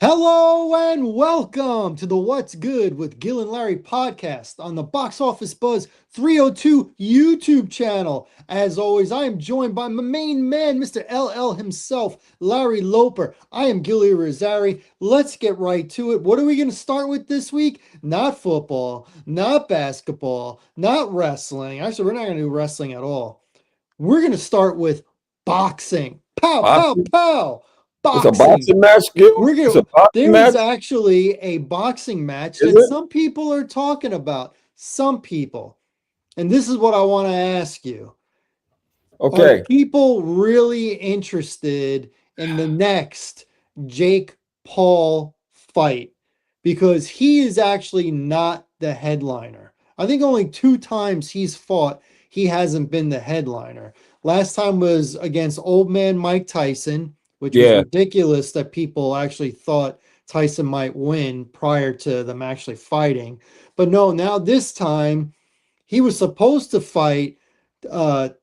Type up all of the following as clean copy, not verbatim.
Hello and welcome to the What's Good with Gil and Larry podcast on the Box Office Buzz 302 YouTube channel. As always, I am joined by my main man, Mr. LL himself, Larry Loper. I am Gilly Rosari. Let's get right to it. What are we going to start with this week? Not football, not basketball, not wrestling. Actually, we're not going to do wrestling at all. We're going to start with boxing. Pow, pow, Boxing? pow. It's a Boxing. boxing match, Gil? We're It's gonna a boxing There is match? actually a boxing match Is that it? some people are talking about. Some people. And this is what I want to ask you. Are Okay. people really interested in the next Jake Paul fight? Because he is actually not the headliner. I think only two times he's fought, he hasn't been the headliner. Last time was against old man Mike Tyson, which was Yeah. ridiculous that people actually thought Tyson might win prior to them actually fighting. But no, now this time he was supposed to fight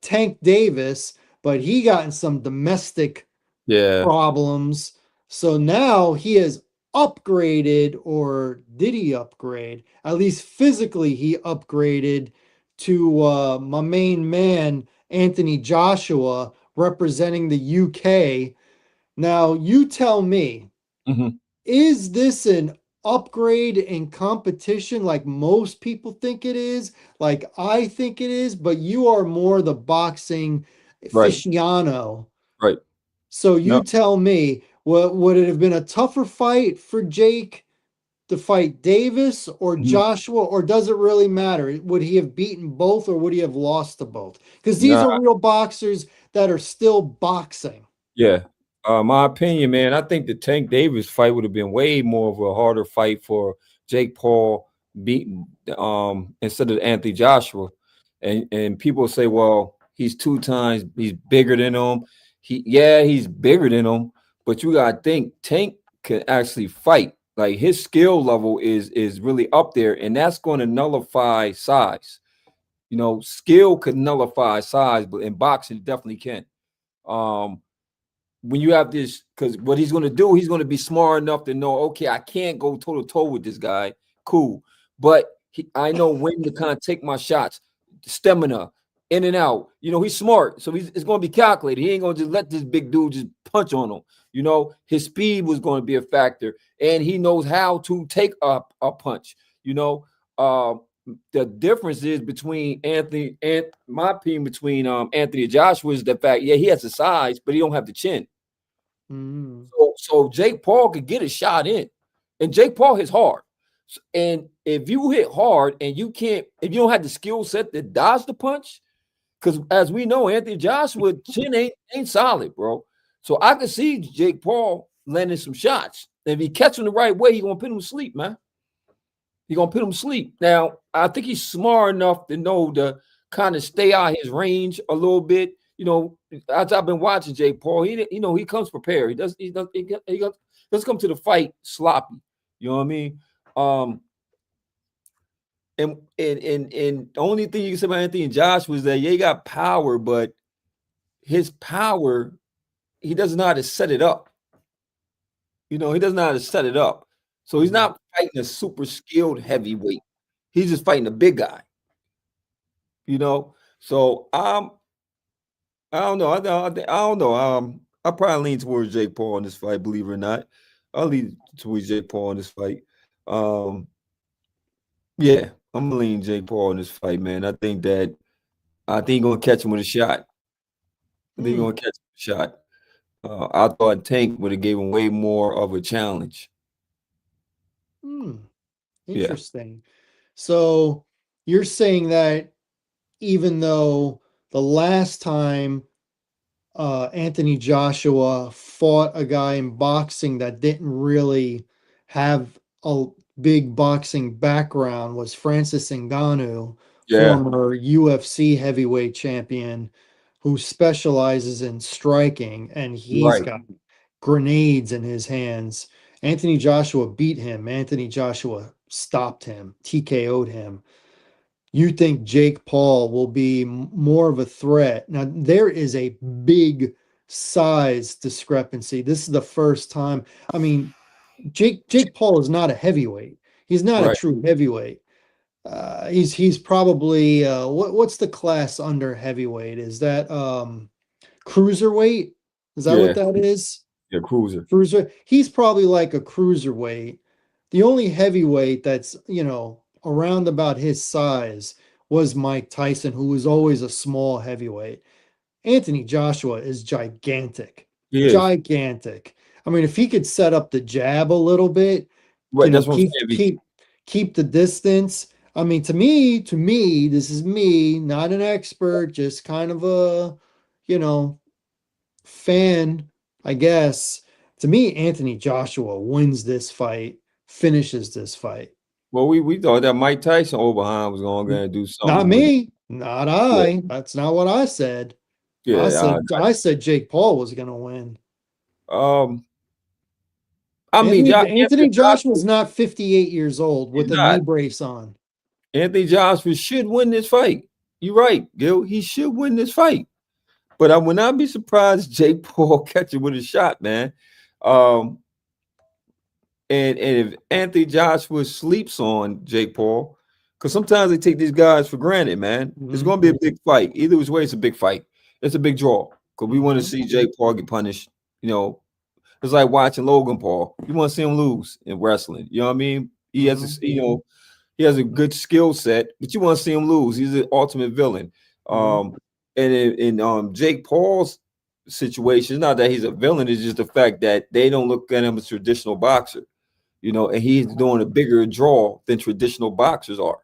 Tank Davis, but he got in some domestic Yeah. problems. So now he has upgraded, or did he upgrade? At least physically, he upgraded to my main man, Anthony Joshua, representing the UK. Now, you tell me, hmm is this an upgrade in competition like most people think it is? Like I think it is, but you are more the boxing Right. aficionado. Right. So you No. tell me, what would it have been a tougher fight for Jake to fight Davis or Mhm. Joshua, or does it really matter? Would he have beaten both or would he have lost to both? Because these are Nah. real boxers that are still boxing. Yeah. My opinion, man, I think the Tank Davis fight would have been way more of a harder fight for Jake Paul beating instead of Anthony Joshua. And people say, well, he's he's bigger than him. He's bigger than him, but you gotta think Tank can actually fight. Like his skill level is really up there, and that's going to nullify size. Skill could nullify size, but in boxing, it definitely can. Um, when you have this, because what he's going to do, he's going to be smart enough to know, okay, I can't go toe to toe with this guy. Cool. But I know when to kind of take my shots, stamina, in and out. He's smart. So it's going to be calculated. He ain't going to just let this big dude just punch on him. His speed was going to be a factor, and he knows how to take a punch. You know, uh, the difference is between Anthony and my opinion between Anthony and Joshua is the fact, yeah, he has the size, but he don't have the chin. Mm. So Jake Paul could get a shot in, and Jake Paul hits hard. And if you hit hard and if you don't have the skill set to dodge the punch, because as we know, Anthony Joshua chin ain't solid, bro. So I could see Jake Paul landing some shots. If he catch him the right way, he gonna put him to sleep, man. He gonna put him to sleep. Now, I think he's smart enough to know to kind of stay out his range a little bit. As I've been watching Jake Paul, he comes prepared. He doesn't come to the fight sloppy. You know what I mean? Um, and the only thing you can say about Anthony and Josh was that yeah, he got power, but his power, he doesn't know how to set it up. He doesn't know how to set it up. So he's Mm. not fighting a super skilled heavyweight. He's just fighting a big guy. So I don't know. I don't know. I probably lean towards Jake Paul in this fight, believe it or not. I'll lean towards Jake Paul in this fight. Um, yeah, I'm gonna lean Jake Paul in this fight, man. I think he's gonna catch him with a shot. I think he's Mm. gonna catch him with a shot. I thought Tank would have gave him way more of a challenge. Mm. Yeah, Interesting. So you're saying that even though the last time Anthony Joshua fought a guy in boxing that didn't really have a big boxing background was Francis Ngannou, yeah, former UFC heavyweight champion who specializes in striking, and he's right. got grenades in his hands. Anthony Joshua beat him. Anthony Joshua stopped him, TKO'd him. You think Jake Paul will be more of a threat? Now, there is a big size discrepancy. This is the first time. I mean, Jake Paul is not a heavyweight. He's not a Right. true heavyweight. He's probably what's the class under heavyweight? Is that cruiserweight? Is that what Yeah. that is? Yeah. Cruiser. Cruiser. He's probably like a cruiserweight. The only heavyweight that's, around about his size was Mike Tyson, who was always a small heavyweight. Anthony Joshua is gigantic. He is. Gigantic. I mean, if he could set up the jab a little bit, Right. That's what I'm keep saying. keep the distance. I mean, to me, this is me, not an expert, just kind of a, you know, fan, I guess. To me, Anthony Joshua wins this fight, finishes this fight. Well, we thought that Mike Tyson Oberheim was going to do Not something with it. me, not Yeah. I. That's not what I said. I Yeah. said I said Jake Paul was going to win. Um. I mean, Anthony Anthony Joshua's Joshua. not 58 years old He's with a knee not. brace on. Anthony Joshua should win this fight. You're right, Gil. He should win this fight. But I would not be surprised Jake Paul catch it with a shot, man. Um, and if Anthony Joshua sleeps on Jake Paul, because sometimes they take these guys for granted, man. It's Hmm. going to be a big fight. Either which way, it's a big fight. It's a big draw because we want to Hmm. see Jake Paul get punished. You know, it's like watching Logan Paul. You want to see him lose in wrestling. You know what I mean? He has, Hmm. he has a good skill set, but you want to see him lose. He's the ultimate villain. Hmm. And in Jake Paul's situation, it's not that he's a villain. It's just the fact that they don't look at him as a traditional boxer. And he's doing a bigger draw than traditional boxers are.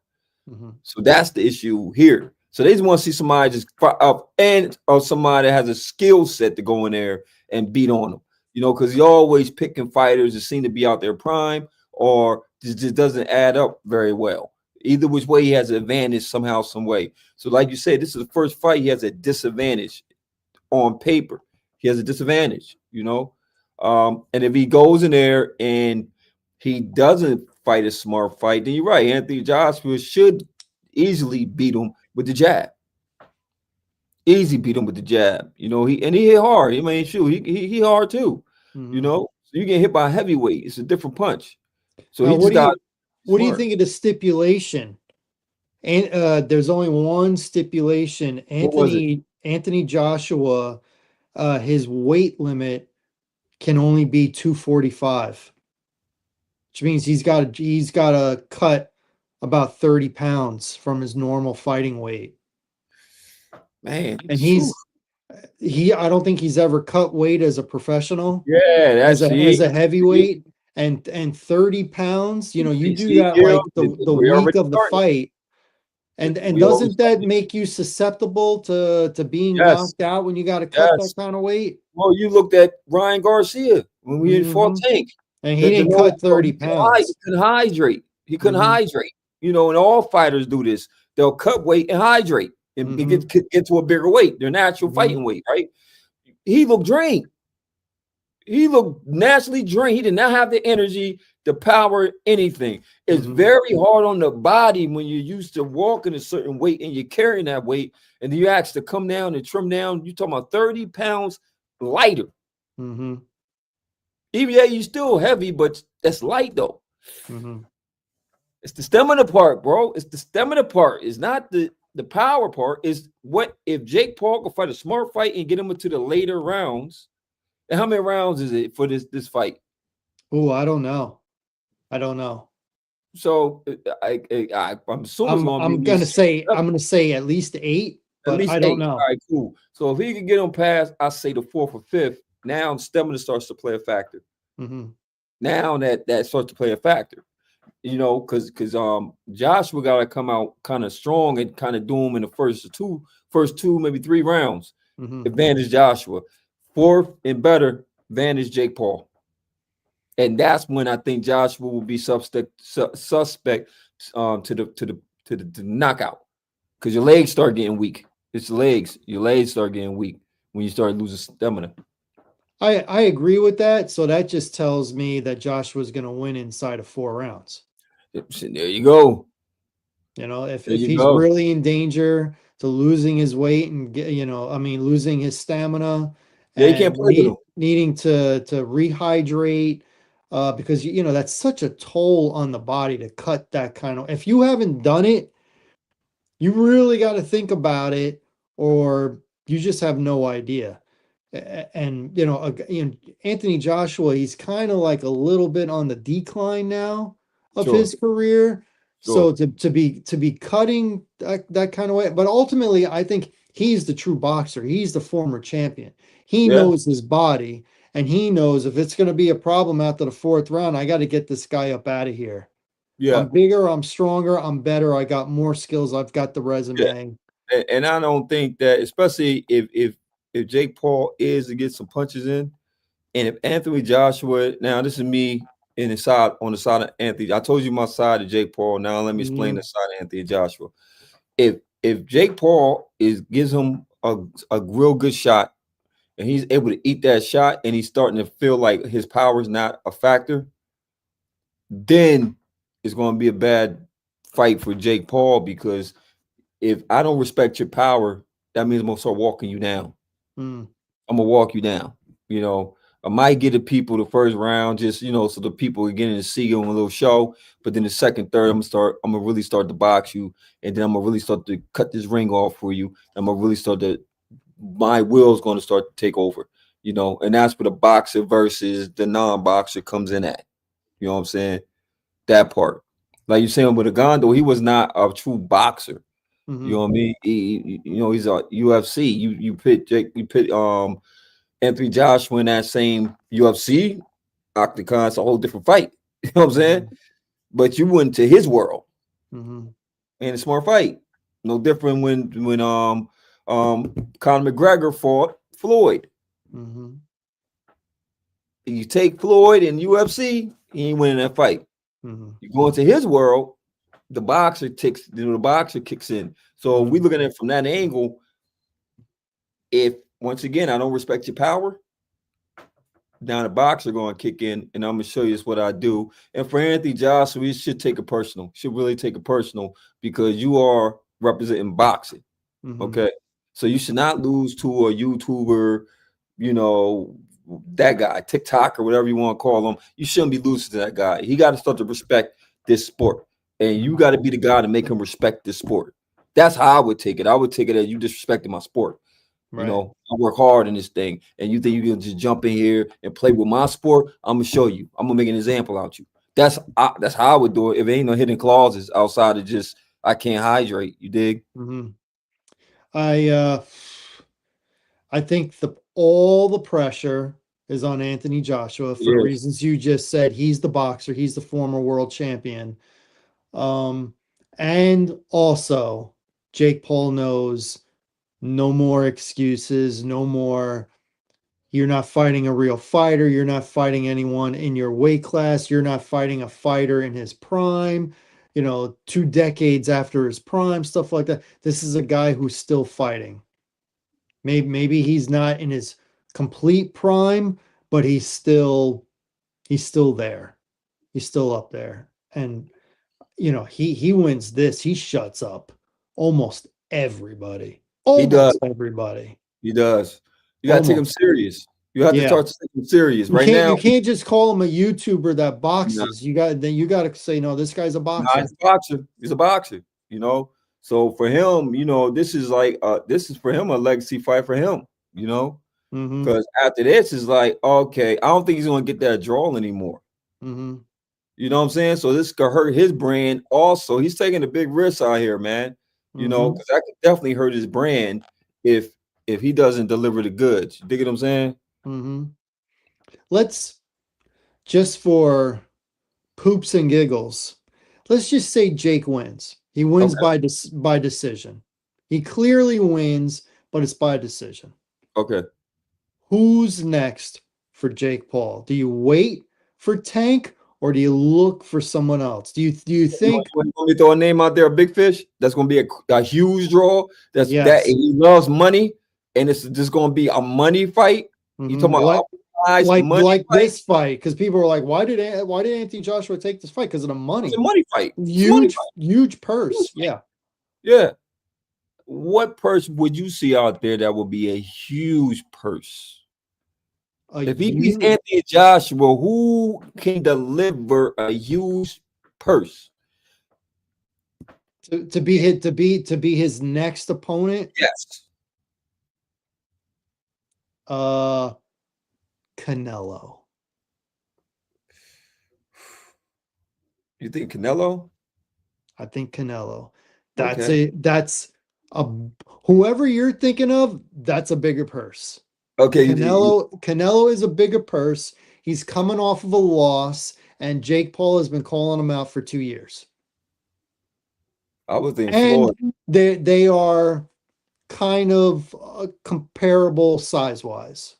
Hmm. So that's the issue here. So they just want to see somebody just fight up and or somebody that has a skill set to go in there and beat on them. Because you're always picking fighters that seem to be out their prime or just doesn't add up very well. Either which way he has an advantage somehow, some way. So, like you said, this is the first fight he has a disadvantage on paper. He has a disadvantage. And if he goes in there and he doesn't fight a smart fight, then you're right. Anthony Joshua should easily beat him with the jab. Easy beat him with the jab. He hit hard. I mean, shoot, he hard too. Hmm. So you get hit by a heavyweight. It's a different punch. So Now, he what just do got you what do you smart. think of the stipulation? And there's only one stipulation. What was it? Anthony Joshua, his weight limit can only be 245, which means he's got to cut about 30 pounds from his normal fighting weight. Man, And phew. I don't think he's ever cut weight as a professional, Yeah, as that's a see, heavyweight. And 30 pounds, you do see, that Gil, like the we're week already of the starting. fight. And We already doesn't that started. make you susceptible to being Yes, knocked out when you got to cut that yes. kind of weight? Well, you looked at Ryan Garcia when we had fought Hmm. Tank. And he The didn't no, cut 30 he pounds. couldn't hydrate. He couldn't Hmm. hydrate. And all fighters do this. They'll cut weight and hydrate and Hmm. get to a bigger weight, their natural Hmm. fighting weight, right? He looked drained. He looked naturally drained. He did not have the energy, the power, anything. It's Hmm. very hard on the body when you're used to walking a certain weight and you're carrying that weight, and then you ask to come down and trim down. You're talking about 30 pounds lighter. Hmm. Even though you're still heavy, but that's light though. Hmm. It's the stamina part, bro. It's the stamina part. It's not the power part. Is what if Jake Paul could fight a smart fight and get him into the later rounds? And how many rounds is it for this fight? Oh, I don't know. I don't know. So I'm assuming it's going to be at least six, I'm gonna say at least 8, at but least I don't eight. All know. right, cool. So if he can get him past, I say the fourth or fifth. Now stamina starts to play a factor. Hmm. Now that starts to play a factor. Because Joshua got to come out kind of strong and kind of do him in the first two, maybe 3 rounds. Hmm. Advantage Joshua. Fourth and better, advantage Jake Paul. And that's when I think Joshua will be suspect to the knockout because your legs start getting weak. It's legs. Your legs start getting weak when you start losing stamina. I agree with that. So that just tells me that Joshua's gonna win inside of 4 rounds. There you go. If There if you he's go. really in danger to losing his weight and losing his stamina Yeah, you can't and play with him. needing to rehydrate, because you know that's such a toll on the body to cut that kind of. If you haven't done it, you really got to think about it, or you just have no idea. And Anthony Joshua, he's kind of like a little bit on the decline now of Sure, his career. sure. So to be cutting that kind of way, but ultimately, I think he's the true boxer. He's the former champion. He Yeah, knows his body, and he knows if it's going to be a problem after the fourth round, I got to get this guy up out of here. I'm yeah, bigger, I'm stronger, I'm better, I got more skills, I've got the yeah. resume. And I don't think that, especially if Jake Paul is to get some punches in, and if Anthony Joshua, now this is me in the side on the side of Anthony. I told you my side of Jake Paul. Now let me explain Hmm. the side of Anthony Joshua. If Jake Paul gives him a real good shot and he's able to eat that shot and he's starting to feel like his power is not a factor, then it's going to be a bad fight for Jake Paul, because if I don't respect your power, that means I'm gonna start walking you down. Mm, I'm gonna walk you down. You know, I might get the people the first round, just so the people are getting to see you on a little show. But then the second, third, I'm gonna really start to box you, and then I'm gonna really start to cut this ring off for you. I'm gonna really start to my will's gonna start to take over. And that's where the boxer versus the non-boxer comes in at. You know what I'm saying? That part. Like you're saying with Agondo, he was not a true boxer. You know hmm. what I mean? He's a UFC. You pit Anthony Joshua in that same UFC octagon. It's a whole different fight. You know what I'm saying? Hmm. But you went to his world Hmm. and a smart fight. No different when Conor McGregor fought Floyd. Hmm. You take Floyd in UFC, he ain't winning that fight. Hmm. You go into his world, the boxer kicks in. So if we Hmm. look at it from that angle, if once again I don't respect your power, down the box are going to kick in, and I'm going to show you this what I do. And for Anthony Joshua, you should take it personal. Should really take it personal, because you are representing boxing. Hmm. Okay, so you should not lose to a YouTuber, you know, that guy, TikTok or whatever you want to call him. You shouldn't be losing to that guy. He got to start to respect this sport, and you got to be the guy to make him respect this sport. That's how I would take it. I would take it as you disrespecting my sport. Right. I work hard in this thing, and you think you can just jump in here and play with my sport? I'm gonna show you. I'm gonna make an example out you. That's how I would do it. If there ain't no hidden clauses outside of just I can't hydrate. You dig? Hmm. I uh I think the all the pressure is on Anthony Joshua for the Yes. reasons you just said. He's the boxer, he's the former world champion. Um, and also Jake Paul knows no more excuses, no more. You're not fighting a real fighter. You're not fighting anyone in your weight class. You're not fighting a fighter in his prime, 2 decades after his prime, stuff like that. This is a guy who's still fighting. Maybe he's not in his complete prime, but he's still there. He's still up there. And he wins this, he shuts up almost everybody. He does. Almost everybody. He does. You gotta take him Almost. serious. You have to Yeah. start to take him serious. You Right can't now, you can't just call him a YouTuber that nah, boxes. You got to say no, this guy's a nah, he's boxer. a boxer. He's a boxer. You know. So for him, this is for him a legacy fight for him. You know, Mm-hmm. because after this is like, okay, I don't think he's gonna get that draw anymore. Mm-hmm. You know what I'm saying? So this could hurt his brand also. He's taking a big risk out here, man. Mm-hmm. Because that could definitely hurt his brand if he doesn't deliver the goods. You dig what I'm saying? Mm-hmm. Let's just for poops and giggles, let's just say Jake wins. He wins Okay. by decision. He clearly wins, but it's by decision. Okay. Who's next for Jake Paul? Do you wait for Tank or do you look for someone else? Do you think You want me to throw a name out there, a big fish? That's gonna be a huge draw. That yes? he loves money, and it's just gonna be a money fight. You talking Hmm. about Like a nice like money like fight? this fight because people were like, why did Anthony Joshua take this fight? Because of the It's a money, money fight. It's a money huge fight. huge Huge purse. fight. Yeah. Yeah. What purse would you see out there that would be a huge purse? A If he beats you Anthony Joshua, who can deliver a huge purse? to be hit to be his next opponent. Yes. Uh, Canelo. You think Canelo? I think Canelo. Okay. That's a whoever you're thinking of, that's a bigger purse. Okay. Canelo is a bigger purse. He's coming off of a loss, and Jake Paul has been calling him out for 2 years. I was thinking And Floyd. they are kind of comparable size wise.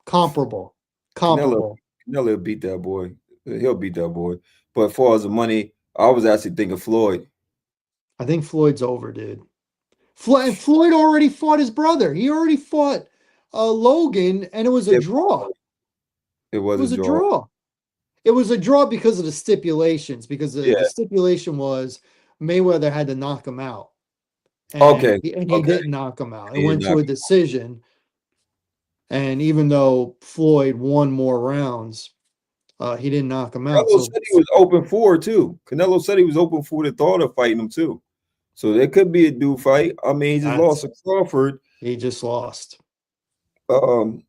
Comparable. Canelo, Comparable. Canelo beat that boy. He'll beat that boy. But as far as the money, I was actually thinking Floyd. I think Floyd's over, dude. Floyd already fought his brother. He already fought Logan, and it was a It, draw. it It was a was a draw. draw. It was a draw because of the stipulations, because Yeah. the stipulation was Mayweather had to knock him out. Okay. And he Okay. didn't knock him out. It He did went to not. a decision. And even though Floyd won more rounds, he didn't knock him out. Canelo So said he was open for it too. Canelo said he was open for the thought of fighting him too. So there could be a dude fight. I mean, he just lost that's to Crawford. he just lost. Um,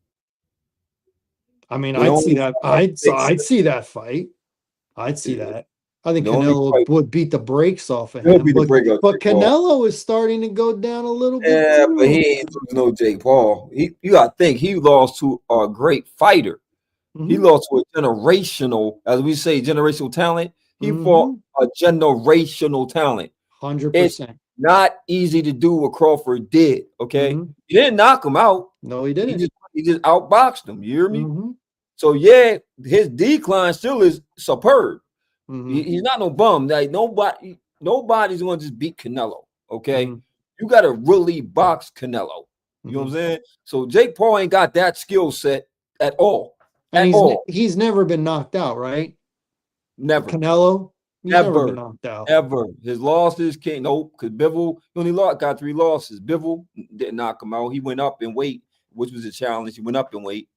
I mean, the I'd see only that. fight makes I'd see that fight. I'd see the that. I think only Canelo fight would beat the brakes off of he'll him, be the breakout but Jake Paul. Canelo is starting to go down a little bit Yeah, but too. he ain't losing no Jake Paul. You gotta think he lost to a great fighter. He Hmm. lost to a generational, as we say, generational talent. He fought Hmm. a generational talent. It's 100%. not easy to do what Crawford did. Okay, Hmm. he didn't knock him out. No, he He didn't. just he just outboxed him. You hear me? Hmm. So yeah, his decline still is superb. Hmm. He's not no bum. Like nobody's going to just beat Canelo. Okay, Hmm. you got to really box Canelo. You know what I'm Hmm. saying? So Jake Paul ain't got that skill set at all. And At all. he's never been knocked out, right? Never. Canelo, he's never been Ever. knocked out. Ever. His losses can't nope. Because Bivol he only got 3 losses. Bivol didn't knock him out. He went up in weight, which was a challenge. He went up in weight.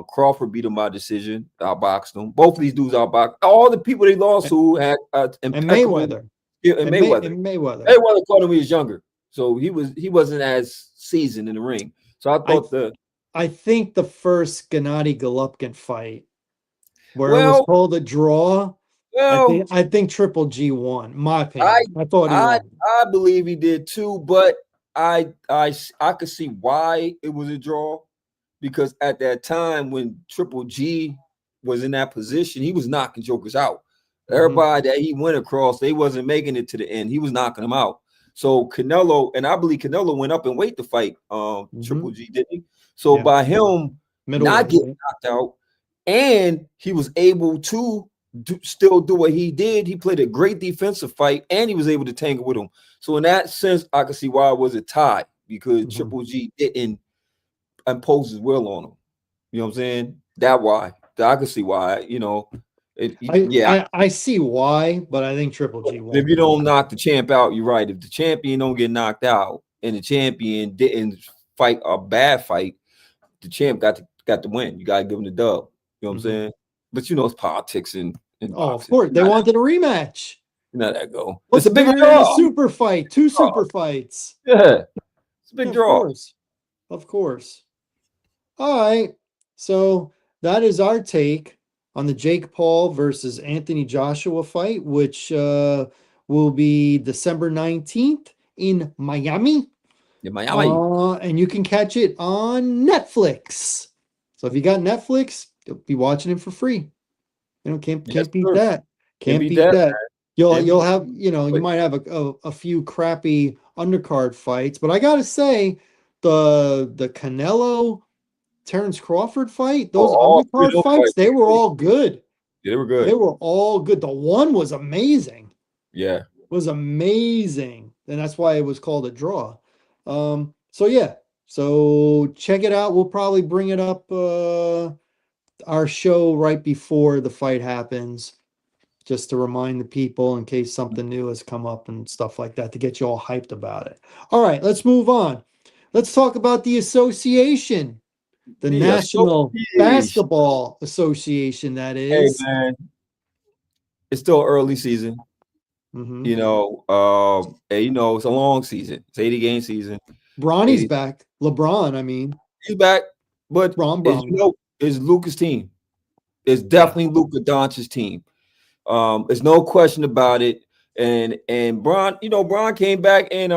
Crawford beat him by decision. Outboxed him. Both of these dudes outboxed. All the people they lost And, to had and impeccable. Mayweather, Yeah, and Mayweather. and Mayweather. Mayweather caught him when he was younger, so he wasn't as seasoned in the ring. So I I thought the I think the first Gennady Golovkin fight, where it was well, called a draw, well, I think Triple G won. My I opinion. I thought he I won. I believe he did too, but I could see why it was a draw because at that time when Triple G was in that position, he was knocking jokers out. Hmm. Everybody that he went across, they wasn't making it to the end. He was knocking them out. So Canelo, and I believe Canelo went up in weight to fight Hmm. Triple G, didn't he? So Yeah, by him not middleweight. getting Right? knocked out, and he was able to still do what he did. He played a great defensive fight, and he was able to tangle with him. So in that sense, I can see why it was a tie because Hmm. Triple G didn't impose his will on him. You know what I'm saying? That why. I can see why. Yeah. I see why, but I think Triple G If won. you don't knock the champ out, you're right. If the champion don't get knocked out and the champion didn't fight a bad fight, the champ got to win. You gotta give him the dub. You know what I'm Hmm. saying? But it's politics in Oh, of boxing. course. They wanted a rematch. You know that go. It's What's a bigger bigger than a draw. super fight? Two super fights. Yeah, it's a Yeah, big of draw. course. Of course. All right. So that is our take on the Jake Paul versus Anthony Joshua fight, which will be December 19th in Miami. In Miami. And you can catch it on Netflix. So if you got Netflix, you'll be watching it for free. Yes, Can't beat sir. that. Can't Can't beat beat that. that. Can't You'll beat have, you that. might have a few crappy undercard fights, but I gotta say, the Canelo Terrence Crawford fight, Oh, those all three of undercard those fights, fights they were were great. all good. Yeah, they were They good. were all good. The one was amazing. Yeah. Was amazing. And that's why it was called a draw. So yeah. So check it out. We'll probably bring it up our show right before the fight happens, just to remind the people in case something new has come up and stuff like that to get you all hyped about it. All right, let's move on. Let's talk about the association. The The National association. Basketball Association, that Hey is. man, it's still early season. Mm-hmm. And it's a long season. It's 80 game season. Bronny's 80. back. LeBron, I mean, He's back, but Bron. it's Luca's team. It's Yeah. definitely Luka Doncic's team. There's no question about it. And Bron came back and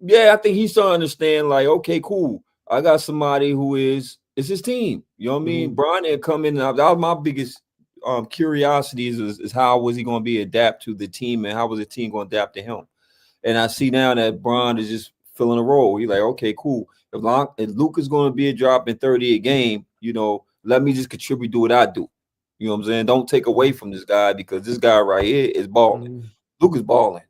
yeah, I think he's starting to understand, like, okay, cool. I got somebody who it's his team. You know what I Mm-hmm. mean? Bron had come in, and that was my biggest curiosity is how was he going to be adapt to the team and how was the team going to adapt to him? And I see now that Bron is just filling a role. He's like, okay, cool. If Luka's going to be a drop in 30 a game, let me just contribute, do what I do. You know what I'm saying? Don't take away from this guy because this guy right here is balling. Mm-hmm. Luka's balling.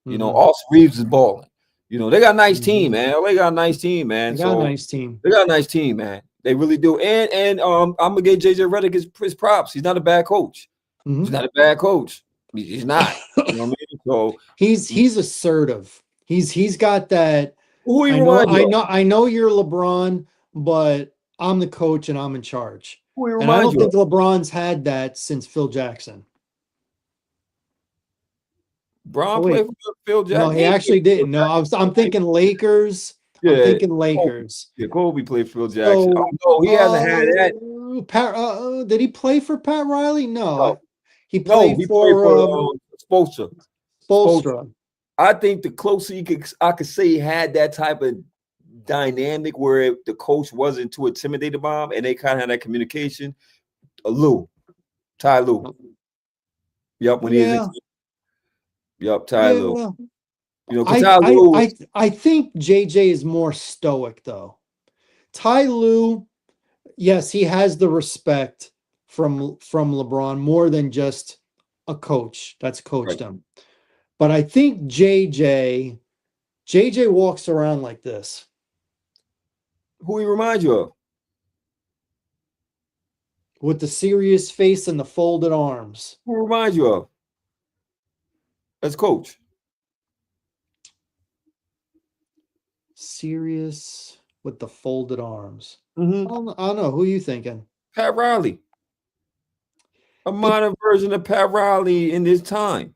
Mm-hmm. Austin Reeves is balling. They got a nice Mm-hmm. team, man. LA got a nice team, man. They got a So nice team. they got a nice team, man. They really do. And I'm gonna get JJ Redick his props. He's not a bad coach. He's Mm-hmm. not a bad coach. He's not. You know what I mean? So He's assertive. He's got that. who he I know, remind you I of? know, I know you're LeBron, but I'm the coach and I'm in charge. Who he And I remind don't you of? think LeBron's had that since Phil Jackson. Oh Bron played wait, for Phil no, Jackson. he He ain't played actually for Phil didn't. No, I'm Jackson. thinking Lakers. I'm Yeah, thinking Kobe. Lakers. Yeah, Kobe played for Phil Jackson. So, Oh no, he hasn't had that. Did he play for Pat Riley? No, No, he no, played he played for for Spoelstra. Spoelstra. Spoelstra. I think the closer I could say he had that type of dynamic where the coach wasn't too intimidated by him and they kind of had that communication. Lou, Ty Lue. Yep, when he is in. Yeah, Yep, Ty Lue. yeah. Because Ty Lue was I think JJ is more stoic though. Ty Lue, yes, he has the respect from LeBron more than just a coach that's right. coached him. But I think JJ walks around like this Who he reminds you of? with the serious face and the folded arms. Who reminds you of as coach? Serious with the folded arms. Mm-hmm. I don't know. Who are you thinking? Pat Riley. A Did modern version of Pat Riley in this time.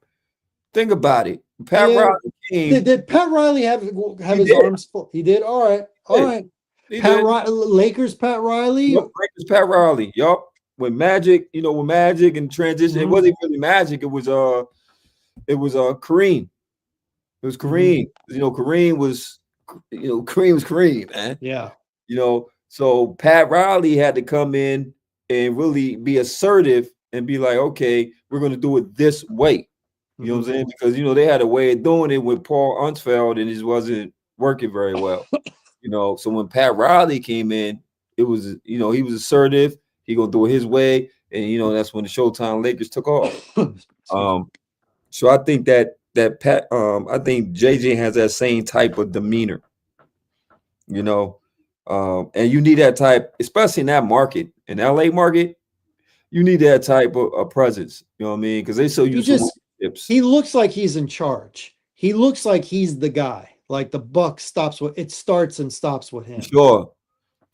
Think about it. Pat yeah, Riley came. did Pat Riley have He his did. arms full? He did. All right. He All did. right. He did. Lakers Pat Riley. Yep. Lakers Pat Riley. Yup. With Magic, with Magic and transition, it Mhm, wasn't really Magic. It was Kareem. It was mhm. Kareem. Kareem was Kareem, man. Yeah. So Pat Riley had to come in and really be assertive and be like, okay, we're going to do it this way. You know what Mhm. I'm saying? Because they had a way of doing it with Paul Unsfeld and it just wasn't working very well. So when Pat Riley came in, it was, he was assertive. He gonna do it his way, and that's when the Showtime Lakers took off. Excuse me. So I think I think JJ has that same type of demeanor, you know, and you need that type, especially in that market, in LA market, you need that type of presence. You know what I mean? Because they so He used to just winning chips. he looks like he's in charge. He looks like he's the guy. Like the buck stops with it starts and stops with For him. sure,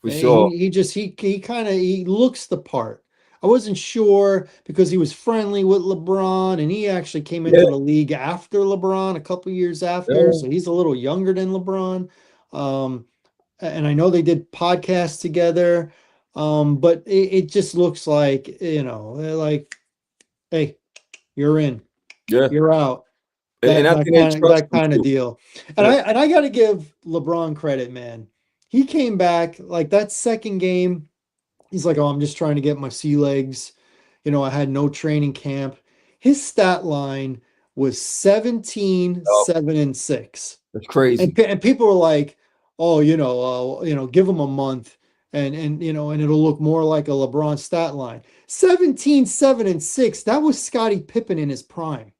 for And sure. he kind of he looks the part. I wasn't sure because he was friendly with LeBron and he actually came Yeah, into the league after LeBron, a couple years after, yeah, so he's a little younger than LeBron. Um, and I know they did podcasts together, but it just looks like like, hey, you're in, yeah. you're out. And That I think they trust that him kind of too. deal. Yeah. And I got to give LeBron credit, man. He came back like that second game. He's like, "Oh, I'm just trying to get my sea legs. I had no training camp." His stat line was 17, Oh, 7, and 6. that's crazy. And people were like, "Oh, give him a month and it'll look more like a LeBron stat line." 17, 7, and 6. That was Scottie Pippen in his prime.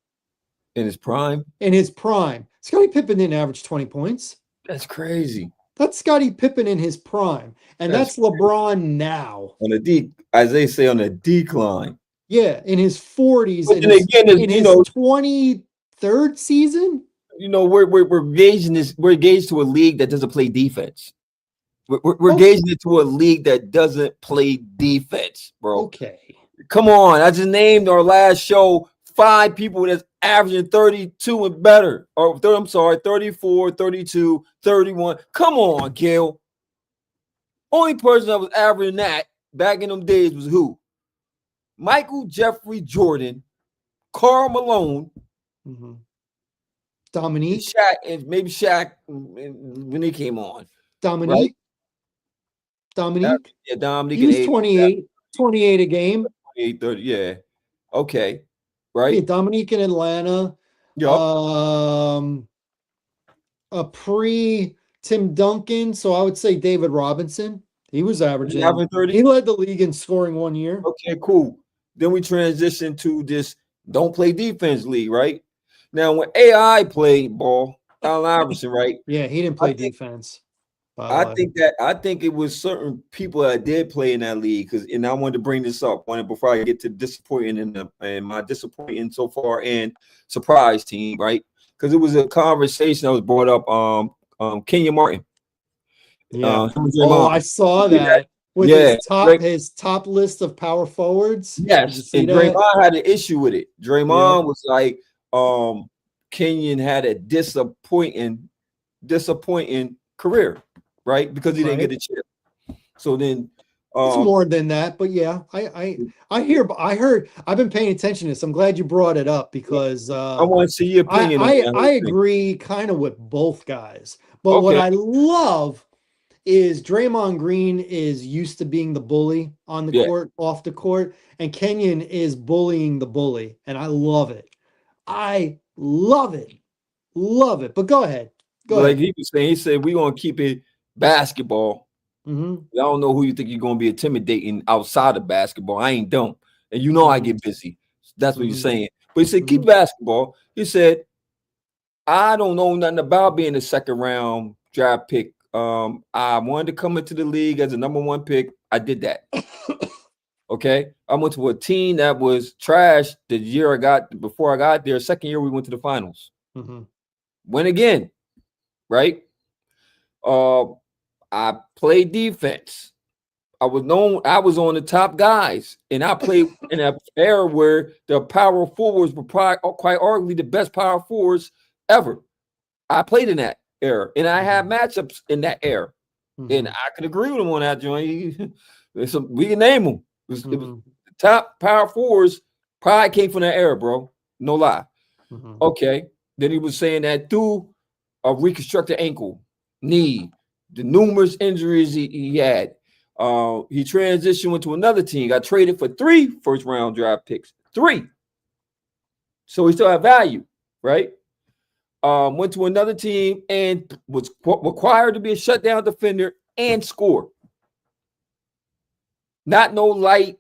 In his prime, In his prime. Scottie Pippen didn't average 20 points. that's crazy. That's Scottie Pippen in his prime. And That's that's LeBron now. on as they say, on a decline. Yeah, in his 40s, But then again, in his 23rd season. we're gauging this. We're gauged to a league that doesn't play defense. We're Oh, gauging it to a league that doesn't play defense, bro. okay. Come on. I just named our last show 5 people that's averaging 32 and better. Or I'm sorry, 34, 32, 31. Come on, Gil. Only person that was averaging that back in them days was who? Michael Jeffrey Jordan, Karl Malone, Mhm. and Dominique, Shaq, and maybe Shaq when he came on, right? Dominique, Dominique. Yeah, Dominic He and was 8, 28 a game. 28, 30. Yeah. Okay. Yeah, Right? Dominique in Atlanta. Yup. Um, a pre Tim Duncan, so I would say David Robinson. He was averaging. Averaging He 30. led the league in scoring one year. Okay, cool. Then we transition to this don't play defense league, right? Now, when AI played ball, Allen Iverson, right? Yeah, he didn't I play think defense, by the way. I think it was certain people that did play in that league because, and I wanted to bring this up before I get to disappointing and my disappointing so far and surprise team, right? Because it was a conversation that was brought up. Kenya Martin, Yeah. him and Oh, Draymond. I saw Yeah, that with yeah. his top list of power forwards. Did you Yes, see and that? Draymond had an issue with it. Yep. Draymond was like, Kenyon had a disappointing career, right? Because he didn't get Right. a chip. So then, It's um, more than that, but yeah, I heard I've been paying attention to this. I'm glad you brought it up because I want to see your opinion on that I whole thing. agree kind of with both guys. But what Okay, I love is Draymond Green is used to being the bully on the yeah, court, off the court, and Kenyon is bullying the bully, and I love it. I love it. Love it. But go ahead. Go like ahead. he was saying, he said we're gonna keep it basketball. Hmm. I don't know who you think you're gonna be intimidating outside of basketball. I ain't dumb, and you know I Hmm. get busy. That's what he's Hmm. saying. But he said keep Hmm. basketball. He said I don't know nothing about being a second round draft pick. I wanted to come into the league as a number one pick. I did that. Okay. I went to a team that was trash the year I got before I got there. Second year, we went to the finals. Hmm. Went again, right? Uh, I played defense. I was on the top guys, and I played in an era where the power forwards were quite arguably the best power forwards ever. I played in that era, and I had matchups in that era, and Hmm. I could agree with him on that joint. We can name them. It was Hmm. the top power forwards probably came from that era, bro. No lie. Hmm. Okay. Then he was saying that through a reconstructed ankle, knee, the numerous injuries he had. He transitioned into another team, got traded for 3 first round draft picks. 3. So he still had value, right? Went to another team and was required to be a shutdown defender and score. Not no light,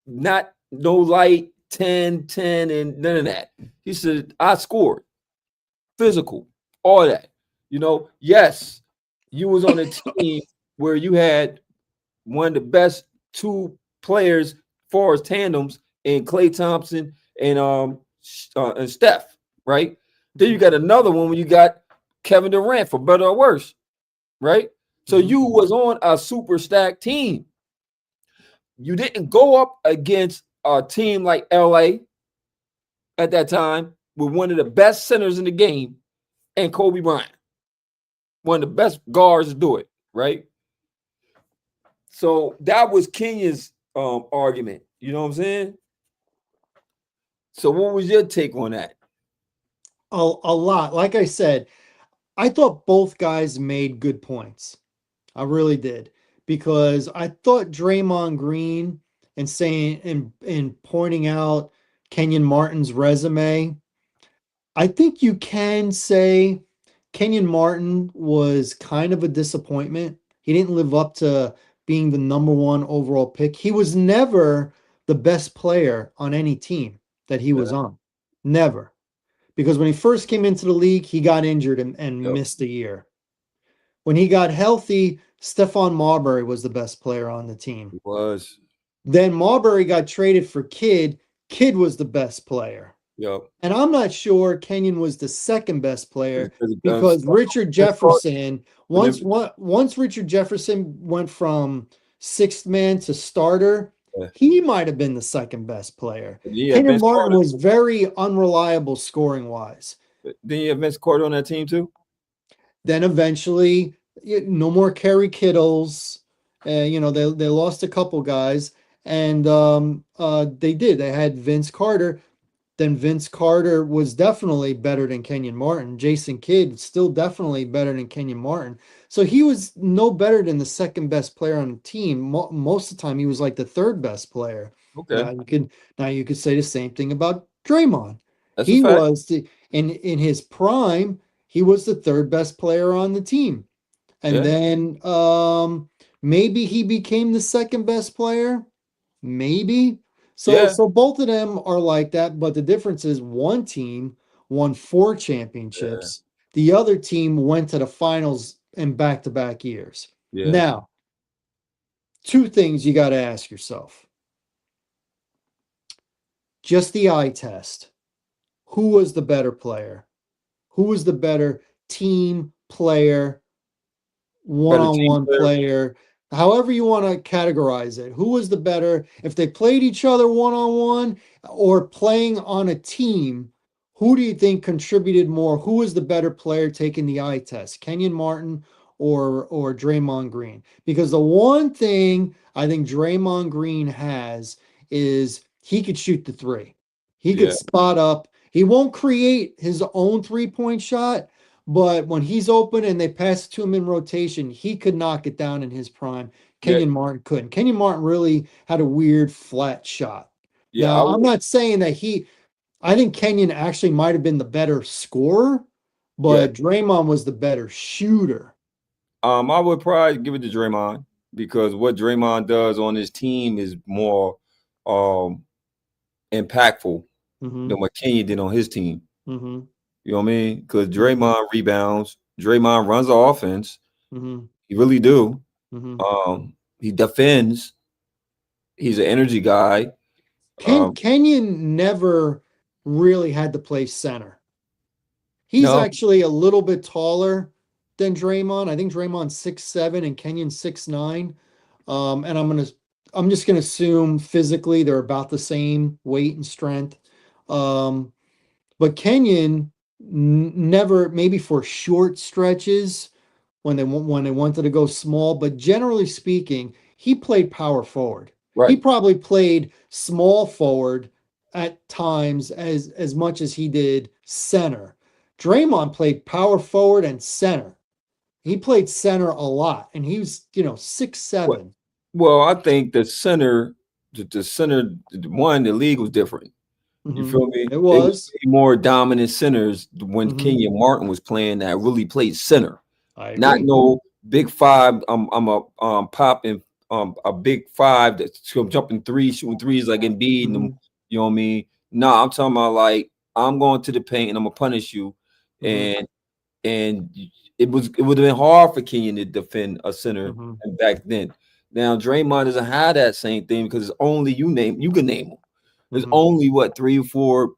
not no light 10, 10, and none of that. He said, I scored. Physical, all that. Yes, you was on a team where you had one of the best 2 players for as tandems in Clay Thompson and Steph, right? Then you got another one when you got Kevin Durant, for better or worse, right? So Hmm. you was on a super stacked team. You didn't go up against a team like LA at that time with one of the best centers in the game and Kobe Bryant, one of the best guards to do it, right? So that was Kenya's argument. You know what I'm saying? So what was your take on that? A lot. Like I said, I thought both guys made good points. I really did because I thought Draymond Green and saying and pointing out Kenyon Martin's resume. I think you can say Kenyon Martin was kind of a disappointment. He didn't live up to being the number one overall pick. He was never the best player on any team that he was Yeah. on. Never. Because when he first came into the league, he got injured and Yep. missed a year. When he got healthy, Stephon Marbury was the best player on the team. It was. Then Marbury got traded for Kidd. Kidd was the best player. Yep. And I'm not sure Kenyon was the second best player Because, because Richard Vince Carter, Jefferson, but then, once Richard Jefferson went from sixth man to starter, yeah, he might have been the second best player. yeah, Kenyon Vince Martin Carter. was very unreliable scoring wise. Then you have Vince Carter on that team too. Then eventually, no more Kerry Kittles. They lost a couple guys, and they did. They had Vince Carter. Then Vince Carter was definitely better than Kenyon Martin. Jason Kidd still definitely better than Kenyon Martin. So he was no better than the second best player on the team. Most of the time, he was like the third best player. Okay, Now you could now you could say the same thing about Draymond. that's a He fact. was in his prime, he was the third best player on the team. And Yeah, then maybe he became the second best player. Maybe. So yeah, so both of them are like that, but the difference is one team won four yeah, championships. The other team went to the finals in back-to-back years. yeah. Now, two things you got to ask yourself. Just the eye test. Who was the better player? Who was the better team player, Better team one-on-one player. player, however you want to categorize it? Who was the better? If they played each other one-on-one or playing on a team, who do you think contributed more? Who was the better player taking the eye test? Kenyon Martin or Draymond Green? Because the one thing I think Draymond Green has is he could shoot the three. He could Yeah, spot up. He won't create his own three-point shot, but when he's open and they pass it to him in rotation, he could knock it down in his prime. yeah, Kenyon Martin couldn't. Kenyon Martin really had a weird flat shot. yeah. Now, I'm not saying that I think Kenyon actually might have been the better scorer, Yeah. but Draymond was the better shooter. I would probably give it to Draymond because what Draymond does on his team is more um impactful Mm-hmm. than what Kenya did on his team. Mm-hmm. You know what I mean? Because Mm-hmm. Draymond rebounds, Draymond runs the offense. Mm-hmm. He really do. Mm-hmm. He defends. He's an energy guy. Um, Kenyon never really had to play center. He's no, actually a little bit taller than Draymond. I think Draymond's 6'7" and Kenyon's 6'9". And I'm just gonna assume physically they're about the same weight and strength. Um, but Kenyon never, maybe for short stretches when they wanted to go small, but generally speaking, he played power forward. He right. probably played small forward at times as much as he did center. Draymond played power forward and center. He played center a lot, and he was, six Well, seven. well, I think the center, the league was different. You Mm-hmm. feel me? It They was was. way more dominant centers when Mm-hmm. Kenya Martin was playing that really played center. I Not agree. no big five. I'm a popping a big five that's jumping threes, shooting threes like Embiid and them. Mm-hmm. You know what I mean? No, I'm talking about like I'm going to the paint and I'm gonna punish you, Mm-hmm. and it would have been hard for Kenyon to defend a center Mm-hmm. back then. Now Draymond doesn't have that same thing because it's only you can name them. There's Mm-hmm. only what 3 or 4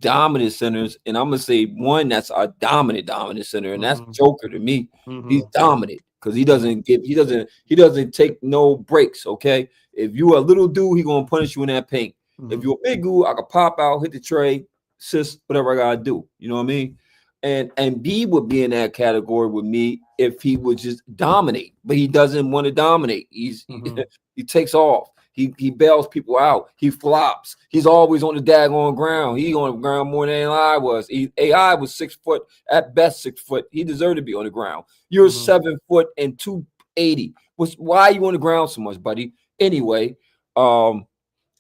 dominant centers, and I'm gonna say one that's a dominant center, and that's Mm-hmm. Joker to me. He's Mm-hmm. dominant because Mm-hmm. he doesn't take no breaks. Okay, if you a little dude, he gonna punish you in that paint. If Mm-hmm. you're a big dude, I can pop out, hit the tray, assist, whatever I gotta do. You know what I mean? And B would be in that category with me if he would just dominate, but he doesn't want to dominate. Mm-hmm. He takes off. He bails people out. He flops. He's always on the daggone ground. He on the ground more than AI was. AI was 6 foot at best 6 foot. He deserved to be on the ground. You're Mm-hmm. 7 foot and 280. Why are you on the ground so much, buddy? Anyway, um,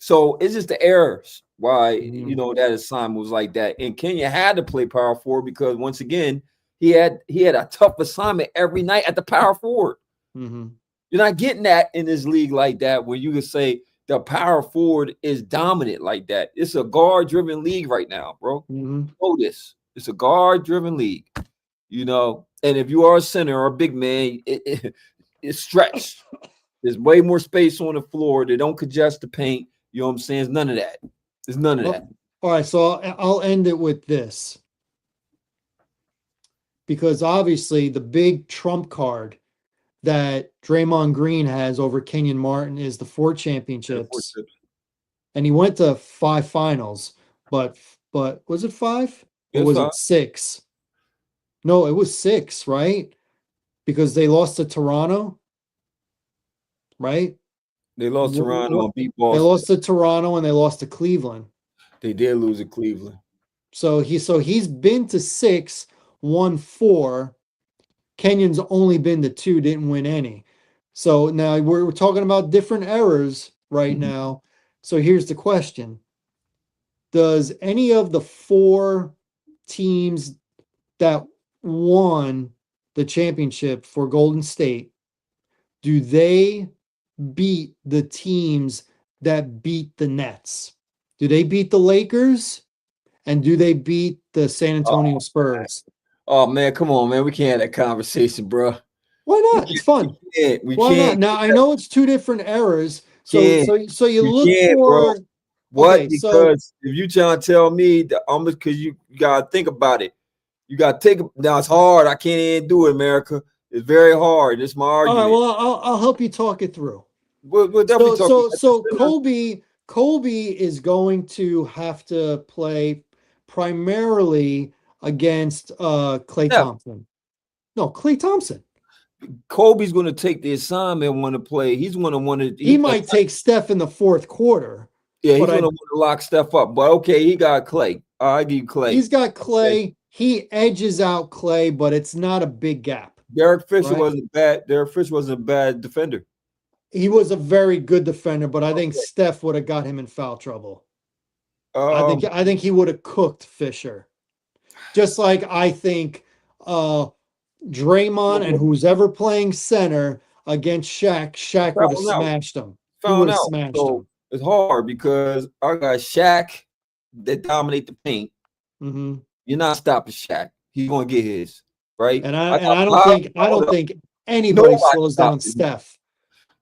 so it's just the errors why Mm-hmm. that assignment was like that. And Kenya had to play power forward because once again he had a tough assignment every night at the power forward. Mm-hmm. You're not getting that in this league like that where you can say the power forward is dominant like that. It's a guard driven league right now, bro. Mm-hmm. Know this. It's a guard driven league, And if you are a center or a big man, it's stretched. There's way more space on the floor. They don't congest the paint. You know what I'm saying? It's none of that. There's none of Well, that. All right, so I'll end it with this because obviously the big trump card that Draymond Green has over Kenyon Martin is the four Yeah, four championships, trips. and he went to five finals, but was it five or Yes, was sir. it six? No, it was six, right? Because they lost to Toronto, right? They lost Toronto and beat They Boston. lost to Toronto and they lost to Cleveland. They did lose at Cleveland. So he's been to six, won four. Kenyon's only been to two, didn't win any. So now we're talking about different errors right Mhm. now. So here's the question. Does any of the four teams that won the championship for Golden State, do they beat the teams that beat the Nets? Do they beat the Lakers? And do they beat the San Antonio Oh, Spurs? oh man, come on, man. We can't have that conversation, bro. Why We not? It's can't. We fun. can't. We Why not? can't. Now I know it's two different eras. So Can't. so so you We look can't, bro. for What? okay, so Because if you trying to tell me that because you gotta think about it. You gotta take now. It's hard. I can't even do it, America. It's very hard. It's my all right, argument. well I'll help you talk it through. We'll definitely So talk so about so this. Kobe is going to have to play primarily against Clay Steph. Thompson. No, Clay Thompson. Kobe's going to take the assignment and want to play. He's going to want to. He might take Steph in the fourth quarter, Yeah, but he's going I to want to lock Steph up. But okay, he got Clay. I give you Clay. he's got Okay. Clay. He edges out Clay, but it's not a big gap, Derek Fisher right? wasn't bad. Derek Fisher wasn't a bad defender. He was a very good defender, but I think Okay. Steph would have got him in foul trouble. I think Um. I think he would have cooked Fisher. Just like I think Draymond and who's ever playing center against Shaq, I Shaq would have found out. smashed him. He would Found have out. smashed So him. it's hard because I got Shaq that dominate the paint. Hmm. You're not stopping Shaq. He's going to get his right. And I I and got I don't Bob. think I Hold don't up. think anybody Nobody slows down stopping him. Steph.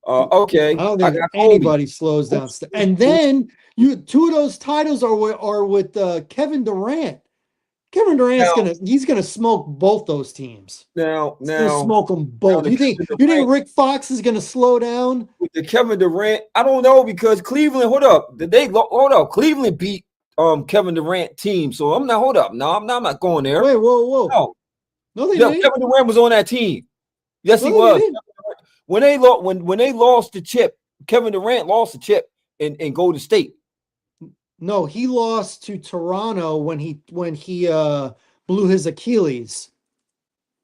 I Okay, don't I think got Kobe. anybody slows down Who's, Steph. who's, And who's, then you two of those titles are with Kevin Durant. Kevin Durant's now, gonna smoke both those teams. now, He's gonna now, smoke them now, both. the You think Kevin you think Durant, Rick Fox is gonna slow down? with the Kevin Durant, I don't know because Cleveland. Hold up, hold up? Cleveland beat Kevin Durant team, so I'm not. Hold up, no, I'm not going there. Wait, whoa, whoa. No, No, they yeah, didn't. Kevin Durant was on that team. Yes, he No, they was. didn't. When they lost the chip, Kevin Durant lost the chip in Golden State. No, he lost to Toronto when he blew his Achilles.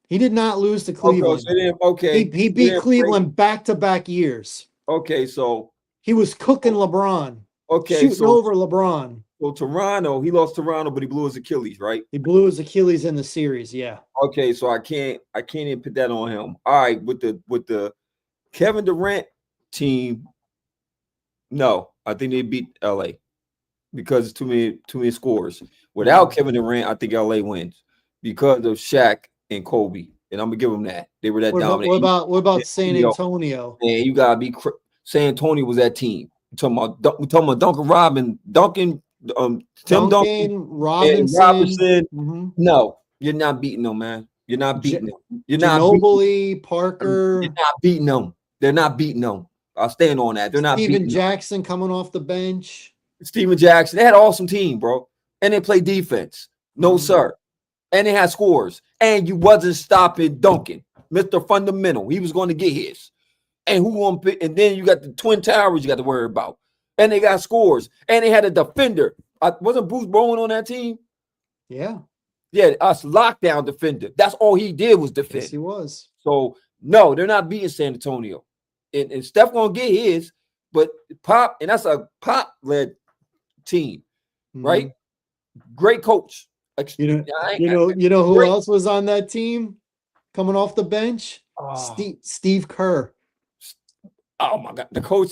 He did not lose to Okay, so Cleveland. they didn't. He Okay, he they beat didn't bring. Cleveland back-to-back years. Okay, so He was cooking LeBron, okay, shooting so over LeBron. so Toronto, he lost Toronto, but he blew his Achilles, right? He blew his Achilles in the series. Yeah. Okay, so I can't even put that on him. All right, with the Kevin Durant team, no, I think they beat LA because it's too many scores. Without Mhm. Kevin Durant, I think LA wins because of Shaq and Kobe, and I'm gonna give them that. They were that What about dominant. what about what about San San Antonio, Antonio? and you gotta be San Antonio was that team. We talking about Duncan Robin, Tim Duncan, Duncan, and Robinson, Robinson. mhm, No, you're not beating them, man. You're not beating G- them. You're not beating. Ginobili, You're Parker, not beating them. They're not beating them. I'll stand on that. They're not Steven beating them. Jackson coming off the bench. Steven Jackson. They had an awesome team, bro, and they play defense. No Mhm. sir, and they had scores, and you wasn't stopping Duncan, Mister Fundamental. He was going to get his, and who won? And then you got the Twin Towers you got to worry about, and they got scores, and they had a defender. Wasn't Bruce Bowen on that team? Yeah, Yeah, us lockdown defender. That's all he did was yes, defend. he was. So no, they're not beating San Antonio. And Steph gonna get his, but Pop, and that's a Pop led team, right? Mhm. Great coach. You know, I- you I- know, you know who great. else was on that team coming off the bench? Oh, Steve Kerr. oh my God, the coach.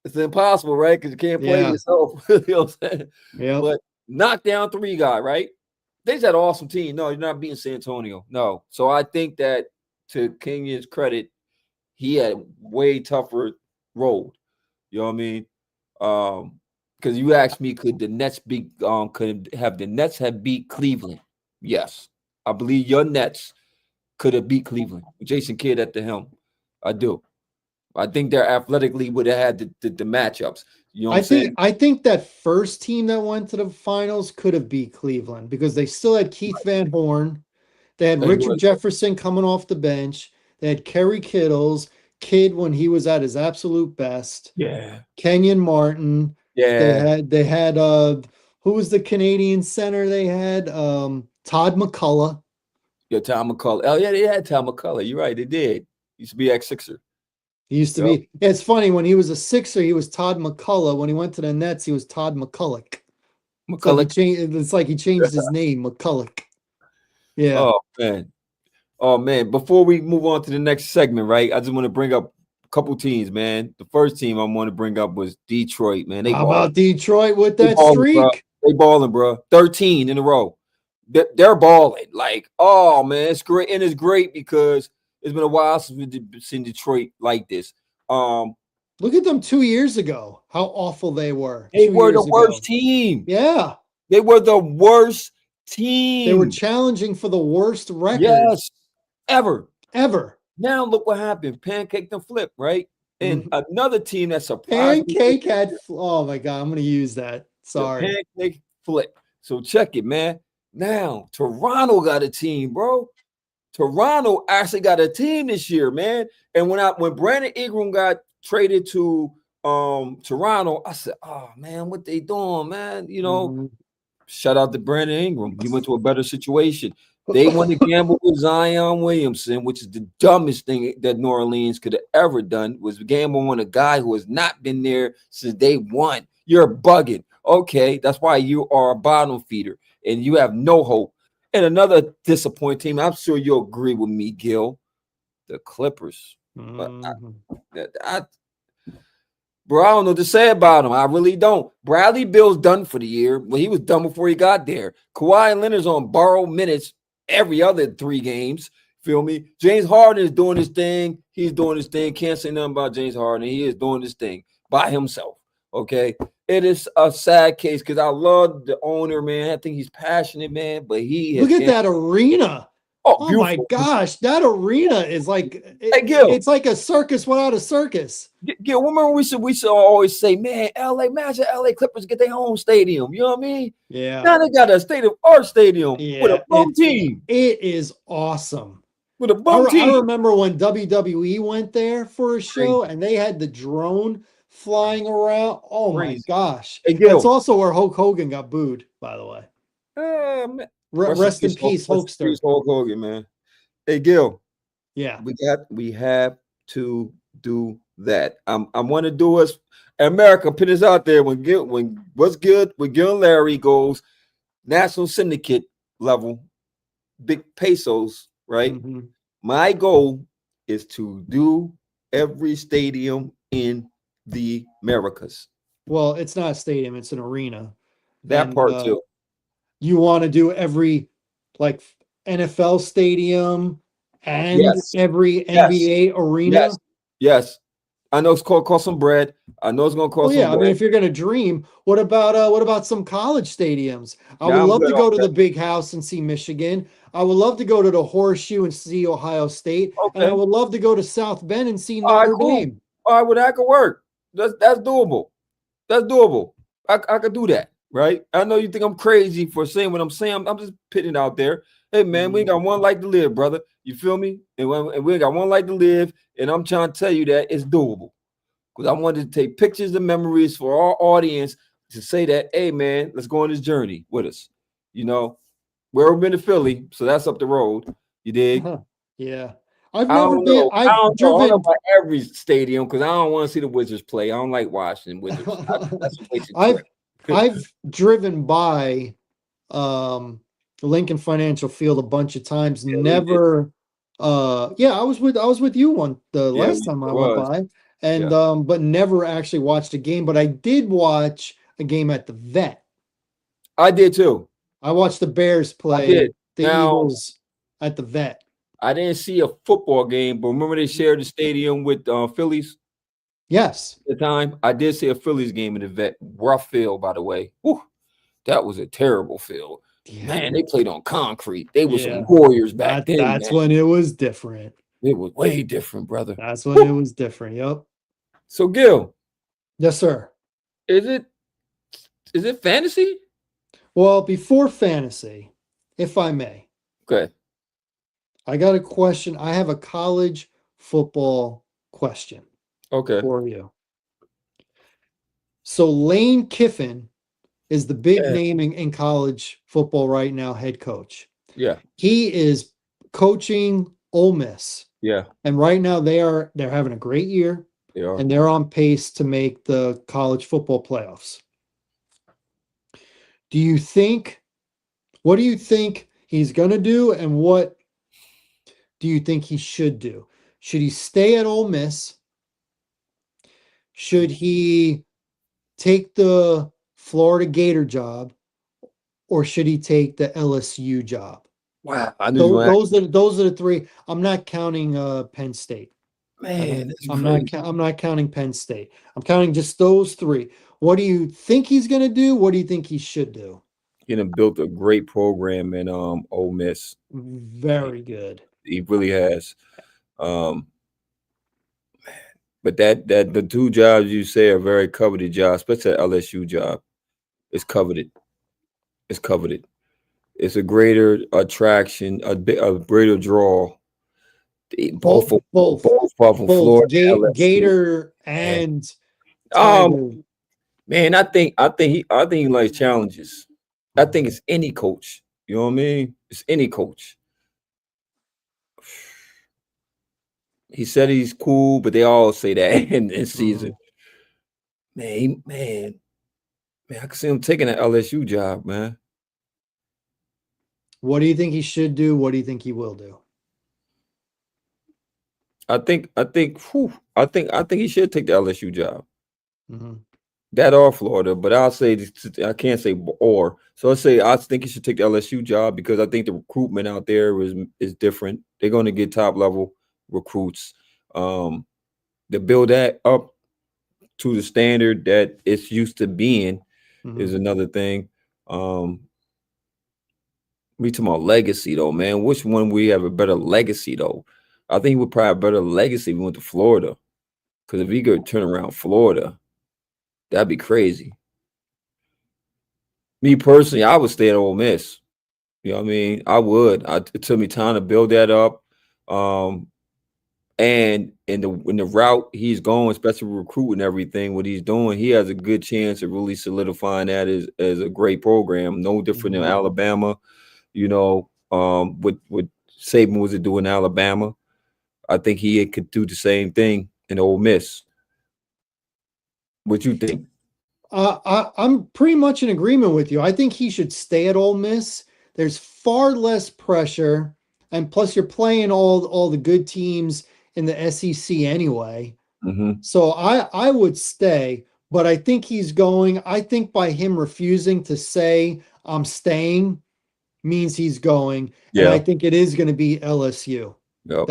It's impossible, right? Because you can't play Yeah. yourself. You know what I'm saying? Yep. But knockdown three guy, right? They just had an awesome team. No, you're not beating San Antonio. No. So I think that to Kenyon's credit, he had a way tougher road. You know what I mean? Um, because you asked me, could the Nets beat could have the Nets have beat Cleveland? Yes. I believe your Nets could have beat Cleveland. Jason Kidd at the helm. I do. I think they're athletically would have had the matchups. You know what I'm saying? I think that first team that went to the finals could have beat Cleveland because they still had Keith Van Horn. They had He Richard was, Jefferson coming off the bench. They had Kerry Kittles, Kidd when he was at his absolute best. yeah. Kenyon Martin. Yeah. They had who was the Canadian center they had? Todd McCullough. Yeah, Tom McCullough. Oh, yeah, they had Tom McCullough. You're right, they did. Used to be ex-Sixer. He used to Yep. be. It's funny when he was a Sixer, he was Todd McCullough. When he went to the Nets, he was Todd McCulloch. It's like he McCullough. changed. It's like he changed his name, McCulloch. Yeah. Oh, man. Oh, man. Before we move on to the next segment, right, I just want to bring up a couple teams, man. The first team I want to bring up was Detroit, man. They How balling. about Detroit with They that balling, bro. streak? They balling, bro. 13 in a row. They're balling. Like, oh, man, it's great. And it's great because it's been a while since we've seen Detroit like this. Look at them 2 years ago. How awful they were They two were the years worst ago. team. Yeah. They were the worst They were team. challenging for the worst record Yes, ever. ever. Now look what happened. Pancake and flip, right? And Mhm. another team that surprised me, Pancake had. Oh my God. I'm going to use that. the Sorry. pancake flip. So check it, man. Now Toronto got a team, bro. Toronto actually got a team this year, man. And when Brandon Ingram got traded to Toronto, I said, oh man, what they doing, man? You know, Mhm. shout out to Brandon Ingram. He went to a better situation. They want to gamble with Zion Williamson, which is the dumbest thing that New Orleans could have ever done, was gamble on a guy who has not been there since day one. You're bugging. Okay, that's why you are a bottom feeder and you have no hope. And another disappointing team, I'm sure you'll agree with me, Gil, the Clippers. But Mhm. I, bro, I don't know what to say about him. I really don't. Bradley Bill's done for the year. Well, he was done before he got there. Kawhi Leonard's on borrowed minutes every other 3 games. Feel me? James Harden is doing his thing. He's doing his thing. Can't say nothing about James Harden. He is doing his thing by himself. Okay. It is a sad case because I love the owner, man. I think he's passionate, man, but he has Look at gambled. that arena. Oh, Oh my beautiful. gosh, that arena is like Hey, Gil. it's like a circus without a circus. Gil, remember we should always say, man, LA, imagine LA Clippers get their home stadium. You know what I mean? Yeah. Now they got a state of art stadium with a Yeah, bum team. it is awesome. With a I, bum I team. remember when WWE went there for a show Crazy. and they had the drone flying around. Oh my Crazy. gosh. Hey, That's Gil. also where Hulk Hogan got booed, by the way. Man. Rest in peace, Rest in Hulkster. peace, Hulk Hogan, man. Hey, Gil. Yeah. We have to do that. I want to do us America, put this out there when what's good when Gil and Larry goes national syndicate level, big pesos, right? Mhm. My goal is to do every stadium in the Americas. Well, it's not a stadium, it's an arena. That And part too. you want to do every like NFL stadium and Yes, every yes, NBA yes, arena. yes. I know it's gonna cost some bread. I know it's gonna Well, cost some yeah, I mean, bread. if you're gonna dream, what about some college stadiums? I would Yeah, I'm love good to on go to that. the Big House and see Michigan. I would love to go to the Horseshoe and see Ohio State, and I Okay. would love to go to South Bend and see All right, Notre cool. Dame. All right, well, that could work. That's doable. That's doable. I could do that, right? I know you think I'm crazy for saying what I'm saying. I'm just putting it out there. Hey, man, we ain't got one life to live, brother. You feel me? And we ain't got one life to live. And I'm trying to tell you that it's doable. Because I wanted to take pictures and memories for our audience to say that, hey, man, let's go on this journey with us. You know, we're been to Philly, so that's up the road. You dig? Yeah, I've I never don't been. know. I I've don't know. I don't know driven. about every stadium because I don't want to see the Wizards play. I don't like watching Wizards. That's a wasted I've trip. I've driven by Lincoln Financial Field a bunch of times. Yeah, we did. Never yeah, I was with you one the Yeah, last we time I sure went was. by and Yeah, but never actually watched a game, but I did watch a game at the Vet. I did too. I watched the Bears I did. play the Now, Eagles at the Vet. I didn't see a football game, but remember they shared the stadium with Phillies. Yes. The time I did see a Phillies game in the vet, rough field, by the way. Whew, that was a terrible field. Yeah. Man, they played on concrete. They were some Yeah. warriors back That then, that's man. when it was different. It was way different, brother. That's when it Whew. was different. Yep. So, Gil, Yes, sir. is it fantasy? Well, before fantasy, if I may, Okay, I got a question. I have a college football question okay, for you. So Lane Kiffin is the big yeah, name in college football right now, head coach. yeah, He is coaching Ole Miss. yeah. And right now they're having a great year They are. and they're on pace to make the college football playoffs. Do you think what do you think he's going to do and what do you think he should do? Should he stay at Ole Miss? Should he take the Florida Gator job or should he take the LSU job? Wow, I knew you were gonna Those are the three. I'm not counting Penn State. man, that's I'm crazy. I'm not counting Penn State. I'm counting just those three. What do you think he's going to do? What do you think he should do? You know, built a great program in Ole Miss. Very good. He really has. Um, but that the two jobs you say are very coveted jobs, especially that LSU job. It's coveted. It's coveted. It's a greater attraction, a greater draw. Both, both, Both are from both Florida, LSU. Gator Man. and Um, Tiger. man, I think he likes challenges. I think it's any coach. You know what I mean? It's any coach. He said he's cool, but they all say that in season. Mhm. Man, I can see him taking that LSU job, man. What do you think he should do? What do you think he will do? I think he should take the LSU job. Mhm. That or Florida, but I'll say I can't say or. So I say I think he should take the LSU job because I think the recruitment out there is different. They're going to get top level recruits. Um, to build that up to the standard that it's used to being is Mhm. another thing. Um, we talking about legacy though, man. Which one we have a better legacy though? I think we would probably have a better legacy if we went to Florida. Because if he could turn around Florida, that'd be crazy. Me personally, I would stay at Ole Miss. You know what I mean? I would. It took me time to build that up. Um, and in the route he's going, especially recruiting everything, what he's doing, he has a good chance of really solidifying that as a great program. No different than Mhm. Alabama, you know, what Saban was doing in Alabama. I think he could do the same thing in Ole Miss. What you think? I'm pretty much in agreement with you. I think he should stay at Ole Miss. There's far less pressure, and plus you're playing all the good teams in the SEC anyway. Hmm. So I would stay, but I think he's going. I think by him refusing to say I'm staying means he's going, and I Yeah. think it is going to be LSU. Yep.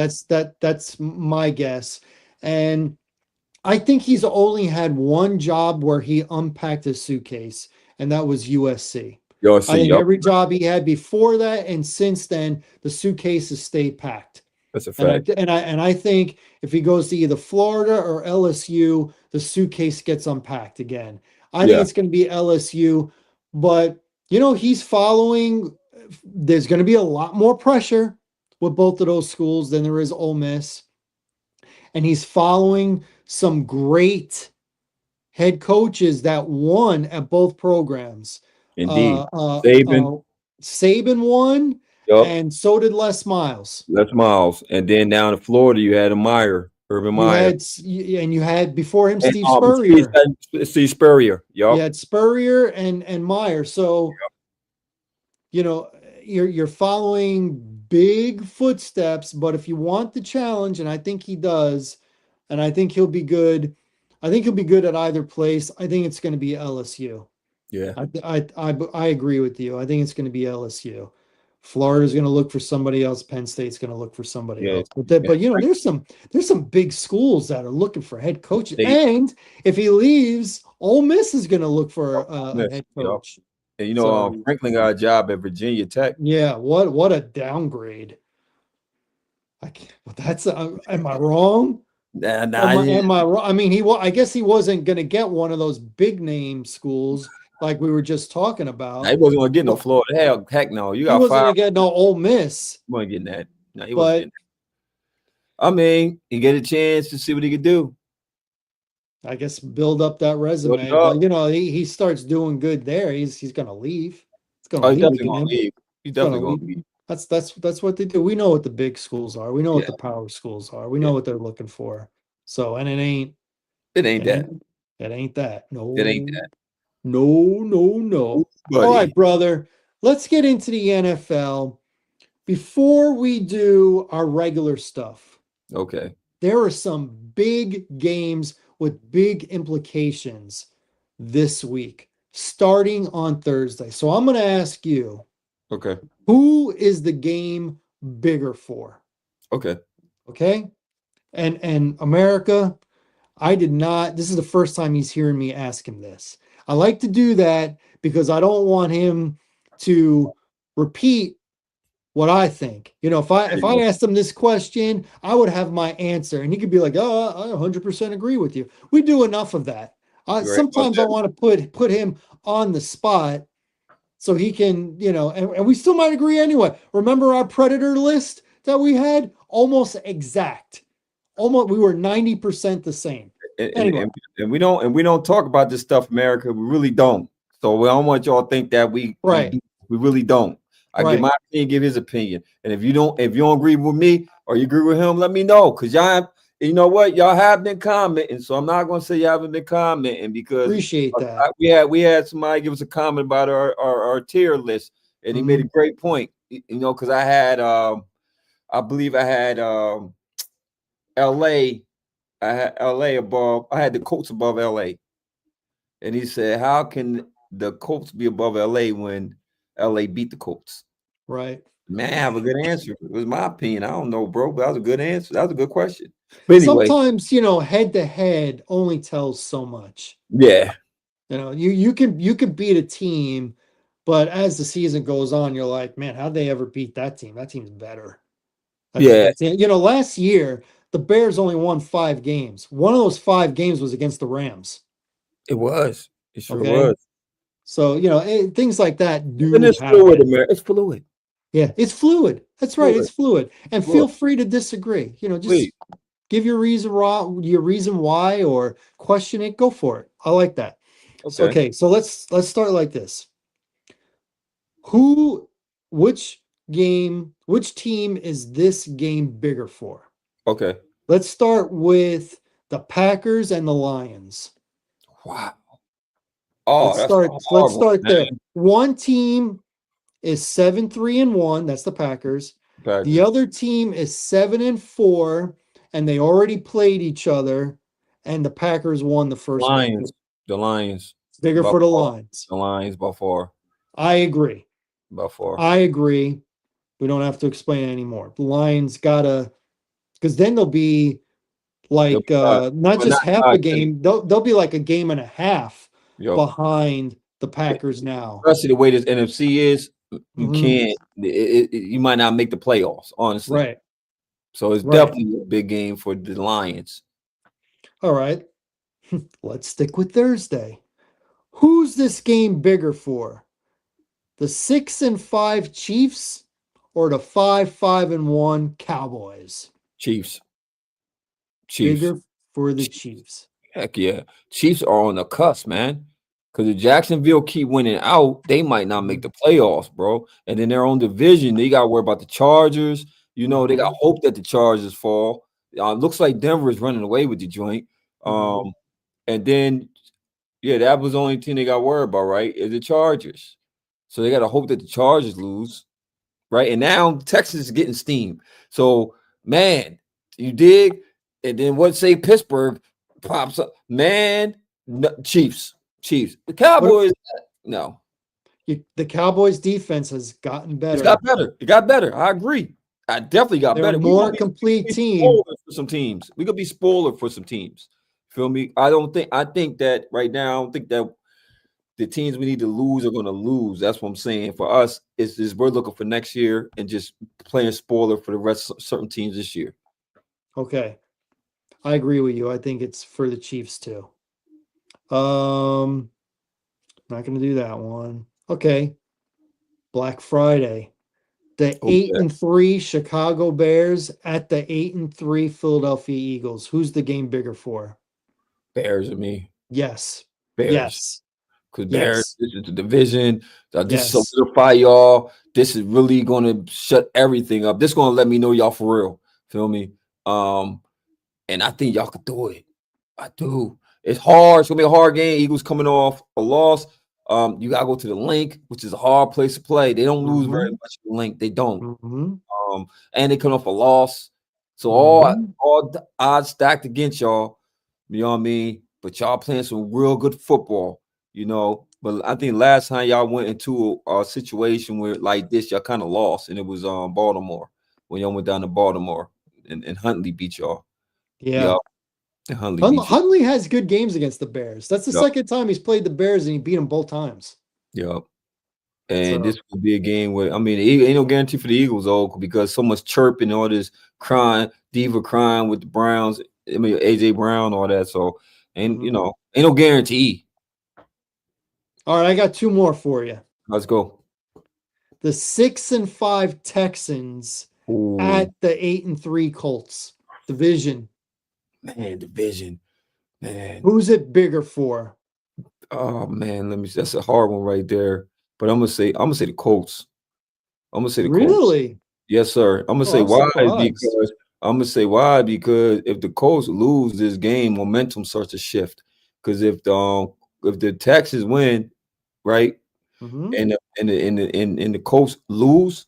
That's my guess. And I think he's only had one job where he unpacked a suitcase, and that was USC. Y'all I see. think Yep. every job he had before that and since then, the suitcases stayed packed. That's a And I fact. and I think if he goes to either Florida or LSU, the suitcase gets unpacked again. I think Yeah. it's going to be LSU, but he's following. There's going to be a lot more pressure with both of those schools than there is Ole Miss, and he's following some great head coaches that won at both programs. Indeed. Uh, uh, Saban. uh, Saban won, Yep. and so did Les Miles. Les Miles. And then down in Florida, you had a Meyer, Urban You Meyer. had and you had before him And Steve Spurrier. Steve Spurrier. You Yep. had Spurrier and Meyer. So you know you're following big footsteps. But if you want the challenge, and I think he does, and I think he'll be good. I think he'll be good at either place. I think it's going to be LSU. Yeah. I agree with you. I think it's going to be LSU Florida's going to look for somebody else. Penn State's going to look for somebody Yeah, else. But you know, Frank there's some big schools that are looking for head coaches. State, And if he leaves, Ole Miss is going to look for a Miss, head yep. coach. And So Franklin got a job at Virginia Tech. yeah, what a downgrade. I can't, but that's am I wrong? Nah, yeah. Am I wrong? I mean, I guess he wasn't going to get one of those big name schools like we were just talking Nah, he about. wasn't gonna get no But Florida. Heck no. You he got wasn't five. going to get no Ole Miss. He wasn't getting that. No, he wasn't But getting that. I mean, he get a chance to see what he could do. I guess build up that Build it resume. up. But you know, he starts doing good there. He's gonna leave. It's gonna Oh, he's leave definitely again. gonna leave. He's It's gonna definitely gonna leave. leave. That's what they do. We know what the big schools are. We know what Yeah, the power schools are. We yeah. know what they're looking for. So and It ain't it that. ain't it ain't that. It ain't No, that. no, no, no. All right, Buddy. brother. Let's get into the NFL before we do our regular stuff. Okay. There are some big games with big implications this week, starting on Thursday. So I'm going to ask you, Okay. who is the game bigger for? Okay. Okay? And America, I did not, this is the first time he's hearing me ask him this. I like to do that because I don't want him to repeat what I think. You know, There if you I go. asked him this question, I would have my answer, and he could be like, "Oh, I 100% agree with you." We do enough of that. You're right about Sometimes I that. want to put him on the spot so he can, you know, and we still might agree anyway. Remember our predator list that we had? Almost exact. Almost we were 90% the same. And, and, Anyway, and, and we don't talk about this stuff, America. We really don't. So we don't want y'all to think that we right, do. We really don't. I give right. my opinion, give his opinion. And if you don't agree with me or you agree with him, let me know. Cause you know what? Y'all have been commenting. So I'm not gonna say you haven't been commenting because Appreciate that. we had somebody give us a comment about our tier list, and he made a Mhm. great point. Because I believe I had LA. I had LA above. I had the Colts above LA, and he said, "How can the Colts be above LA when LA beat the Colts?" Right. Man, I have a good answer. It was my opinion. I don't know, bro, but that was a good answer. That was a good question. But anyway, Sometimes, you know, head to head only tells so much. yeah, You know, you can beat a team, but as the season goes on, you're like, man, how'd they ever beat that team? That team's better. yeah, That's it. You know, last year the Bears only won 5 games. One of those 5 games was against the Rams. it was. It sure Okay, was. so you know things like that And do it's fluid, happen. America. It's fluid. Yeah, it's fluid. That's right. Fluid. It's fluid. And Fluid. feel free to disagree. You know, Please. just give your reason why, or question it. Go for it. I like that. So Okay. okay, so let's start like this. Who, which which team is this game bigger for? Okay. Let's start with the Packers and the Lions. Wow. Oh, Let's that's a start let's hard one, start there. man. One team is 7-3-1, that's the Packers. The Packers. other team is 7-4, and they already played each other, and the Packers won the first game. Lions. The Lions. It's bigger By for the far. Lions. The Lions by far. I agree. By far. I agree. We don't have to explain it anymore. The Lions gotta, because then they'll be They'll like be tied. not But just not half a tied. game, they'll be like a game and a half Yo. behind the Packers now. Especially the way this NFC is, you Mhm. can't. You might not make the playoffs, honestly. Right, So it's right. definitely a big game for the Lions. All right. Let's stick with Thursday. Who's this game bigger for? The 6-5 Chiefs or the 5-1 Cowboys? Chiefs. Chiefs. Bigger for the Chiefs. Chiefs. Heck yeah. Chiefs are on the cusp, man. Because if Jacksonville keep winning out, they might not make Mhm. the playoffs, bro. And in their own division, they got to worry about the Chargers. They got Mhm. hope that the Chargers fall. Looks like Denver is running away with the joint. Mhm. And then, yeah, that was the only team they got worried about, right? Is the Chargers. So they got to hope that the Chargers lose, right? And now Texas is getting steam. So, man, you dig? And then what say Pittsburgh pops up? Man, no, Chiefs. The What Cowboys, no. The Cowboys defense has gotten It's got better. better. It got better. I agree. I definitely got They're a better. more complete We team. spoiler for some teams. We could be spoiler for some teams. Feel me? I don't think. I think that right now. I don't think that the teams we need to lose are going to lose. That's what I'm saying. For us, is we're looking for next year and just playing spoiler for the rest of certain teams this year. Okay. I agree with you. I think it's for the Chiefs too. Not gonna do that one. Okay. Black Friday. The eight Okay, and three Chicago Bears at the 8-3 Philadelphia Eagles. Who's the game bigger for? Bears and me. Yes. Bears. Yes. Because Bears, Yes. this is the division. This Yes. solidify y'all. This is really gonna shut everything up. This gonna let me know y'all for real. Feel me? And I think y'all could do it. I do. It's hard. It's gonna be a hard game. Eagles coming off a loss. You gotta go to the link, which is a hard place to play. They don't lose very Mm-hmm. much in the link. They don't. Mm-hmm. And they come off a loss. So Mm-hmm. all the odds stacked against y'all. You know what I mean? But y'all playing some real good football, you know. But I think last time y'all went into a situation where like this, y'all kind of lost, and it was Baltimore when y'all went down to Baltimore and Huntley beat y'all. Yeah. Yup. And Huntley beat you. Huntley has good games against the Bears. That's the Yup. second time he's played the Bears and he beat them both times. Yup. And this So could be a game where I mean, ain't no guarantee for the Eagles though, because so much chirping, all this crying, diva crying with the Browns. I mean, AJ Brown, all that. So ain't mhm. ain't no guarantee. All right, I got two more for you. Let's go. The 6-5 Texans Ooh, at the 8-3 Colts. Division. man, division, man. Who's it bigger for? Oh man, let me. That's a hard one right there. But I'm gonna say the Colts. I'm gonna say the Colts. Really? Yes, sir. I'm gonna Oh, say I'm why surprised. because I'm gonna say why because if the Colts lose this game, momentum starts to shift. Because if the Texans win, right, Mm-hmm. and the Colts lose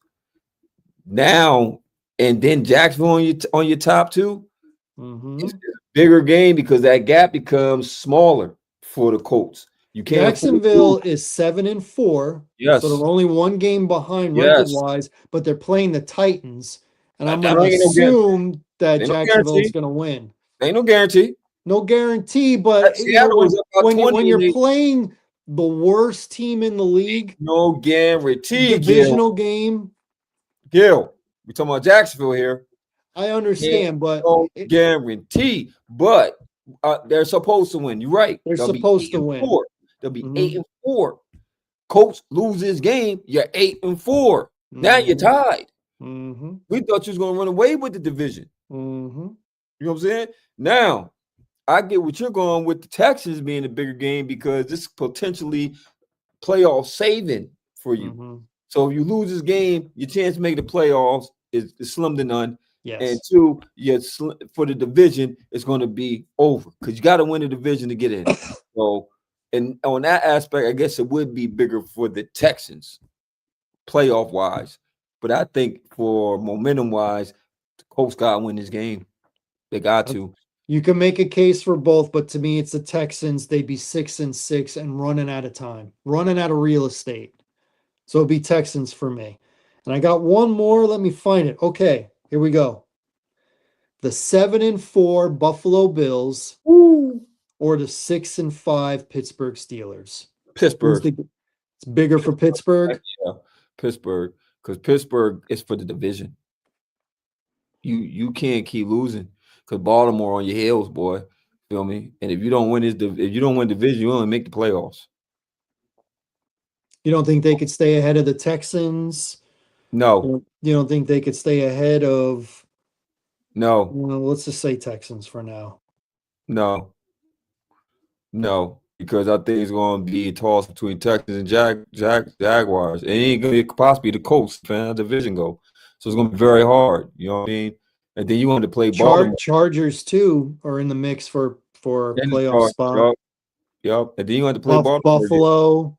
now, and then Jacksonville on your top two, it's Mm-hmm. a bigger game because that gap becomes smaller for the Colts. You can't afford to lose. Jacksonville is 7-4, so they're Yes, only one game behind yes. record-wise, but they're playing the Titans, and I'm That going to ain't no guarantee. assume that Ain't no Jacksonville's guarantee. going to win. Ain't no guarantee. No guarantee, but Seattle was up about when 20 and you're they playing the worst team in the league, no guarantee, Gil. divisional game, Gil, we talking about Jacksonville here. I Ain't understand, but no guarantee, but they're supposed to win. You're right. they're They'll be supposed eight to and win. four. They'll be eight Hmm. and four. Coach lose this game, you're 8-4. Now you're Hmm. tied. Hmm. We thought you was gonna run away with the division. Hmm. You know what I'm saying? Now I get what you're going with the Texans being the bigger game because this is potentially playoff saving for you. Hmm. So if you lose this game, your chance to make the playoffs is slim to none. And Yes. two, for the division, it's going to be over because you got to win the division to get in. So, and on that aspect, I guess it would be bigger for the Texans, playoff wise. But I think for momentum wise, the Colts got to win this game. They got to. You can make a case for both, but to me, it's the Texans. They'd be 6-6 and running out of time, running out of real estate. So it'd be Texans for me. And I got one more. Let me find it. Okay, here we go. The 7-4 Buffalo Bills Woo. or the 6-5 Pittsburgh Steelers. Who's Pittsburgh. the it's bigger for Pittsburgh? Yeah, Pittsburgh. Because Pittsburgh is for the division. You can't keep losing because Baltimore on your heels, boy. Feel me? And if you don't win if you don't win division, you only make the playoffs. You don't think they could stay ahead of the Texans? No, You don't think they could stay ahead of, no, well, let's just say Texans for now. no, no. Because I think it's going to be a toss between Texans and Jaguars. It ain't going to be possibly the Colts, fan division go. So it's going to be very hard. You know what I mean? And then you want to play Baltimore Chargers too are in the mix for and the playoff Chargers. spot. Yup, yup. And then you want to play Baltimore again. Buffalo.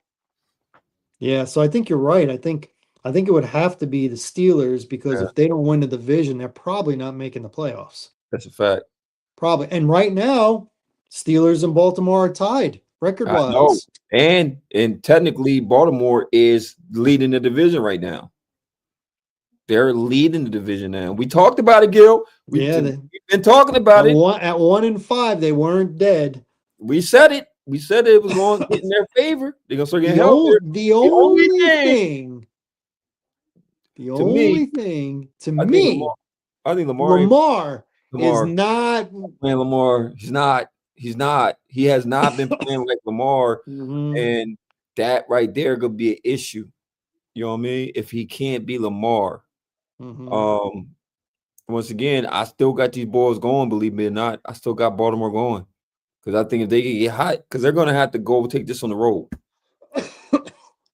Yeah, so I think you're right. I think it would have to be the Steelers because Yeah, if they don't win the division, they're probably not making the playoffs. that's a fact. Probably. And right now, Steelers and Baltimore are tied. record I know. wise. And technically Baltimore is leading the division right now. They're leading the division now. We talked about it, Gil. Yeah, We've been talking about it. at 1-5, they weren't dead. We said it. We said it was going to get in their favor. They're gonna start getting The healthier. only the The only only thing thing, the to me, only thing to I think Lamar. me, I think Lamar ain't Lamar is Lamar not. playing Lamar. He's not. He's not. He has not been playing like Lamar, Mhm, and that right there could be an issue. You know what I mean? If he can't be Lamar, mhm. um, once again, I still got these boys going. Believe me or not, I still got Baltimore going because I think if they can get hot, because they're gonna have to go take this on the road.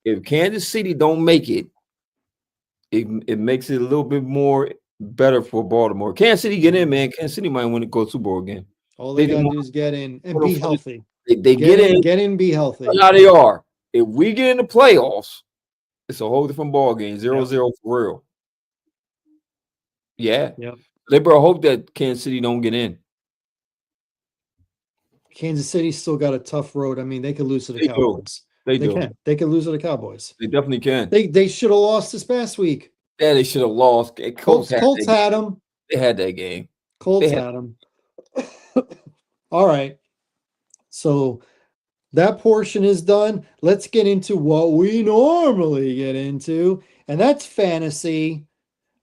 If Kansas City don't make it, it makes it a little bit more better for Baltimore. Kansas City get in, man. Kansas City might want to go Super Bowl again. All they They gotta want do is get in and to be finish. healthy. They get in. Get in, be healthy. Now they are. If we get in the playoffs, it's a whole different ball game. Zero Yep, zero for real. Yeah. yep. They better hope that Kansas City don't get in. Kansas City still got a tough road. I mean, they could lose to the They do. Cowboys. They They do. can. They could lose to the Cowboys. They definitely can. They should have lost this past week. Yeah, they should have lost. Colts had Colts that game. had them. They had that game. They Colts had had them. All right. So that portion is done. Let's get into what we normally get into, and that's fantasy.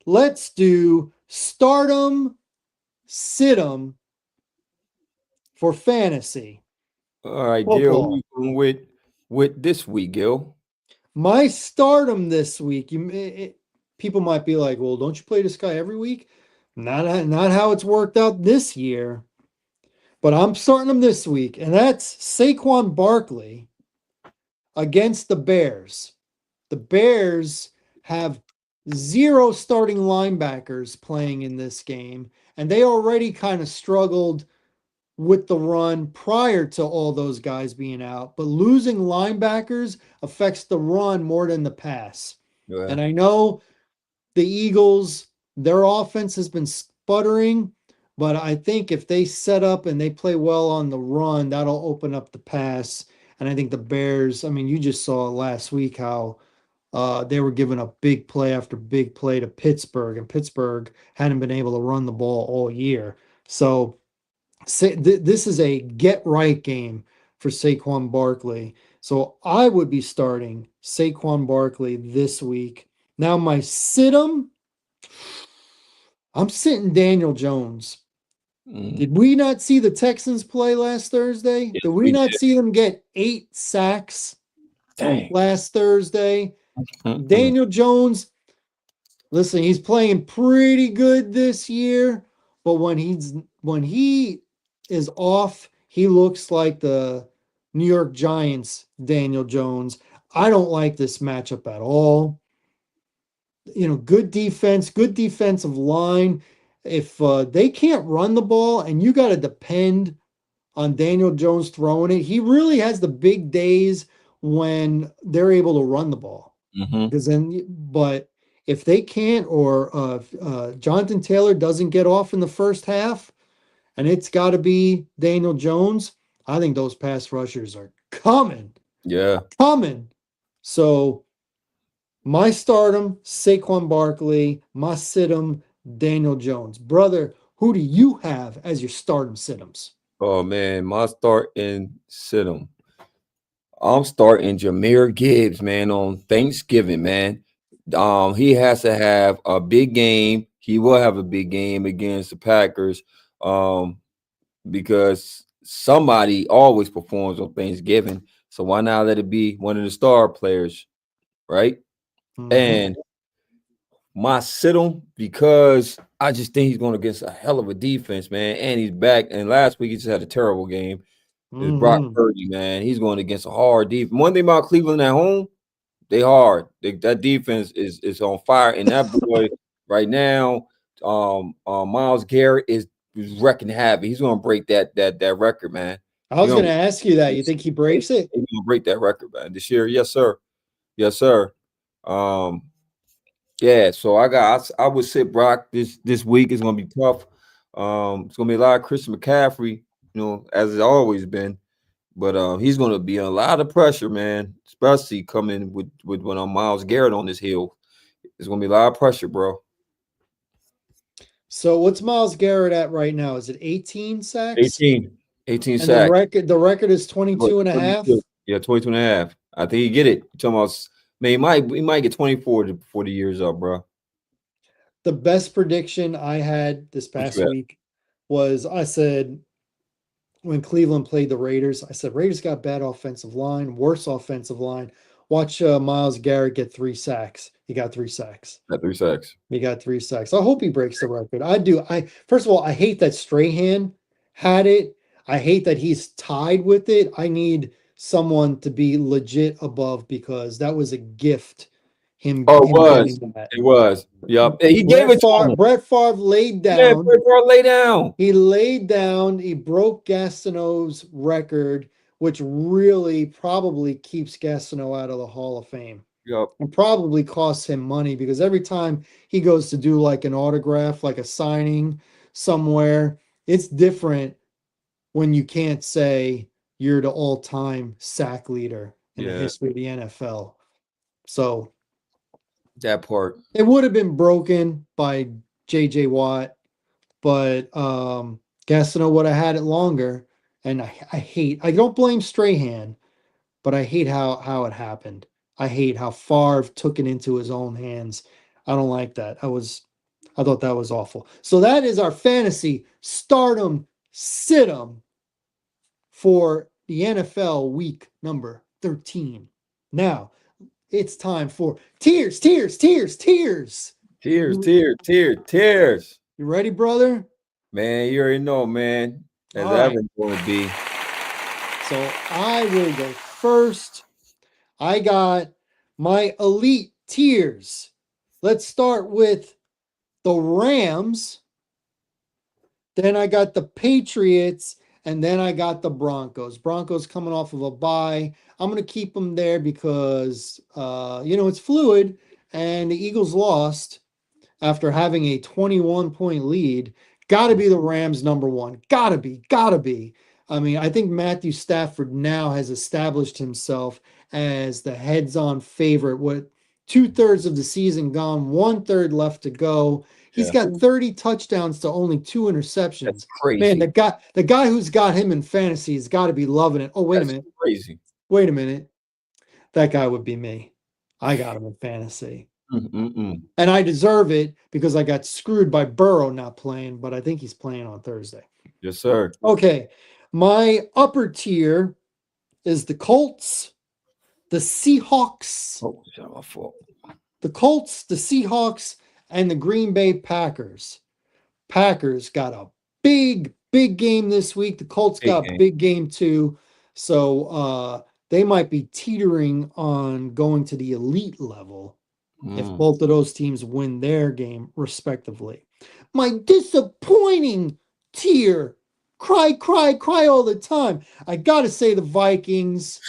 Let's do stardom, sit 'em for fantasy all right, Gil. Who football. you going with this week, Gil? My stardom this week. People might be like, "Well, don't you play this guy every week?" Not how it's worked out this year. But I'm starting him this week, and that's Saquon Barkley against the Bears. The Bears have zero starting linebackers playing in this game, and they already kind of struggled with the run prior to all those guys being out. But losing linebackers affects the run more than the pass. Yeah. And I know the Eagles, their offense has been sputtering, but I think if they set up and they play well on the run, that'll open up the pass. And I think the Bears, I mean, you just saw last week how they were giving up big play after big play to Pittsburgh, and Pittsburgh hadn't been able to run the ball all year. So this is a get right game for Saquon Barkley. So I would be starting Saquon Barkley this week. Now my sit 'em, I'm sitting Daniel Jones. Mm. Did we not see the Texans play last Thursday? Yes, Did we we not did. see them get 8 sacks Dang. last Thursday? Mm-mm. Daniel Jones, listen, he's playing pretty good this year, but when he is off, he looks like the New York Giants, Daniel Jones. I don't like this matchup at all. Good defense, good defensive line. If they can't run the ball and you got to depend on Daniel Jones throwing it, he really has the big days when they're able to run the ball. Mm-hmm. Because then, but if they can't, or Jonathan Taylor doesn't get off in the first half, and it's got to be Daniel Jones, I think those pass rushers are coming, Yeah. coming. So my stardom, Saquon Barkley. My situm, Daniel Jones. Brother, who do you have as your stardom situms? Oh man, my start in Sidham. I'm starting Jameer Gibbs, man, on Thanksgiving, man. He has to have a big game. He will have a big game against the Packers, because somebody always performs on Thanksgiving. So why not let it be one of the star players, right? Mm-hmm. And my sit him because I just think he's going against a hell of a defense, man. And he's back. And last week he just had a terrible game. Is Brock Mm-hmm. Purdy, man. He's going against a hard defense. One thing about Cleveland at home, they hard. That defense is on fire. And that boy right now, Miles Garrett is wrecking havoc. He's going to break that record, man. I He's was going going to ask you that. You think he breaks it? to break that record, man. This year, yes, sir. Yes, sir. Um, yeah, so I would sit Brock this week. It's gonna be tough. It's gonna be a lot of Christian McCaffrey, as it's always been. but he's going to be a lot of pressure, man. Especially coming with when Miles Garrett on his heel. It's going to be a lot of pressure, bro. So what's Miles Garrett at right now? Is it 18 sacks? 18 And the sacks. record is 22 and a half. 22. Yeah, 22 and a half. I think he get it. You talking about, man, he might get 24 before the year's up, bro. The best prediction I had this What you past at? week was I said when Cleveland played the Raiders, I said Raiders got bad offensive line, worse offensive line. Watch Miles Garrett get 3 sacks. He got 3 sacks. At 3 sacks. He got 3 sacks. I hope he breaks the record. I do. I first of all, I hate that Strahan had it. I hate that he's tied with it. I need someone to be legit above because that was a gift. Him Oh, it him was. getting that. It was. Yep. And he gave it to him. Brett Favre laid Yeah, down. bro, lay down. He laid down. He broke Gastineau's record, which really probably keeps Gastineau out of the Hall of Fame. Yep. And probably costs him money because every time he goes to do like an autograph, like a signing somewhere, it's different when you can't say you're the all-time sack leader in the Yeah, history of the NFL. So that part. it would have been broken by JJ Watt, but Gastineau would have had it longer. And I don't blame Strahan, but I hate how it happened. I hate how Favre took it into his own hands. I don't like that. I thought that was awful. So that is our fantasy stardom situm for the NFL week number 13. Now it's time for tears, tears, tears, tears. Tears, tears, tears, tears. You ready, brother? Man, you already know, man. As All right. Evan's going to be. So I will go first. I got my elite tiers. Let's start with the Rams. Then I got the Patriots. And then I got the Broncos. Broncos coming off of a bye. I'm going to keep them there because, it's fluid. And the Eagles lost after having a 21-point lead. Got to be the Rams number one. Got to be. Got to be. I mean, I think Matthew Stafford now has established himself as the heads-on favorite. What 2/3 of the season gone, 1/3 left to go. He's got 30 touchdowns to only 2 interceptions. That's crazy. Man, the guy who's got him in fantasy has got to be loving it. Oh, wait a minute. Crazy. Wait a minute. That guy would be me. I got him in fantasy. Mm-mm-mm. And I deserve it because I got screwed by Burrow not playing, but I think he's playing on Thursday. Yes, sir. Okay. My upper tier is the Colts, the Seahawks. Oh, it's my fault. The Colts, the Seahawks, and the Green Bay Packers. Packers got a big game this week. The Colts got a big game too. So they might be teetering on going to the elite level if both of those teams win their game respectively. My disappointing tier. Cry all the time. I got to say the Vikings.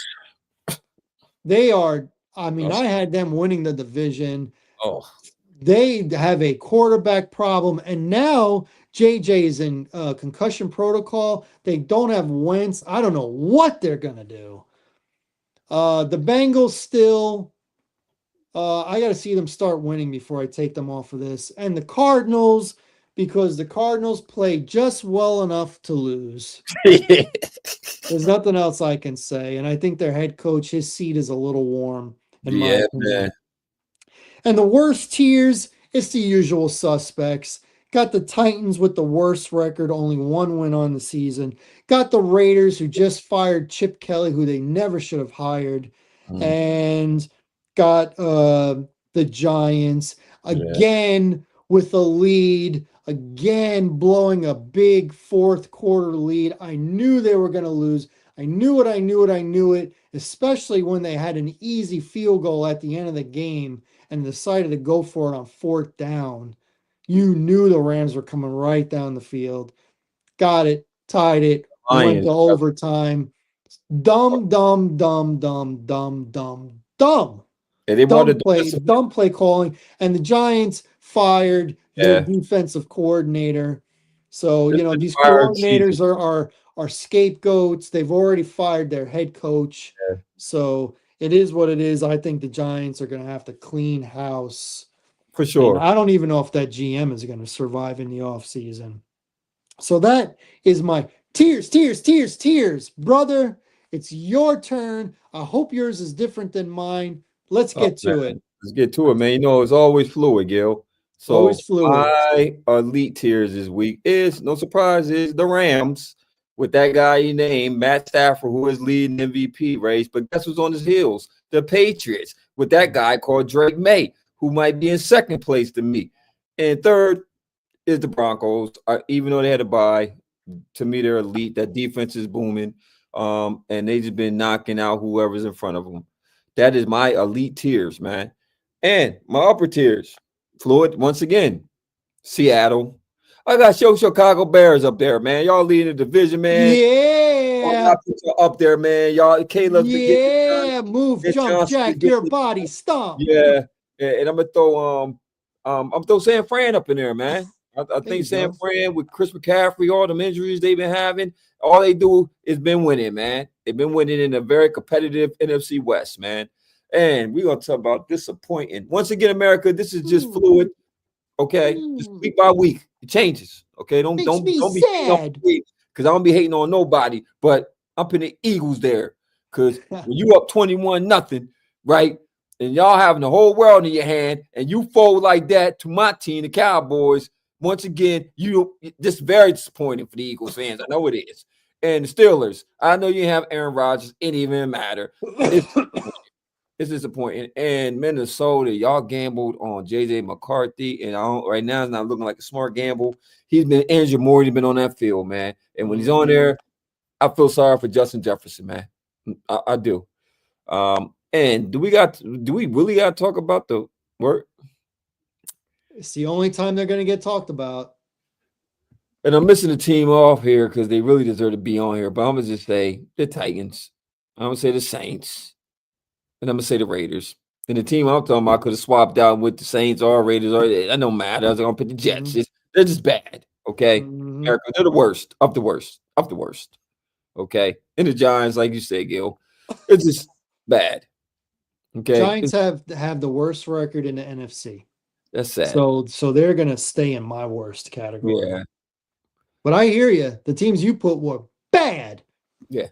They are, I mean, I had them winning the division. Oh. They have a quarterback problem, and now JJ is in concussion protocol. They don't have Wentz. I don't know what they're going to do. The Bengals still, I got to see them start winning before I take them off of this. And the Cardinals, because the Cardinals play just well enough to lose. There's nothing else I can say. And I think their head coach, his seat is a little warm, in my opinion. Man. And the worst tiers, it's the usual suspects. Got the Titans with the worst record, only 1 win on the season. Got the Raiders, who just fired Chip Kelly, who they never should have hired. And got the Giants again with a lead, again blowing a big fourth quarter lead. I knew they were going to lose. I knew it, especially when they had an easy field goal at the end of the game and decided to go for it on 4th down. You knew the Rams were coming right down the field. Got it, tied it, went to overtime. Dumb. And they Dumb play calling. And the Giants fired their defensive coordinator. So, This is these fired season. coordinators are scapegoats. They've already fired their head coach. So it is what it is. I think the Giants are going to have to clean house. For And sure. I don't even know if that GM is going to survive in the offseason. So that is my tears, tears, tears, tears. Brother, it's your turn. I hope yours is different than mine. Let's Oh get man, to it. let's get to it, man. You know, it's always fluid, Gil. Always So fluid. my elite tiers this week is no surprise is the Rams with that guy you named Matt Stafford, who is leading MVP race. But guess who's on his heels? The Patriots with that guy called Drake May, who might be in second place to me. And third is the Broncos. Even though they had a bye, to me they're elite. That defense is booming, and they just been knocking out whoever's in front of them. That is my elite tiers, man. And my upper tiers, Floyd, once again, Seattle. I got Chicago Bears up there, man. Y'all leading the division, man. I Yeah. got put up there, man. Y'all, Caleb's been getting it done. Yeah. Move, And jump, Johnson been jack, getting your it body, done. stomp. Yeah, and I'm throw San Fran up in there, man. I There think you San go. Fran with Chris McCaffrey, all them injuries they've been having, all they do is been winning, man. They've been winning in a very competitive NFC West, man. And we're gonna talk about disappointing. Once again, America, this is just Hmm. fluid. Okay, just Hmm. week by week, it changes. Okay, don't Makes don't me don't be hating on sad. me because I don't be hating on nobody. But I'm putting the Eagles there because when you up 21-0, right, and y'all having the whole world in your hand, and you fold like that to my team, the Cowboys. Once again, you this is very disappointing for the Eagles fans. I know it is, and the Steelers. I know you have Aaron Rodgers. It didn't even matter. It's it's disappointing. And Minnesota, y'all gambled on JJ McCarthy, and right now it's not looking like a smart gamble. He's been injured more than he's been on that field, man. And when he's on Mhm. there, I feel sorry for Justin Jefferson, man. I do. And do we really got to talk about the work? It's the only time they're going to get talked about. And I'm missing the team off here because they really deserve to be on here. But I'm gonna just say the Titans. I'm gonna say the Saints. And I'm gonna say the Raiders. And the team I'm talking about could have swapped out with the Saints or Raiders. Or that don't matter. I was gonna put the Jets. Mhm. They're just bad. Okay, Mhm. America, they're the worst of the worst of the worst. Okay, and the Giants, like you say, Gil, it's just bad. Okay, Giants have the worst record in the NFC. that's sad. So they're going to stay in my worst category. Yeah, But I hear you. The teams you put were bad. yeah,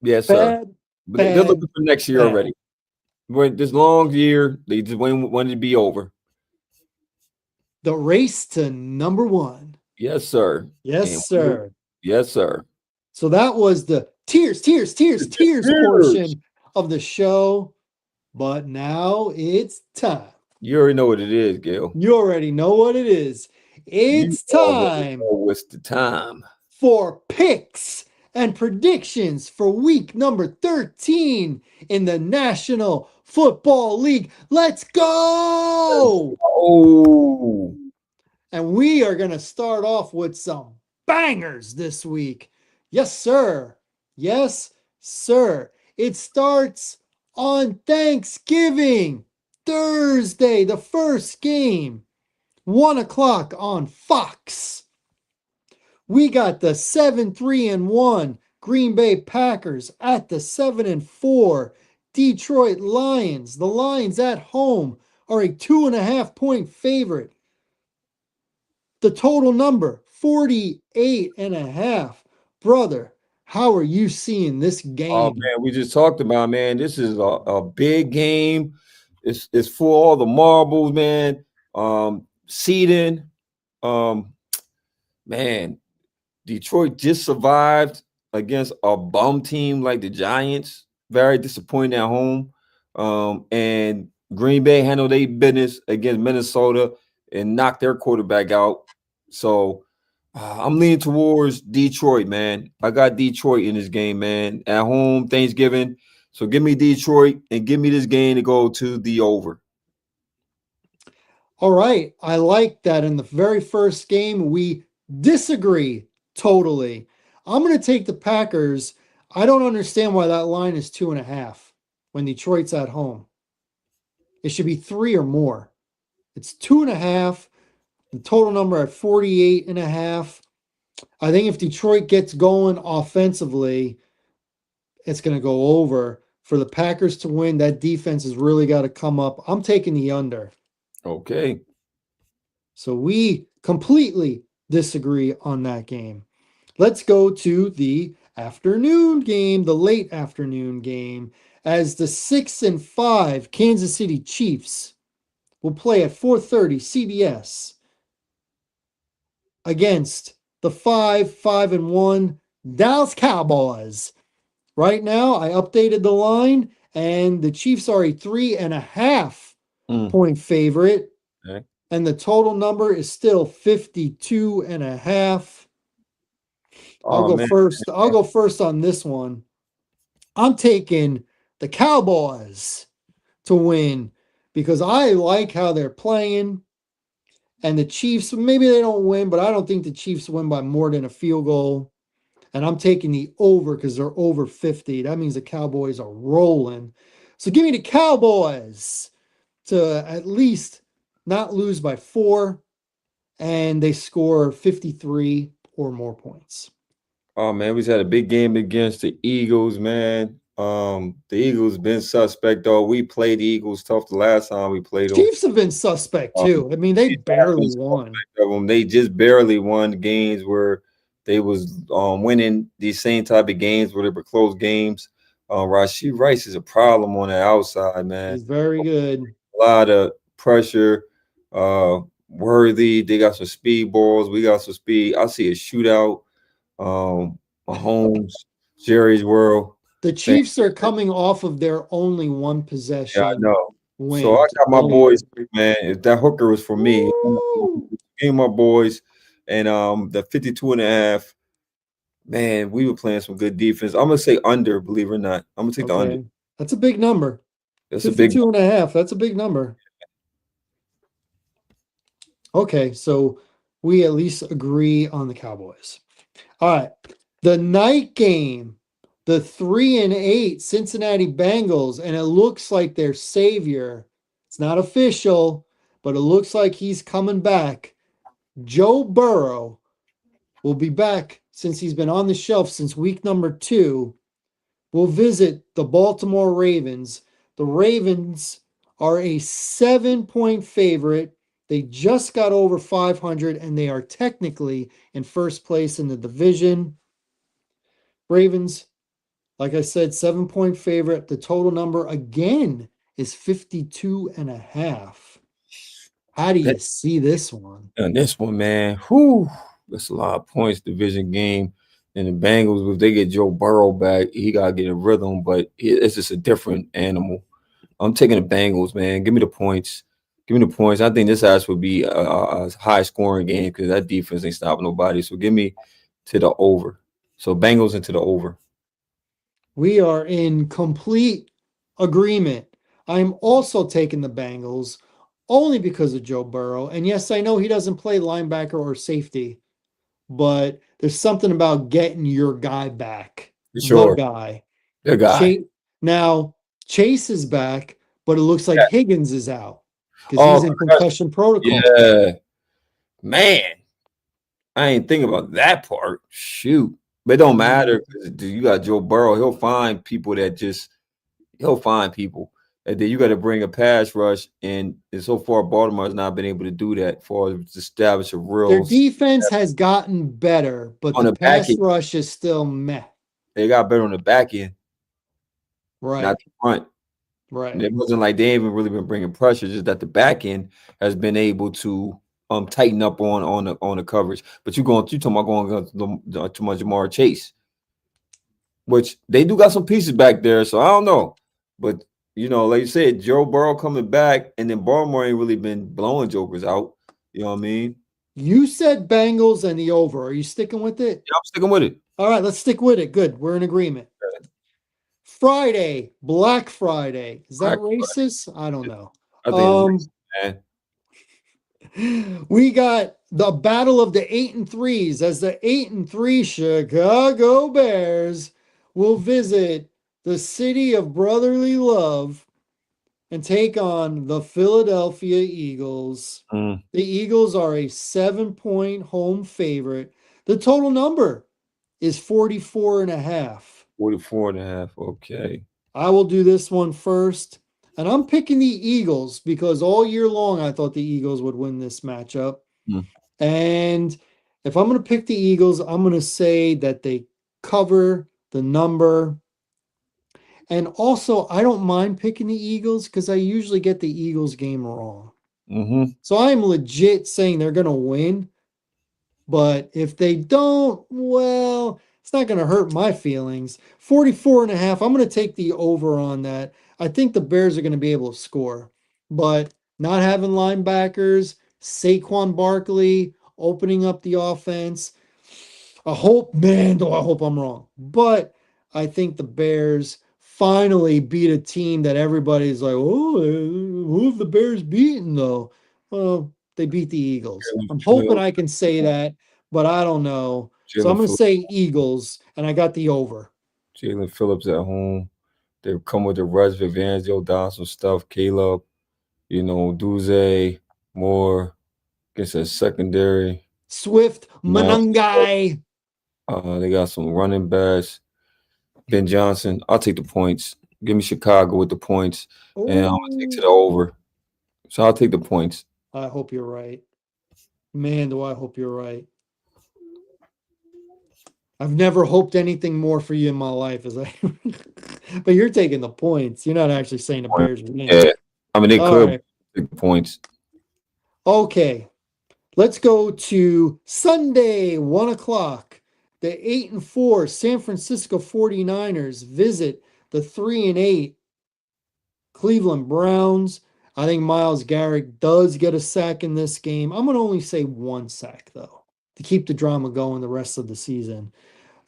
yes, sir. Bad, But they're bad, looking for next year bad. already. When this long year, they just wanted to be over. The race to number 1. Yes, sir. Yes, And sir. yes, sir. So that was the tears, tears, tears, tears Cheers. portion of the show. But now it's time. You already know what it is, Gail. You already know what it is. You It's already time know what's the time. for picks and predictions for week number 13 in the National Football League. Let's go! Oh, And we are going to start off with some bangers this week. Yes, sir. Yes, sir. It starts on Thanksgiving, Thursday, the first game, 1 o'clock on Fox. We got the 7-3-1 Green Bay Packers at the 7-4 Detroit Lions. The Lions at home are a 2.5 point favorite. The total number 48.5. Brother, how are you seeing this oh game? man, we just talked about, man. This is a big game. It's for all the marbles, man. Seeding. Um, man, Detroit just survived against a bum team like the Giants. Very disappointing at home. And Green Bay handled their business against Minnesota and knocked their quarterback out. So I'm leaning towards Detroit, man. I got Detroit in this game, man. At home, Thanksgiving. So give me Detroit and give me this game to go to the over. All right, I like that. In the very first game, we disagree totally. I'm going to take the Packers. I don't understand why that line is 2.5 when Detroit's at home. It should be 3 or more. It's 2.5. The total number at 48.5. I think if Detroit gets going offensively, it's going to go over. For the Packers to win, that defense has really got to come up. I'm taking the under. Okay. So we completely disagree on that game. Let's go to the afternoon game, the late afternoon game, as the 6-5 Kansas City Chiefs will play at 4:30 CBS against the 5-1 Dallas Cowboys. Right now, I updated the line, and the Chiefs are a 3.5 Mm, point favorite, okay. and the total number is still 52.5. I'll Oh go man. first. I'll go first on this one. I'm taking the Cowboys to win because I like how they're playing. And the Chiefs, maybe they don't win, but I don't think the Chiefs win by more than a field goal. And I'm taking the over because they're over 50. That means the Cowboys are rolling. So give me the Cowboys to at least not lose by 4, and they score 53 or more points. Oh man, we just had a big game against the Eagles, man. The Eagles been suspect though. We played the Eagles tough the last time we played them. Chiefs have been suspect Um, too. I mean, they they have barely been won. suspect of them. They just barely won games where they was winning these same type of games where they were close games. Rashid Rice is a problem on the outside, man. He's very good. A lot of pressure. Worthy, they got some speed balls. We got some speed. I see a shootout. Mahomes, Jerry's World. The Man, Chiefs are coming off of their only one yeah, I possession know. So win I to got my Philly. boys, man. If that hooker was for me, Woo! me and my boys, and the 52 and a half, man, we were playing some good defense. I'm gonna say under, believe it or not. I'm gonna take the under. Okay. That's a big number. That's a big 52 and a half. That's a big number. Okay, so we at least agree on the Cowboys. All right. The night game, the 3-8 Cincinnati Bengals, and it looks like their savior. It's not official, but it looks like he's coming back. Joe Burrow will be back since he's been on the shelf since week number 2. Will visit the Baltimore Ravens. The Ravens are a 7-point favorite. They just got over 500 and they are technically in first place in the division. Ravens, like I said, 7-point favorite. The total number again is 52.5. How do game. you see this one? And this one, man, whew, that's a lot of points. Division game, and the Bengals, if they get Joe Burrow back, he gotta get a rhythm. But it's just a different animal. I'm taking the Bengals, man. Give me the points. Give me the points. I think this has to be a high scoring game because that defense ain't stopping nobody. So give me to the over. So Bengals into the over. We are in complete agreement. I'm also taking the Bengals only because of Joe Burrow. And yes, I know he doesn't play linebacker or safety, but there's something about getting your guy back, For the sure. guy. Good guy. Chase, now, Chase is back, but it looks like Yeah. Higgins is out because he's Oh, in concussion protocol. yeah. Man, I ain't thinking about that part. Shoot. But it don't matter Mhm. because you got Joe Burrow. He'll find people that just he'll find people. And then you got to bring a pass rush, and so far Baltimore has not been able to do that for to establish a Their real defense has gotten better, but on the the back pass end. rush is still meh. They got better on the back end, not Right, the front. And right. it wasn't like they haven't really been bringing pressure, just that the back end has been able to tighten up on the coverage. But you talking about going to my Jamar Chase, which they do got some pieces back there, so I don't know. But like you said, Joe Burrow coming back, and then Baltimore ain't really been blowing jokers out. You know what I mean? You said Bengals and the over. Are you sticking with it? Yeah, I'm sticking with it. All right, let's stick with it. Good. We're in agreement. Friday, Black Friday. Is that Black, racist? I don't know. I think it's Um, racist, man. we got the battle of the 8-3s as the 8-3 Chicago Bears will visit the city of brotherly love and take on the Philadelphia Eagles. Mm, The Eagles are a 7-point home favorite. The total number is 44 and a half. 44 and a half. Okay. I will do this one first. And I'm picking the Eagles because all year long I thought the Eagles would win this matchup. Mm, And if I'm going to pick the Eagles, I'm going to say that they cover the number. And also, I don't mind picking the Eagles because I usually get the Eagles game wrong. mm-hmm. So I'm legit saying they're going to win. But if they don't, well, it's not going to hurt my feelings. 44 and a half. I'm going to take the over on that. I think the Bears are going to be able to score. But not having linebackers, Saquon Barkley opening up the offense. I hope, man, though I hope I'm wrong. But I think the Bears finally beat a team that everybody's like, oh, who've the Bears beaten though? Well, they beat the Eagles. I'm hoping I can say that, but I don't know. So I'm Jalen going to Phillips, say Eagles, and I got the over. Jalen Phillips at home. They come with the rush, Vivanzio, Dawson stuff, Caleb, Duze, Moore, gets a secondary. Swift, Now Manungai. they got some running backs. Ben Johnson. I'll take the points. Give me Chicago with the points, and I'm gonna take to Oh, the over. So I'll take the points. I hope you're right. Man, do I hope you're right. I've never hoped anything more for you in my life as I but you're taking the points. You're not actually saying the Bears win. Yeah, I mean they All could right. take the points. Okay. Let's go to Sunday, 1 o'clock. The 8-4 San Francisco 49ers visit the 3-8 Cleveland Browns. I think Myles Garrett does get a sack in this game. I'm going to only say one sack, though, to keep the drama going the rest of the season.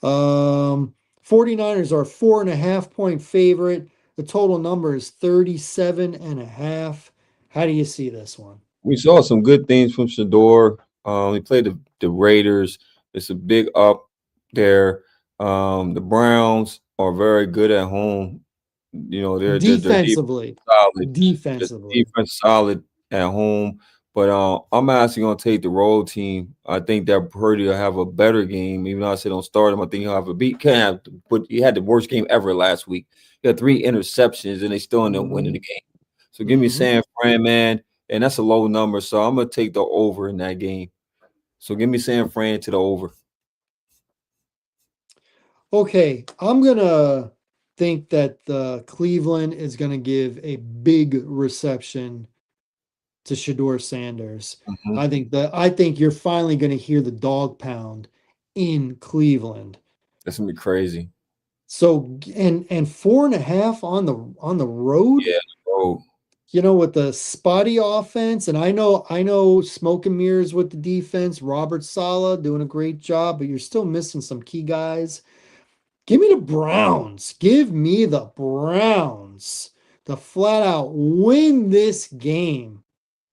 49ers are 4.5 point favorite. The total number is 37 and a half. How do you see this one? We saw some good things from Shador. He played the Raiders. It's a big up there. The Browns are very good at home. Their defense Defensively, solid. Just defensively. defense solid at home. But I'm actually gonna take the road team. I think that Purdy will have a better game. Even though I said don't start him, I think he'll have a beat. Can't have, but he had the worst game ever last week. He had 3 interceptions and they still ended up winning the Mhm, game. So give me mhm. San Fran, man, and that's a low number. So I'm gonna take the over in that game. So give me San Fran to the over. Okay, I'm gonna think that Cleveland is gonna give a big reception to Shador Sanders. Mhm. I think you're finally gonna hear the dog pound in Cleveland. That's gonna be crazy. So and 4.5 on the road, Yeah, bro. with the spotty offense, and I know smoke and mirrors with the defense. Robert Saleh doing a great job, but you're still missing some key guys. Give me the Browns. Give me the Browns to flat out win this game.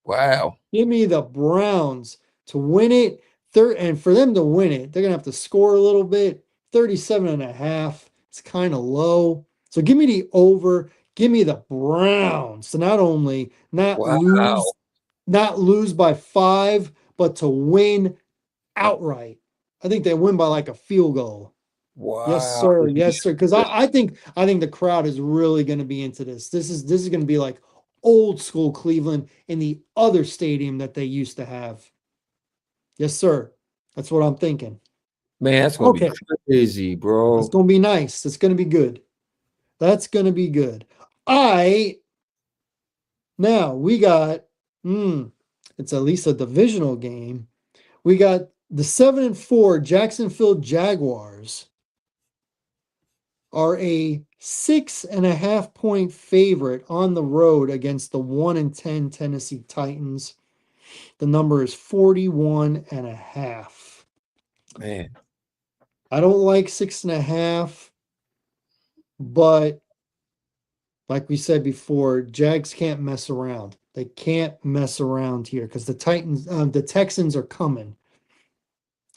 Wow. Give me the Browns to win it. And for them to win it, they're going to have to score a little bit. 37 and a half. It's kind of low. So give me the over. Give me the Browns to not only Wow. not lose by 5, but to win outright. I think they win by like a field goal. Yes, Wow. sir. Yes, sir. Because I think the crowd is really going to be into this. This is going to be like old school Cleveland in the other stadium that they used to have. Yes, sir. That's what I'm thinking. Man, that's gonna be Okay, crazy, that's bro. going to be nice. That's going to be good. That's going to be good. I Now we got it's at least a divisional game. We got the 7-4 Jacksonville Jaguars are a 6.5 point favorite on the road against the 1-10 Tennessee Titans. The number is 41 and a half. Man. I don't like 6.5, but like we said before, Jags can't mess around. They can't mess around here because the Texans are coming.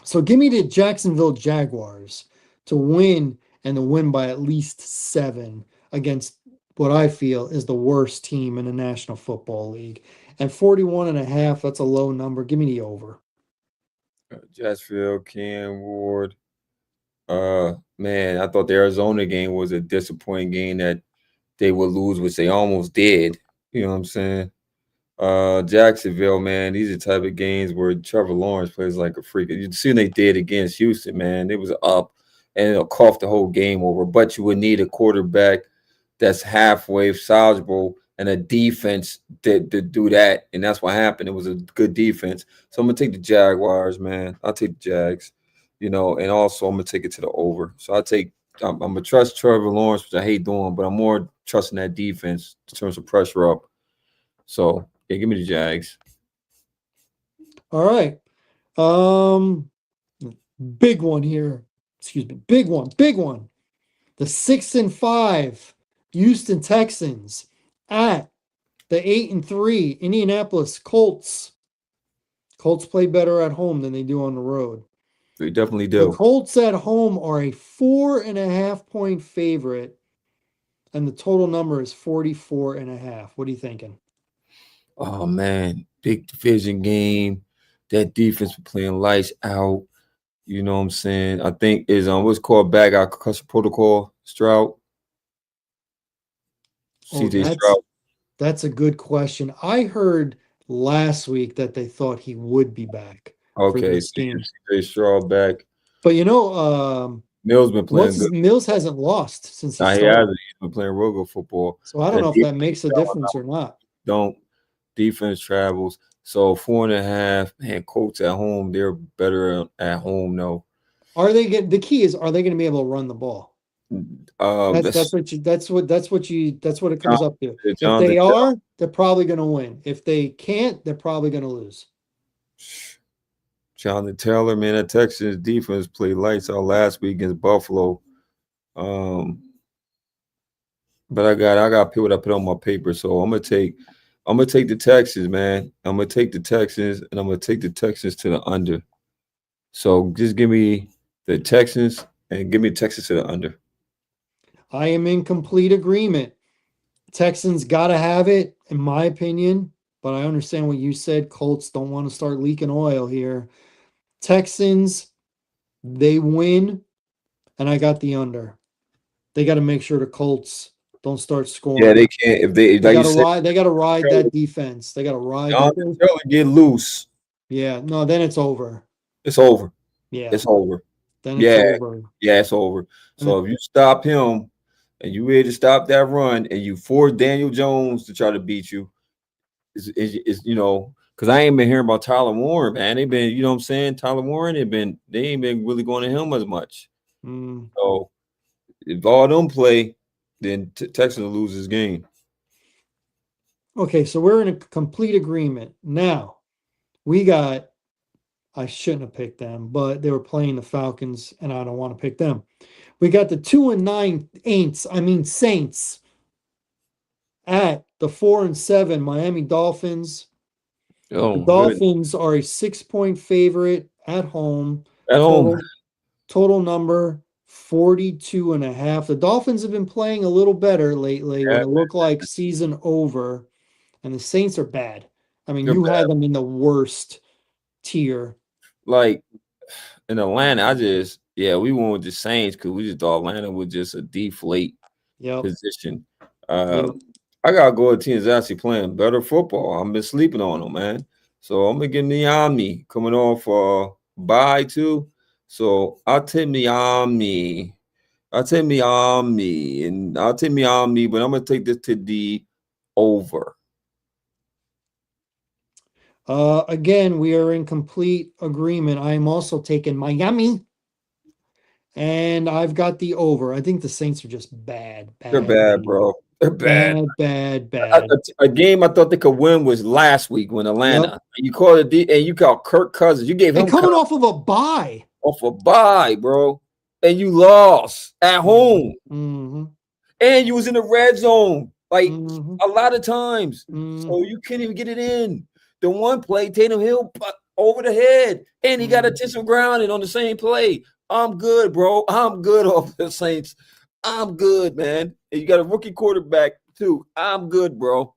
So give me the Jacksonville Jaguars to win and to win by at least 7 against what I feel is the worst team in the National Football League. And 41.5, that's a low number. Give me the over. Jacksonville, Cam Ward. Man, I thought the Arizona game was a disappointing game that they would lose, which they almost did. You know what I'm saying? Jacksonville, man, these are the type of games where Trevor Lawrence plays like a freak. You see what they did against Houston, man. It was up and it'll cough the whole game over. But you would need a quarterback that's halfway salvageable and a defense to do that. And that's what happened. It was a good defense. So I'm gonna take the Jaguars, man. I'll take the Jags, and also I'm gonna take it to the over. So I'm gonna trust Trevor Lawrence, which I hate doing, but I'm more trusting that defense in terms of pressure up. So yeah, give me the Jags. All right. Um, big one here. Excuse me. Big one. Big one. The 6-5 Houston Texans at the 8-3 Indianapolis Colts. Colts play better at home than they do on the road. We definitely The do. Colts at home are a 4.5 point favorite, and the total number is 44.5. What are you thinking? Oh man, big division game. That defense was playing lights out. You know what I'm saying? I think is what's called back out concussion protocol. Stroud, Oh, CJ Stroud. that's a good question. I heard last week that they thought he would be back for Okay, this so you game. CJ Stroud back. But Mills been playing what's good. his Mills hasn't lost since he Now he started. hasn't. He's been playing real good football. So I don't That know if defense that makes a difference or not. don't defense travels. So 4.5. Man, Colts at home. They're better at home though. The key is, are they going to be able to run the ball? That's That's what it comes up to. If Jonathan they are, they're probably going to win. If they can't, they're probably going to lose. Jonathan Taylor, man, that Texans defense played lights out last week against Buffalo. Um, but I got people that put on my paper, so I'm gonna take the Texans, man. I'm gonna take the Texans, and I'm gonna take the Texans to the under. So just give me the Texans and give me Texas to the under. I am in complete agreement. Texans got to have it, in my opinion, but I understand what you said. Colts don't want to start leaking oil here. Texans, they win, and I got the under. They got to make sure the Colts don't start Yeah, scoring. they can't if they They like you got to said. ride. They got to ride that defense. They got to ride that. Jonathan Taylor get loose. Yeah, no, then it's over. It's over. Yeah, It's over. then it's Yeah, over. yeah, it's over. And So if you stop him and you ready to stop that run and you force Daniel Jones to try to beat you, because I ain't been hearing about Tyler Warren, man. They've been, what I'm saying, Tyler Warren, they ain't been really going to him as much. So if all them play, then Texas will lose this game. okay, so we're in a complete agreement. Now, I shouldn't have picked them, but they were playing the Falcons, and I don't want to pick them. We got the 2-9 Saints at the 4-7 Miami Dolphins. The Oh, good. Dolphins are a 6 point favorite at home. At home. Total number 42.5. The Dolphins have been playing a little better lately when Yeah, it looked like season over, and the Saints are bad. I mean, they're you bad. had them in the worst tier. Like in Atlanta, we went with the Saints because we just thought Atlanta was just a deflate Yep. position. Yep. I gotta go with teams actually playing better football. I've been sleeping on them, man. So I'm gonna give the Omni coming off bye too. So I'll take the Omni. I'll take the Omni, and I'll take the Omni, but I'm gonna take this to the over. Again, we are in complete agreement. I am also taking Miami, and I've got the over. I think the Saints are just bad, They're bad, bad, bad, bro. They're bad. bad, A, bad. a game I thought they could win was last week when Yep. Atlanta. You called it, and you called Kirk Cousins. You gave And him coming off of a bye. off a bye, bro, and you lost at home, Mm-hmm. and you was in the red zone like Mm-hmm. a lot of times, so Mm-hmm. you can't even get it in. The one play, Tatum Hill over the head, and he got a tissue grounded on the same play. I'm good, bro. I'm good off the Saints. I'm good, man. And you got a rookie quarterback too. I'm good, bro.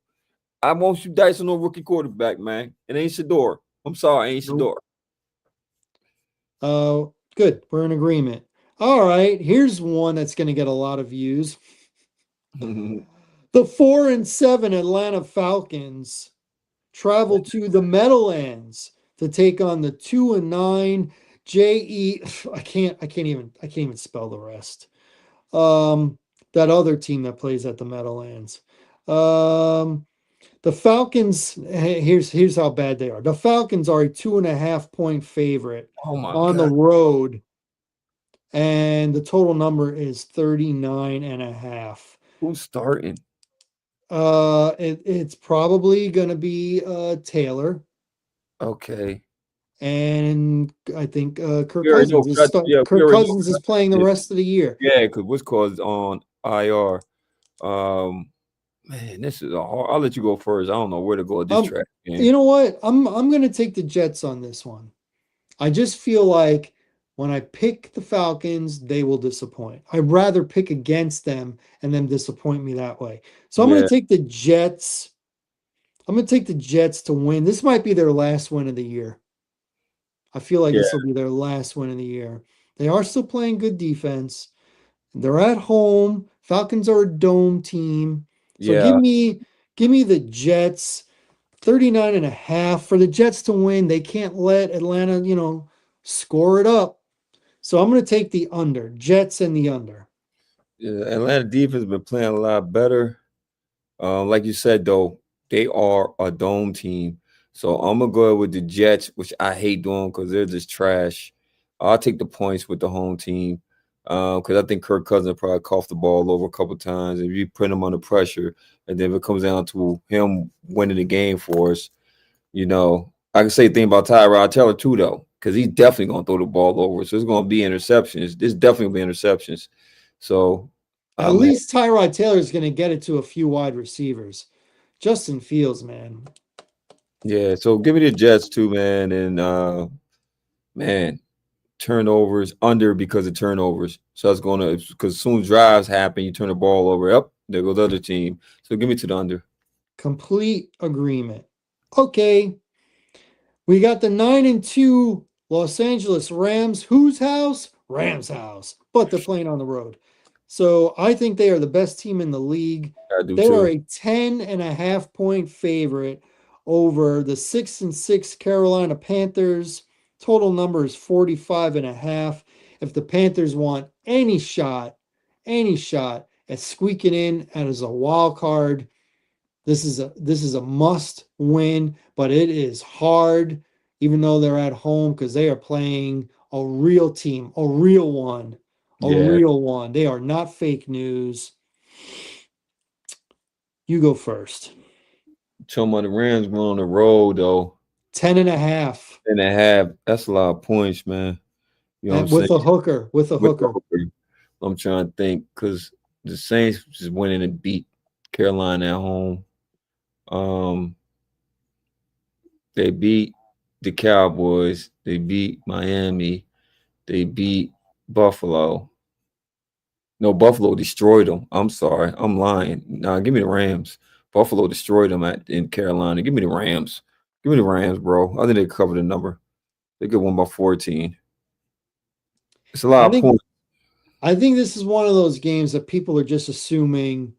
I won't shoot dice on no rookie quarterback, man. It ain't Shador. I'm sorry, ain't Nope. Shador. Good. We're in agreement. All right. Here's one that's going to get a lot of views. The 4-7 Atlanta Falcons travel to the Meadowlands to take on the 2-9 JE. I can't even spell the rest. That other team that plays at the Meadowlands. Um, the Falcons. Here's how bad they are. The Falcons are a 2.5 point favorite Oh my on the god, road, and the total number is 39 and a half. who's starting? It's probably gonna be Taylor, Okay, and I think we already know. Yeah, we Kirk already know. Cousins is playing the Yeah, rest of the year. yeah, because what's called on IR. Um, Man, this is a hard. I'll let you go first. I don't know where to go at this Um, track game. you know what? I'm gonna take the Jets on this one. I just feel like when I pick the Falcons, they will disappoint. I'd rather pick against them and them disappoint me that way. So I'm gonna Yeah, take the Jets. I'm gonna take the Jets to win. This might be their last win of the year. I feel like yeah, this will be their last win of the year. They are still playing good defense. They're at home. Falcons are a dome team. So give yeah, me give me the Jets 39 and a half for the Jets to win. They can't let Atlanta, score it up. So I'm going to take the under. Jets and the under. yeah. Atlanta defense been playing a lot better. Like you said though, they are a dome team. So I'm gonna go with the Jets, which I hate doing because they're just trash. I'll take the points with the home team. Because I think Kirk Cousins probably coughed the ball over a couple times. If you put him under pressure, and then if it comes down to him winning the game for us, I can say the thing about Tyrod Taylor too, though, because he's definitely gonna throw the ball over. So it's gonna be interceptions. There's definitely gonna be interceptions. So At I'm least Tyrod Taylor is going to get it to a few wide receivers. Justin Fields, man. Yeah, so give me the Jets too, man, and man, turnovers under because of turnovers. So that's gonna because as soon as drives happen, you turn the ball over. Up there goes the other team. So give me to the under. Complete agreement. Okay, we got the 9-2 Los Angeles Rams. Whose house? Rams house. But they're playing on the road. So I think they are the best team in the league. I do They are too. a 10.5 point favorite over the 6-6 Carolina Panthers. Total number is 45 and a half. If the Panthers want any shot at squeaking in as a wild card, this is a must win, but it is hard, even though they're at home because they are playing a real team, a real one, a Yeah, real one. They are not fake news. You go first. some of the Rams went on the road though, 10.5. and a half. That's a lot of points, man. You know what I'm And saying? with a With the hooker. hooker. I'm trying to think because the Saints just went in and beat Carolina at home. Um, they beat the Cowboys. They beat Miami. They beat Buffalo. No, Buffalo destroyed them. I'm sorry. I'm lying. Nah, give me the Rams. Buffalo destroyed them in Carolina. Give me the Rams. Give me the Rams, bro. I think they covered the number. They could win by 14. It's a I lot of think points. I think this is one of those games that people are just assuming,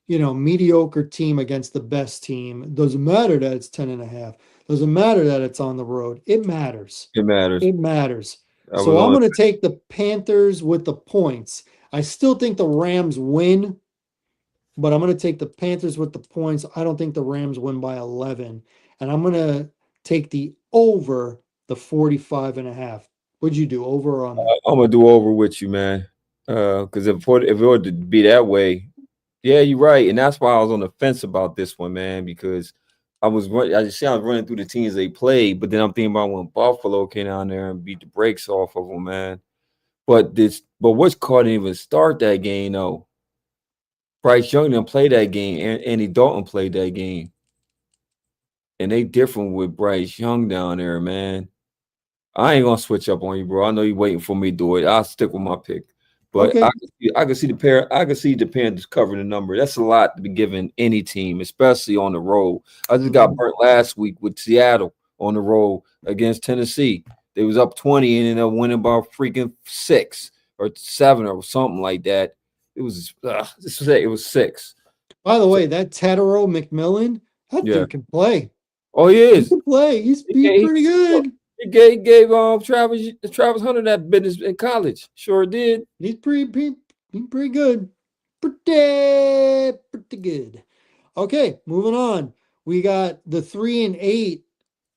mediocre team against the best team. It doesn't matter that it's 10.5. Doesn't matter that it's on the road. It matters. It matters. It matters. I was So I'm on. going to take the Panthers with the points. I still think the Rams win, but I'm going to take the Panthers with the points. I don't think the Rams win by 11. And I'm going to take the over the 45 and a half. What'd you do? Over or under? I'm gonna do over with you, man. Because if it were to be that way, yeah, you're right, and that's why I was on the fence about this one, man. Because I just see I was running through the teams they played, but then I'm thinking about when Buffalo came down there and beat the brakes off of them, man. But what's caught didn't even start that game though. Bryce Young didn't play that game, and Andy Dalton played that game, and they different with Bryce Young down there, man. I ain't gonna switch up on you, bro. I know you waiting for me to do it. I'll stick with my pick. But Okay. I could see the Panthers covering the number. That's a lot to be giving any team, especially on the road. I just got Mhm. burnt last week with Seattle on the road against Tennessee. They was up 20 and ended up winning by freaking 6 or 7 or something like that. It was 6. By the So way, that Tadaro McMillan, that yeah. dude can play. Oh, he He is. can play. He He's gave, pretty good. he gave Travis Hunter that business in college. Sure did. He's pretty good. Pretty good. Okay, moving on. We got the 3-8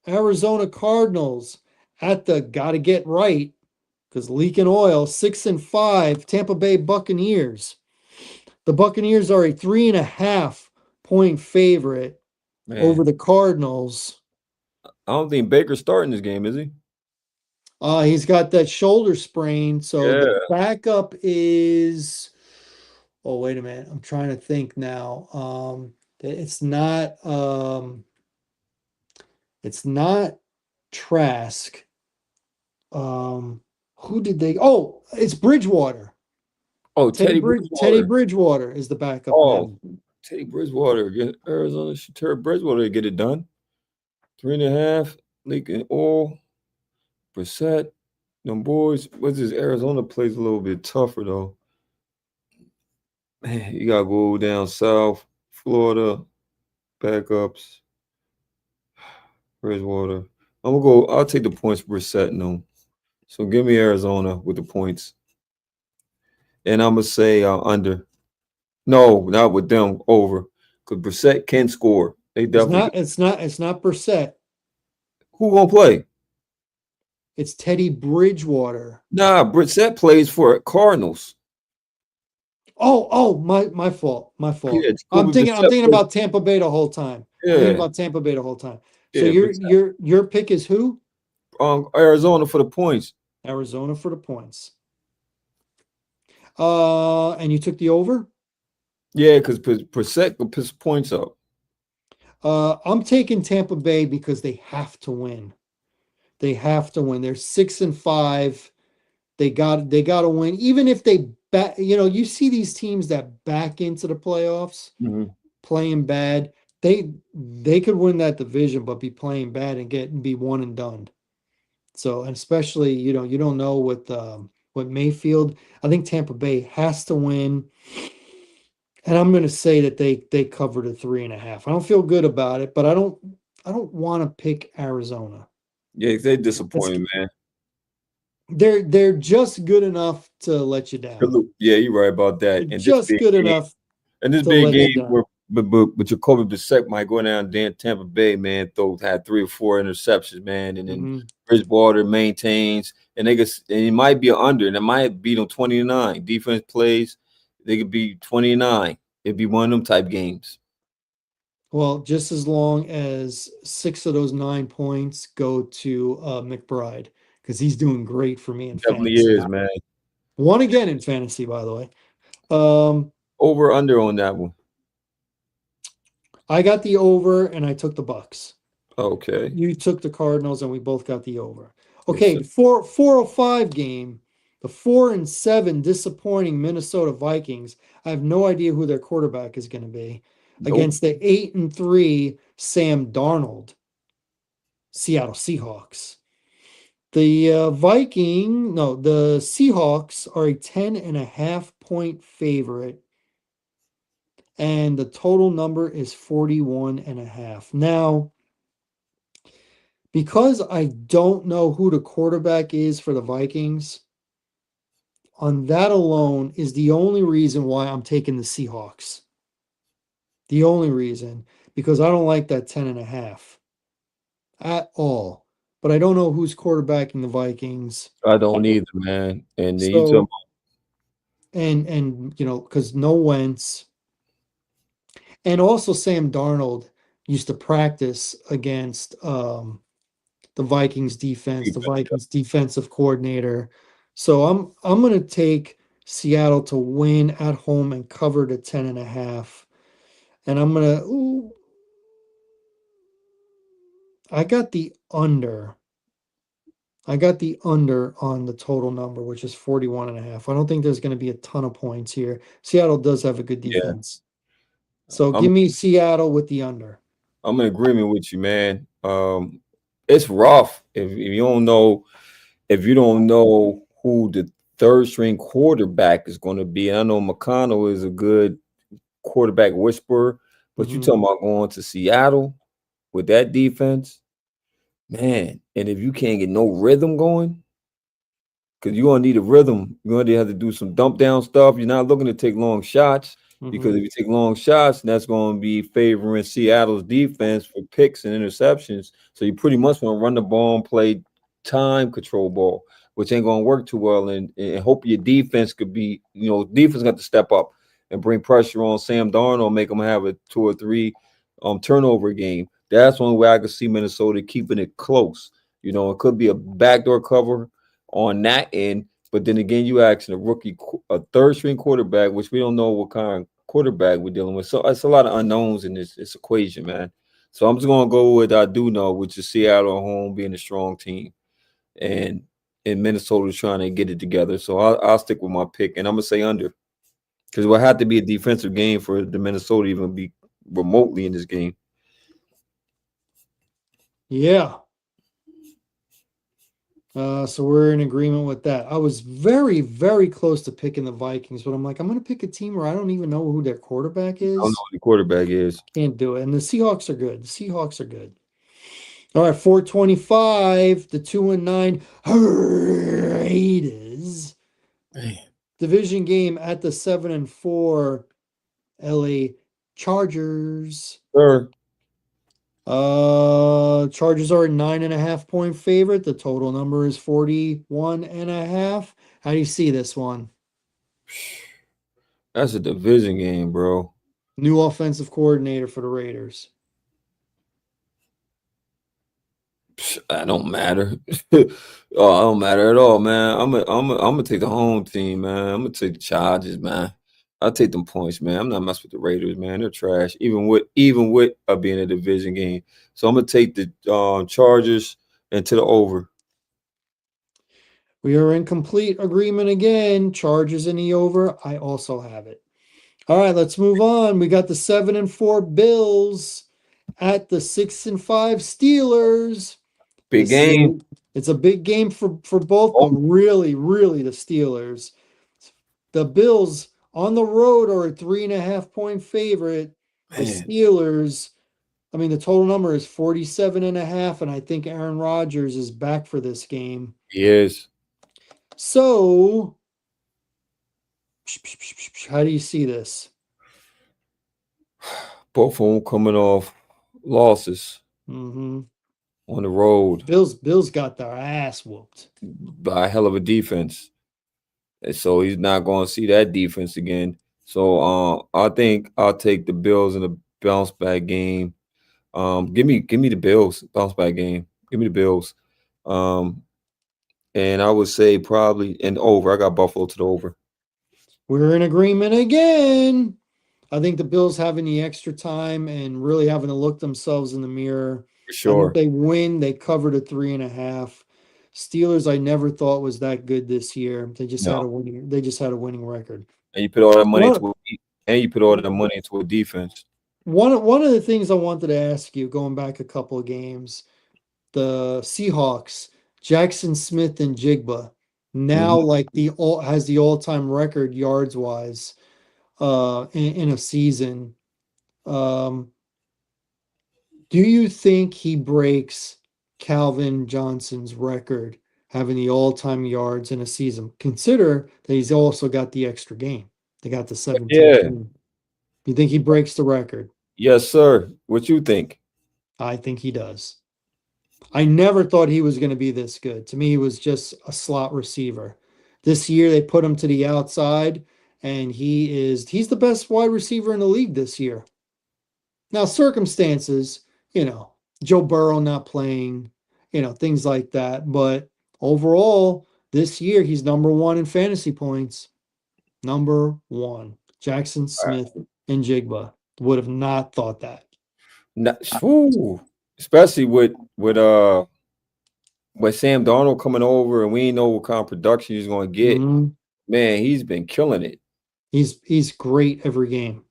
Arizona Cardinals at the gotta get right because leaking oil. 6-5 Tampa Bay Buccaneers. The Buccaneers are a 3.5 point favorite over Man, the Cardinals. I don't think Baker's starting this game, is he? He's got that shoulder sprain, so the Yeah. backup is. Oh, wait a minute. I'm trying to think now. It's not. It's not Trask. Um, who did they? Oh, it's Bridgewater. Oh, Teddy Teddy Teddy Bridgewater. Bridgewater is the backup now. Oh, Teddy Bridgewater against Arizona. Terry Bridgewater to get it done. 3.5. Leaking oil. Brissett. Them boys. What's this? Arizona plays a little bit tougher though. Man, you gotta go down south. Florida. Backups. Bridgewater. I'm gonna go. I'll take the points Brissett no. So give me Arizona with the points. And I'm gonna say under. No, not with them over. Because Brissett can score. They It's definitely not. can. It's not. It's not Brissett. Who gonna play? It's Teddy Bridgewater. Nah, Brissett plays for Cardinals. Oh, my fault. My fault. Yeah, Jacoby I'm Brissett thinking plays. about Tampa Bay the whole time. I'm thinking Yeah, about Tampa Bay the whole time. So yeah, Brissett. your pick is who? Arizona for the points. Arizona for the points. And you took the over? Yeah, because Brissett will piss points up. I'm taking Tampa Bay because they have to win. They have to win. They're 6-5. They got to win. Even if they back, you see these teams that back into the playoffs Mhm. playing bad. They could win that division, but be playing bad and be one and done. So, and especially, you don't know with Mayfield. I think Tampa Bay has to win. And I'm going to say that they covered a 3.5. I don't feel good about it, but I don't want to pick Arizona. Yeah, they It's disappointed, man. they're just good enough to let you down. Yeah, you're right about They're that. And this just big good game, enough and this to big let you game down. where but Jacoby Brissett might go down there in Tampa Bay, man. Had 3 or 4 interceptions, man, and then Mhm. Bridgewater maintains, and it might be an under, and it might beat them 20-9. Defense plays, they could be 29. It'd be one of them type games. Well, just as long as 6 of those 9 points go to McBride, because he's doing great for me in Definitely fantasy. is, man. Won again in fantasy, by the way. Um, Over under on that one. I got the over and I took the Bucks. Okay. You took the Cardinals and we both got the over. Yes, Okay, sir. the 405 game, the 4-7 disappointing Minnesota Vikings. I have no idea who their quarterback is going to be Nope. against the 8-3 Sam Darnold Seattle Seahawks. The Seahawks are a 10.5 point favorite, and the total number is 41.5. Now, because I don't know who the quarterback is for the Vikings, on that alone is the only reason why I'm taking the Seahawks. The only reason, because I don't like that 10.5 at all. But I don't know who's quarterbacking the Vikings. I don't either, man. And then you tell me, So, and because no Wentz, and also Sam Darnold used to practice against the Vikings defense, the Vikings defensive coordinator. So I'm gonna take Seattle to win at home and cover the 10.5. And I got the under. I got the under on the total number, which is 41 and a half. I don't think there's going to be a ton of points here. Seattle does have a good Yeah, defense. So I'm give me Seattle with the under. I'm in agreement with you, man. It's rough if you don't know who the third string quarterback is going to be. And I know McConnell is a good quarterback whisperer, but you Hmm. talking about going to Seattle with that defense, man. And if you can't get no rhythm going, because you're gonna need a rhythm. You're gonna have to do some dump down stuff. You're not looking to take long shots because Hmm. if you take long shots, that's going to be favoring Seattle's defense for picks and interceptions. So you pretty much want to run the ball and play time control ball, which ain't going to work too well. And hope your defense could be, defense got to step up and bring pressure on Sam Darnold, make him have a 2 or 3 turnover game. That's one way I could see Minnesota keeping it close. It could be a backdoor cover on that end. But then again, you asking a third string quarterback, which we don't know what kind of quarterback we're dealing with. So it's a lot of unknowns in this equation, man. So I'm just gonna go with I do know, which is Seattle at home being a strong team, and Minnesota trying to get it together. So I'll stick with my pick, and I'm gonna say under because it will have to be a defensive game for the Minnesota even be remotely in this game. Yeah. So we're in agreement with that. I was very, very close to picking the Vikings, but I'm like, I'm going to pick a team where I don't even know who their quarterback I don't know is. who the quarterback is. Can't do it. And the Seahawks are good. The Seahawks are good. All right, 425, the 2-9 Raiders. Man, Division game at the 7-4 LA Chargers. sir. Chargers are a 9.5 point favorite. The total number is 41 and a half. How do you see this one? That's a division game, bro. New offensive coordinator for the Raiders. I don't matter. Oh, I don't matter at all, man. I'm gonna take the home team, man. I'm gonna take the Chargers, man. I'll take them points, man. I'm not messing with the Raiders, man. They're trash, even with being a division game. So I'm gonna take the Chargers into the over. We are in complete agreement again. Chargers in the over. I also have it. All right, let's move on. We got the 7-4 Bills at the 6-5 Steelers. The Big game. Steel it's a big game for both, Oh but really, really the Steelers. The Bills on the road are a 3.5 point favorite. The man, Steelers, I mean, the total number is 47 and a half, and I think Aaron Rodgers is back for this game. he is. So, how do you see this? Both of them coming off losses Hmm. on the road Bills got their ass whooped. by a hell of a defense. And so he's not going to see that defense again. So I think I'll take the Bills in a bounce back game. Give me the Bills bounce back game. Give me the Bills. Um, and I would say probably an over. I got Buffalo to the over We're in agreement again. I think the Bills having the extra time and really having to look themselves in the mirror. for I think sure. they win. They covered a 3.5. Steelers, I never thought was that good this year. They just No, had a winning. They just had a winning record. and you put all that money One, into and you put all that money into a defense. one of the things I wanted to ask you, going back a couple of games, the Seahawks, Jackson Smith and Jigba, now Mhm. like the all has the all-time record yards wise in a season. Um, do you think he breaks Calvin Johnson's record having the all-time yards in a season? Consider that he's also got the extra game. They got the 17th Yeah. game. You think he breaks the record? Yes, sir. What you think? I think he does. I never thought he was going to be this good. To me, he was just a slot receiver. This year they put him to the outside, and he's the best wide receiver in the league this year. Now, circumstances, you know, Joe Burrow not playing, things like that. But overall, this year he's number one in fantasy points. Number one. Jackson Smith and Jigba would have not thought that. Not, whew. Especially with with Sam Darnold coming over, and we ain't know what kind of production he's going to get. Mhm. Man, he's been killing it. He's great every game.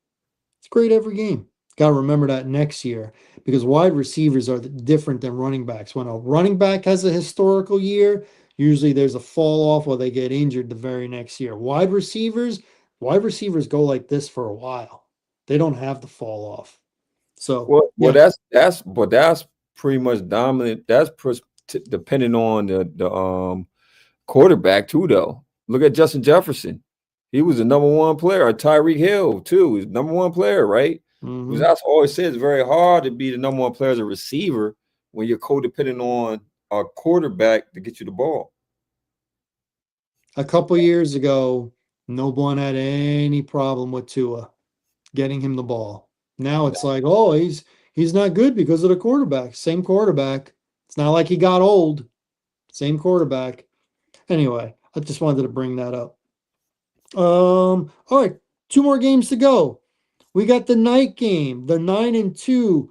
It's great every game. Got to remember that next year because wide receivers are different than running backs. When a running back has a historical year, usually there's a fall off or they get injured the very next year. Wide receivers go like this for a while. They don't have the fall off. So, Well, yeah. that's pretty much dominant. Depending on the quarterback too, though. Look at Justin Jefferson. He was the number one player. Tyreek Hill too is number one player, right? Because Hmm. that's always said it's very hard to be the number one player as a receiver when you're codependent on a quarterback to get you the ball. A couple years ago, no one had any problem with Tua getting him the ball. Now it's like, oh, he's not good because of the quarterback. Same quarterback. It's not like he got old. Same quarterback. Anyway, I just wanted to bring that up. All right, two more games to go. We got the night game. The 9-2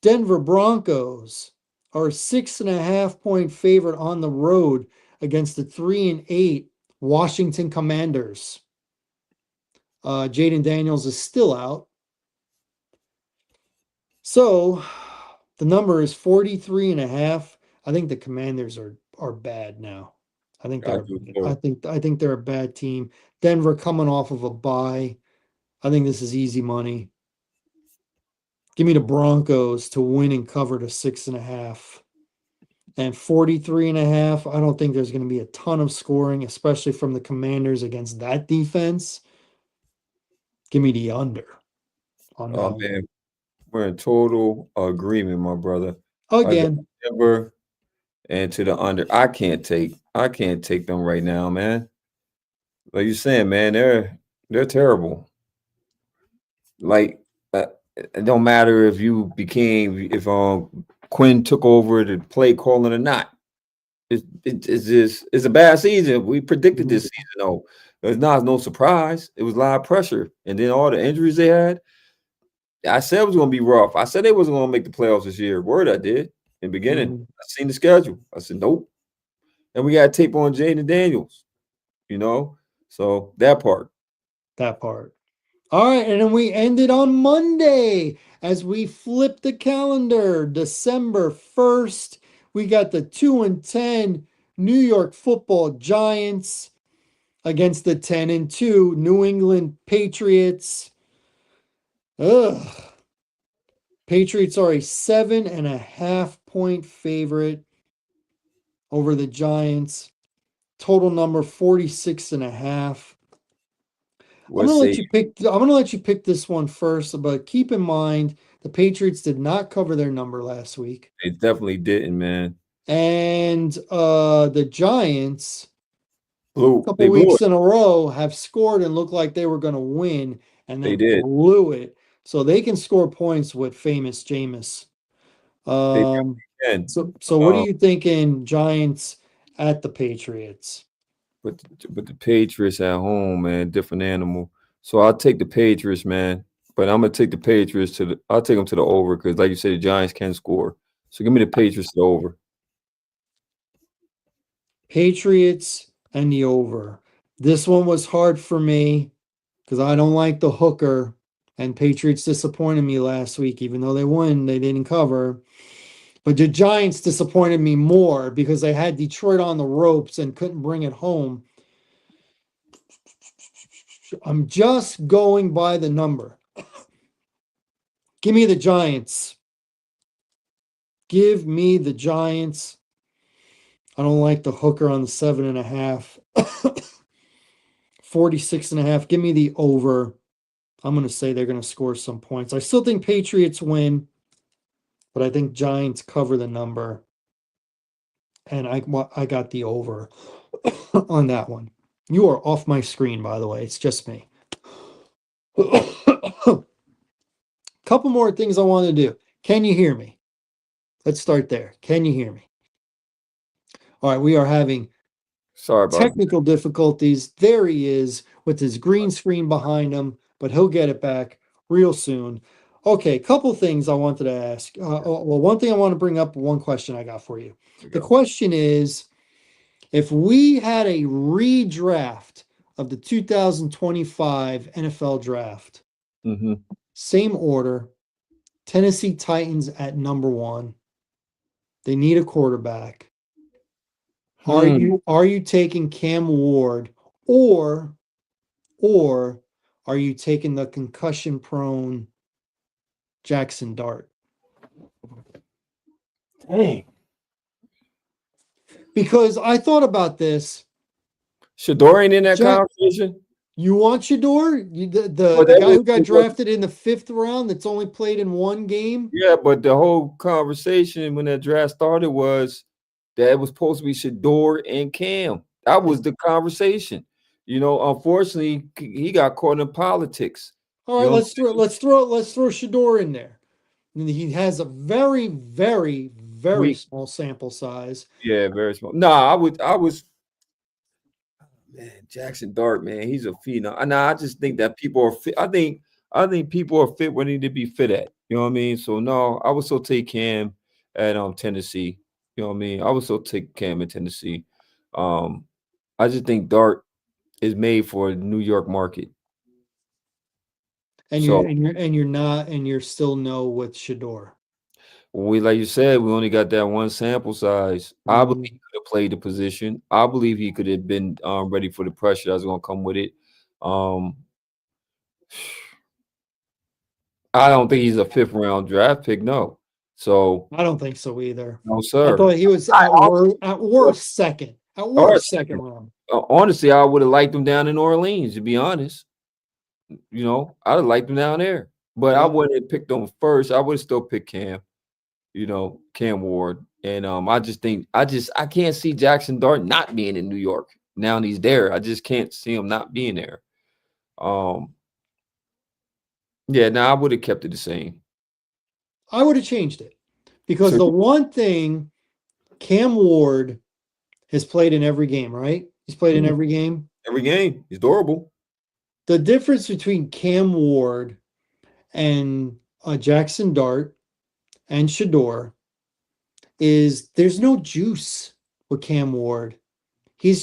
Denver Broncos are a 6.5 point favorite on the road against the 3-8 Washington Commanders. Jaden Daniels is still out. So the number is 43.5. I think the Commanders are bad now. I think I they're do I too. think I think they're a bad team. Denver coming off of a bye. I think this is easy money. Give me the Broncos to win and cover the 6.5. And 43.5. I don't think there's going to be a ton of scoring, especially from the Commanders against that defense. Give me the under on Oh that one. man, we're in total agreement, my brother. I got Again, Denver and to the under. I can't take them right now, man. Like you saying, man, they're terrible. Like it don't matter if Quinn took over the play calling or not. It's a bad season. We predicted mhm, this season though. It's not no surprise. It was a lot of pressure, and then all the injuries they had. I said it was going to be rough. I said they wasn't going to make the playoffs this year. Word I did in the beginning. mhm, I seen the schedule. I said nope. And we got tape on Jaden Daniels. You know, so that part. that part. All right, and then we ended on Monday as we flip the calendar. December 1st, we got the 2-10 New York Football Giants against the 10-2 New England Patriots. Ugh. Patriots are a 7.5 point favorite over the Giants. Total number 46.5. I'm What gonna say let you pick. I'm gonna let you pick this one first, but keep in mind the Patriots did not cover their number last week, they definitely didn't, man. and the Giants, a They couple blew weeks it. in a row, have scored and looked like they were gonna win, and They then did. blew it. So they can score points with famous Jameis. They Um, definitely can. so what are Um, you thinking, Giants at the Patriots? but the Patriots at home, man, different animal. So I'll take the Patriots, man. But I'm gonna take the Patriots I'll take them to the over because, like you said, the Giants can score. So give me the Patriots to the over. Patriots and the over. This one was hard for me because I don't like the hooker. And Patriots disappointed me last week, even though they won, they didn't cover. But the Giants disappointed me more because they had Detroit on the ropes and couldn't bring it home. I'm just going by the number. Give me the Giants. Give me the Giants. I don't like the hooker on the 7.5. 46.5. Give me the over. I'm going to say they're going to score some points. I still think Patriots win, but I think Giants cover the number. And I got the over on that one. You are off my screen, by the way. It's just me. Couple more things I want to do. Can you hear me? Let's start there. Can you hear me? All right, we are having Sorry about that. technical difficulties. There he is with his green screen behind him, but he'll get it back real soon. Okay, couple things I wanted to ask. Well, one thing I want to bring up, one question I got for you. There we The go. question is, if we had a redraft of the 2025 NFL draft, Hmm. same order, Tennessee Titans at number one, they need a quarterback. Hmm. Are you taking Cam Ward or or are you taking the concussion prone Jackson Dart? Dang. Because I thought about this. Shador ain't in that Jack, conversation. you want Shador? But The that guy was, who got drafted in the fifth round that's only played in one game? yeah, but the whole conversation when that draft started was that it was supposed to be Shador and Cam. That was Is the conversation. Unfortunately, he got caught in politics. all You right, know what I'm let's throw Shador in there. And he has a very, very, very saying? small sample size. Yeah, very small. Nah, I was man, Jackson Dart, man, he's a phenom. Nah, I just think that people are fit. I think people are fit where they need to be fit at. You know what I mean? So no, I would still take Cam at Tennessee. You know what I mean? I would still take Cam in Tennessee. Um, I just think Dart is made for the New York market. And So you're still no with Shador. we like you said, we only got that one sample size. I believe he Mm, could have played the position. I believe he could have been ready for the pressure that's gonna come with it. Um, I don't think he's a fifth round draft pick. No. So I don't think so either. no, I sir. thought he was I at also, worst second. At or worst second round. honestly, I would have liked him down in Orleans, to be honest. I'd have liked him down there. But I Yeah. wouldn't have picked him first. I would have still picked Cam, Cam Ward. And I just think I can't see Jackson Dart not being in New York. Now he's there. I just can't see him not being there. Um, yeah, now I would have kept it the same. I would have changed it because So the one thing Cam Ward has played in every game, right? He's played in mhm, every game. every game, he's durable. The difference between Cam Ward and Jackson Dart and Shador is there's no juice with Cam Ward. He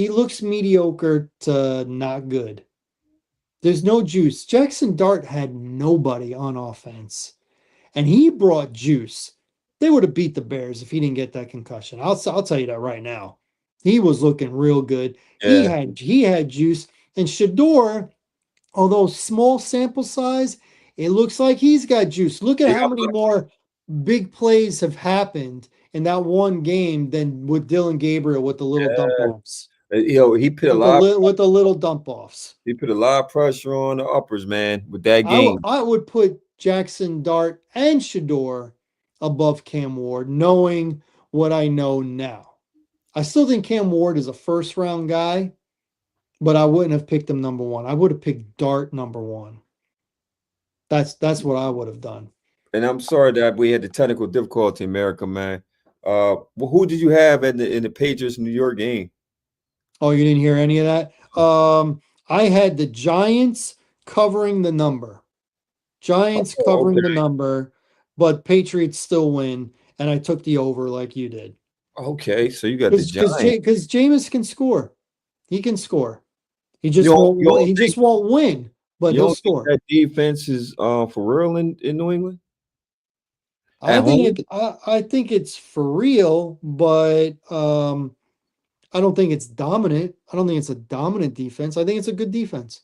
looks mediocre to not good. There's no juice. Jackson Dart had nobody on offense, and he brought juice. They would have beat the Bears if he didn't get that concussion. I'll tell you that right now. He was looking real good. Yeah. He had juice, and Shador, although small sample size, it looks like he's got juice. Look at Yeah, how many more big plays have happened in that one game than with Dylan Gabriel with the little dump offs. he put a lot. With the little dump offs. He put a lot of pressure on the uppers, man, with that game. I would put Jackson Dart and Shador above Cam Ward, knowing what I know now. I still think Cam Ward is a first round guy, but I wouldn't have picked him number one. I would have picked Dart number one. That's what I would have done. And I'm sorry that we had the technical difficulty in America, man. Well, who did you have in the Patriots New York game? Oh, you didn't hear any of that? I had the Giants covering the number. Giants Oh, covering the okay. number, but Patriots still win, and I took the over like you did. Okay, so you got the Because Giants. Jameis can score. He can score. You don't you don't He think just won't win, but you he'll don't think score. that defense is for real in New England at home? I think it's for real, but I don't think it's dominant. I don't think it's a dominant defense. I think it's a good defense.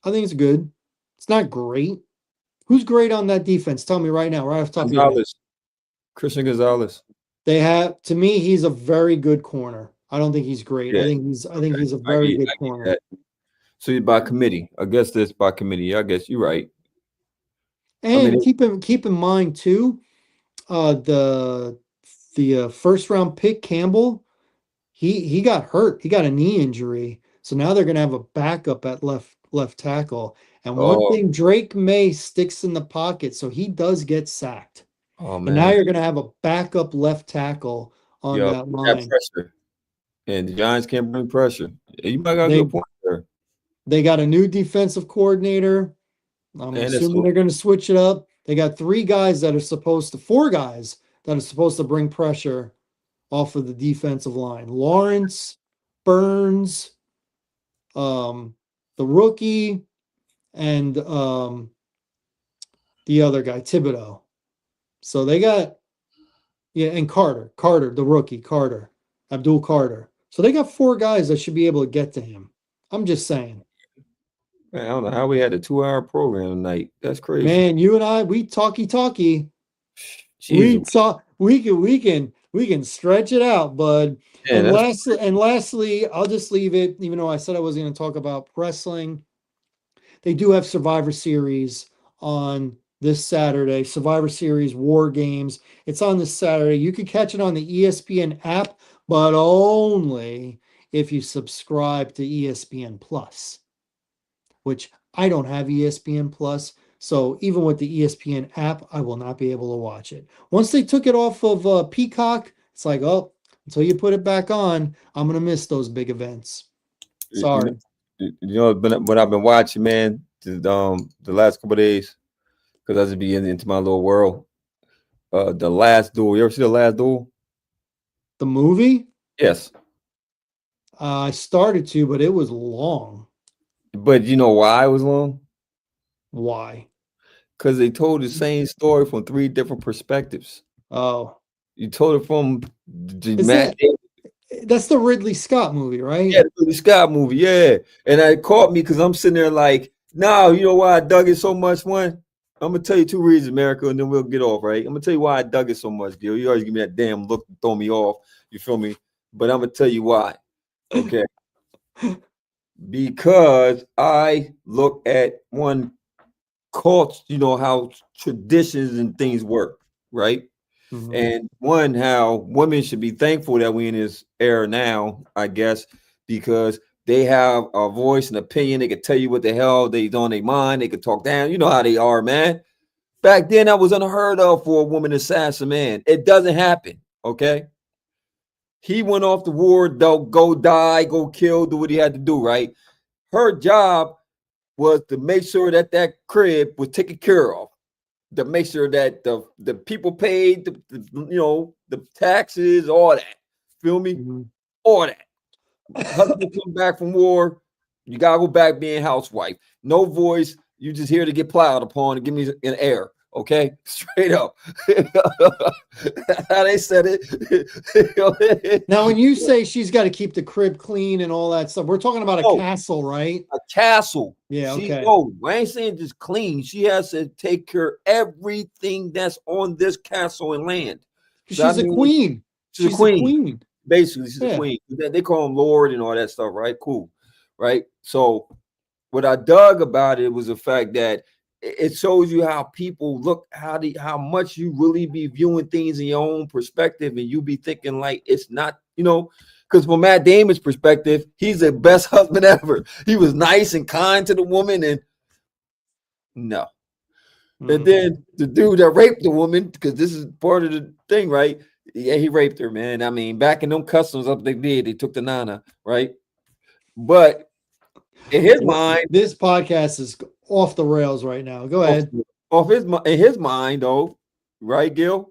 I think it's good. It's not great. Who's great on that defense? Tell me right now, right off the top of your head. Gonzalez, Christian Gonzalez. They have to me, he's a very good corner. I don't think he's great. Yeah, I think okay. he's a very good I get corner. that. So you by committee. I guess this by committee. I guess you're right. I mean, And keep in mind too, uh the first round pick Campbell, he got hurt. He got a knee injury. So now they're gonna have a backup at left tackle. And one oh, thing, Drake May sticks in the pocket, so he does get sacked. oh And now man. you're gonna have a backup left tackle on Yeah, that that line. pressure. And the Giants can't bring pressure. You might got a good They point there. they got a new defensive coordinator. I'm And it's assuming they're going to switch it up. They got four guys that are supposed to bring pressure off of the defensive line. Lawrence, Burns, um, the rookie, and the other guy, Thibodeau. So they got, yeah, and Carter, the rookie, Abdul Carter. So they got four guys that should be able to get to him. I'm just saying. man, I don't know how we had a 2-hour program tonight. That's crazy. Man, you and I, we talkie. We Jesus, talk. We can stretch it out, bud. man, that's And lastly, I'll just leave it. Even though I said I was going to talk about wrestling, they do have Survivor Series on this Saturday. Survivor Series War Games. It's on this Saturday. You can catch it on the ESPN app, but only if you subscribe to ESPN Plus, which I don't have ESPN Plus. So even with the ESPN app, I will not be able to watch it. Once they took it off of Peacock, it's like, oh, until you put it back on, I'm gonna miss those big events. you know, Sorry. what I've been watching, man, the last couple of days, because I just be into my little world. The Last Duel. You ever see The Last Duel? The movie, Yes. I started to, but it was long. But you know why it was long? Why? Because they told the same story from three different perspectives. Oh, You told it from the is Matt that that's the Ridley Scott movie, Yeah, right? the Ridley Scott movie, yeah. And it caught me because I'm sitting there like, no, you know why I dug it so much? One, I'm gonna tell you two reasons, America, and then we'll get off, right? I'm gonna tell you why I dug it so much, Gil. You always give me that damn look to throw me off. You feel me? But I'm gonna tell you why. Okay. Because I look at one cults, you know, how traditions and things work, right? Mhm. And one, how women should be thankful that we in this era now, I guess, because they have a voice and opinion. They could tell you what the hell they's on their mind. They could talk down. You know how they are, man. Back then, that was unheard of for a woman to sass a man. It doesn't happen. Okay. He went off the war, go die, go kill, do what he had to do, right? Her job was to make sure that that crib was taken care of, to make sure that the people paid the taxes, all that. Feel me? Mhm. All that. Husband come back from war, you gotta go back being housewife. No voice. You just here to get plowed upon and give me an air. Okay, straight up. How they said it. Now, when you say she's got to keep the crib clean and all that stuff, we're talking about a No, castle, right? a castle. Yeah, She okay. no, I ain't saying just clean. She has to take care of everything that's on this castle and land. So I She's a mean, queen. she's a She's a queen. queen. Basically, she's a Yeah. queen. They call him Lord and all that stuff, right? Cool, right? So what I dug about it was the fact that it shows you how people look, how much you really be viewing things in your own perspective, and you be thinking like it's not, because from Matt Damon's perspective, he's the best husband ever. He was nice and kind to the woman, and no. And Mhm. then the dude that raped the woman, because this is part of the thing, right? Yeah, he raped her, man. I mean, back in them customs up they took the nana, right? But in his mind, This podcast is off the rails right now. Go off, ahead. in his mind, though, right, Gil?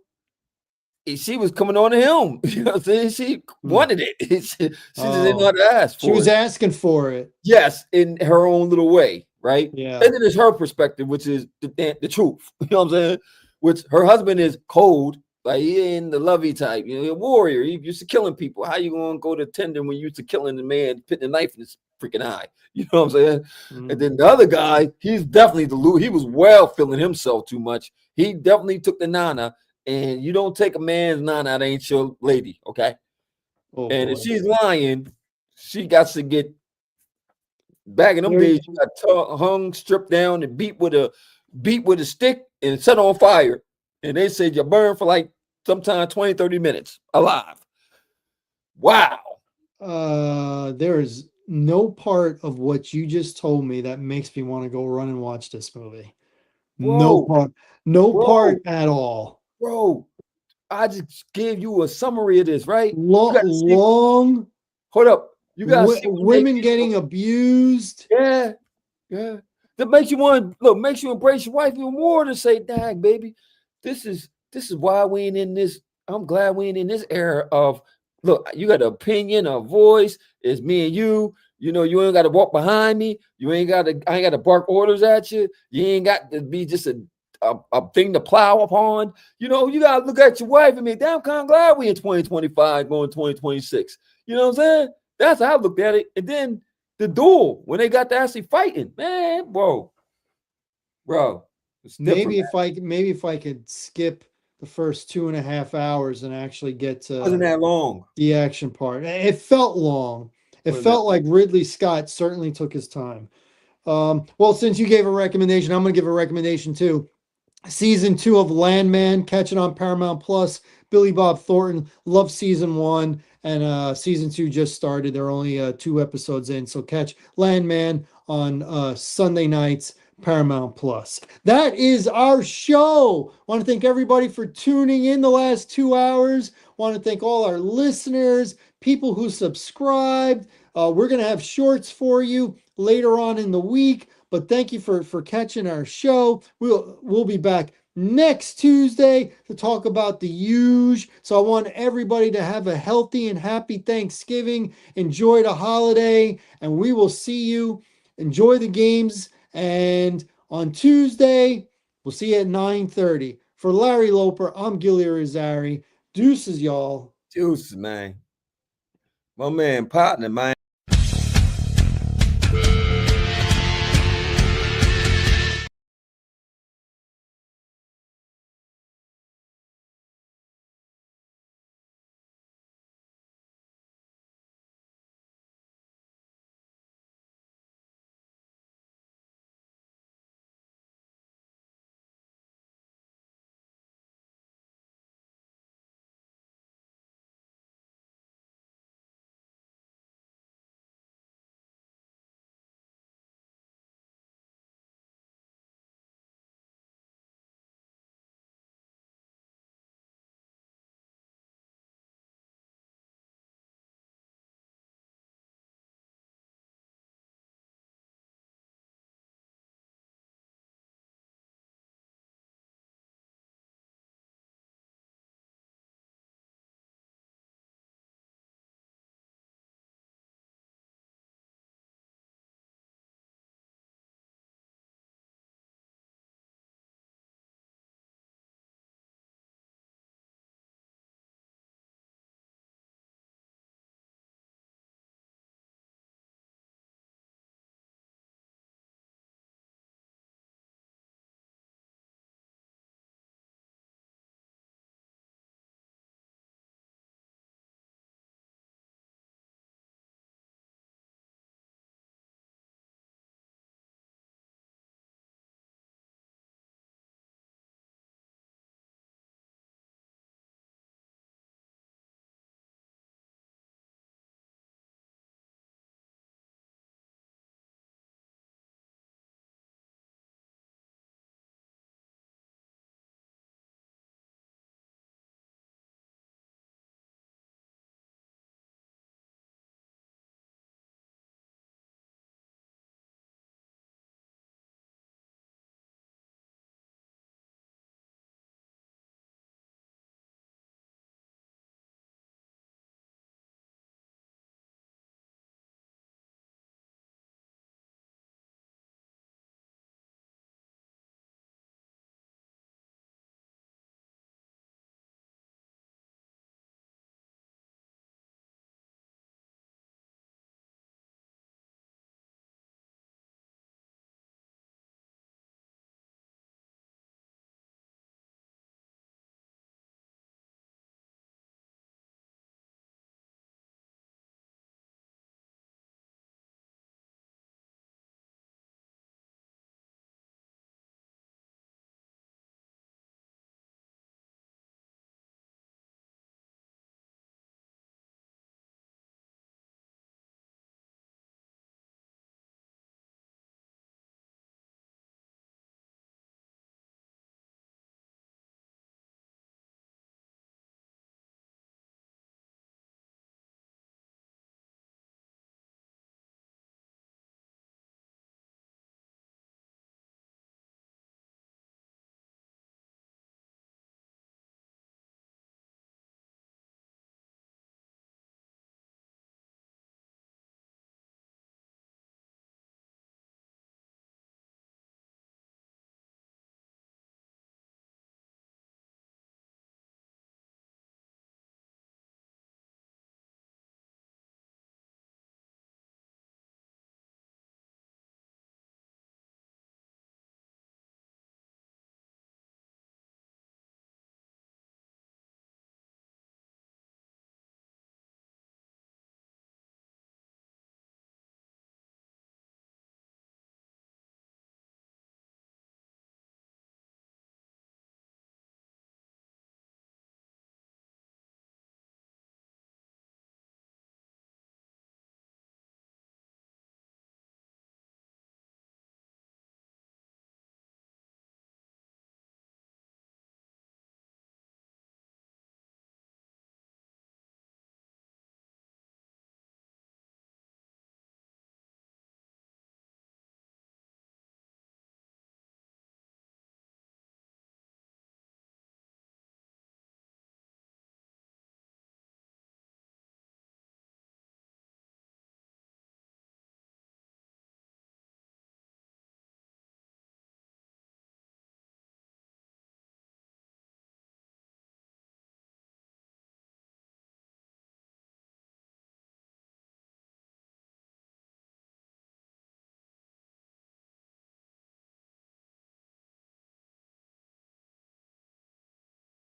She was coming on to him. You know what I'm saying? She Hmm. wanted it. She just didn't know how Oh, to ask she for was it. asking for it. Yes, in her own little way, right? Yeah. And then it's her perspective, which is the truth. You know what I'm saying? Which her husband is cold, like he ain't the lovey type. You know, a warrior. He used to killing people. How you gonna go to tender when you used to killing the man, putting a knife in his freaking eye? You know what I'm saying? And Mm. then the other guy, he's definitely He was well feeling himself too much. He definitely took the nana. And you don't take a man's nana, that ain't your lady, okay? Oh And if boy. she's lying, she got to get back in them There, days, you got hung, stripped down, and beat with a stick and set on fire. And they said you burn for like sometimes 20, 30 minutes alive. Wow. there is no part of what you just told me that makes me want to go run and watch this movie. No Bro, part. No bro, part at all. bro. I just gave you a summary of this, right? You gotta see, Long hold up. You gotta see when they women getting abused. yeah, yeah. that makes you want to look, makes you embrace your wife even more to say, dang, baby, this is why we ain't in this. I'm glad we ain't in this era of look, you got an opinion, a voice, it's me and you. You know, you ain't got to walk behind me. You ain't got to, I ain't got to bark orders at you. You ain't got to be just a thing to plow upon. You know, you gotta look at your wife and be damn kind of glad we in 2025 going 2026. You know what I'm saying? That's how I looked at it. And then the duel when they got to actually fighting, man, bro, it's different, man. Maybe if I could skip the first 2.5 hours and actually get It wasn't to that long. the action part. It felt long. It Wasn't that felt like Ridley Scott certainly took his time. Well, since you gave a recommendation, I'm going to give a recommendation too. Season 2 of Landman, catching on Paramount Plus. Billy Bob Thornton, love season 1, and season 2 just started. They're only 2 episodes in, so catch Landman on Sunday nights, Paramount Plus. That is our show. Want to thank everybody for tuning in the last 2 hours. Want to thank all our listeners, people who subscribed. We're going to have shorts for you later on in the week. But thank you for catching our show. We'll be back next Tuesday to talk about the huge. So I want everybody to have a healthy and happy Thanksgiving. Enjoy the holiday, and we will see you. Enjoy the games, and on Tuesday we'll see you at 9:30. For Larry Loper, I'm Gilly Rizari. Deuces, y'all. juice, man. My man, partner, man.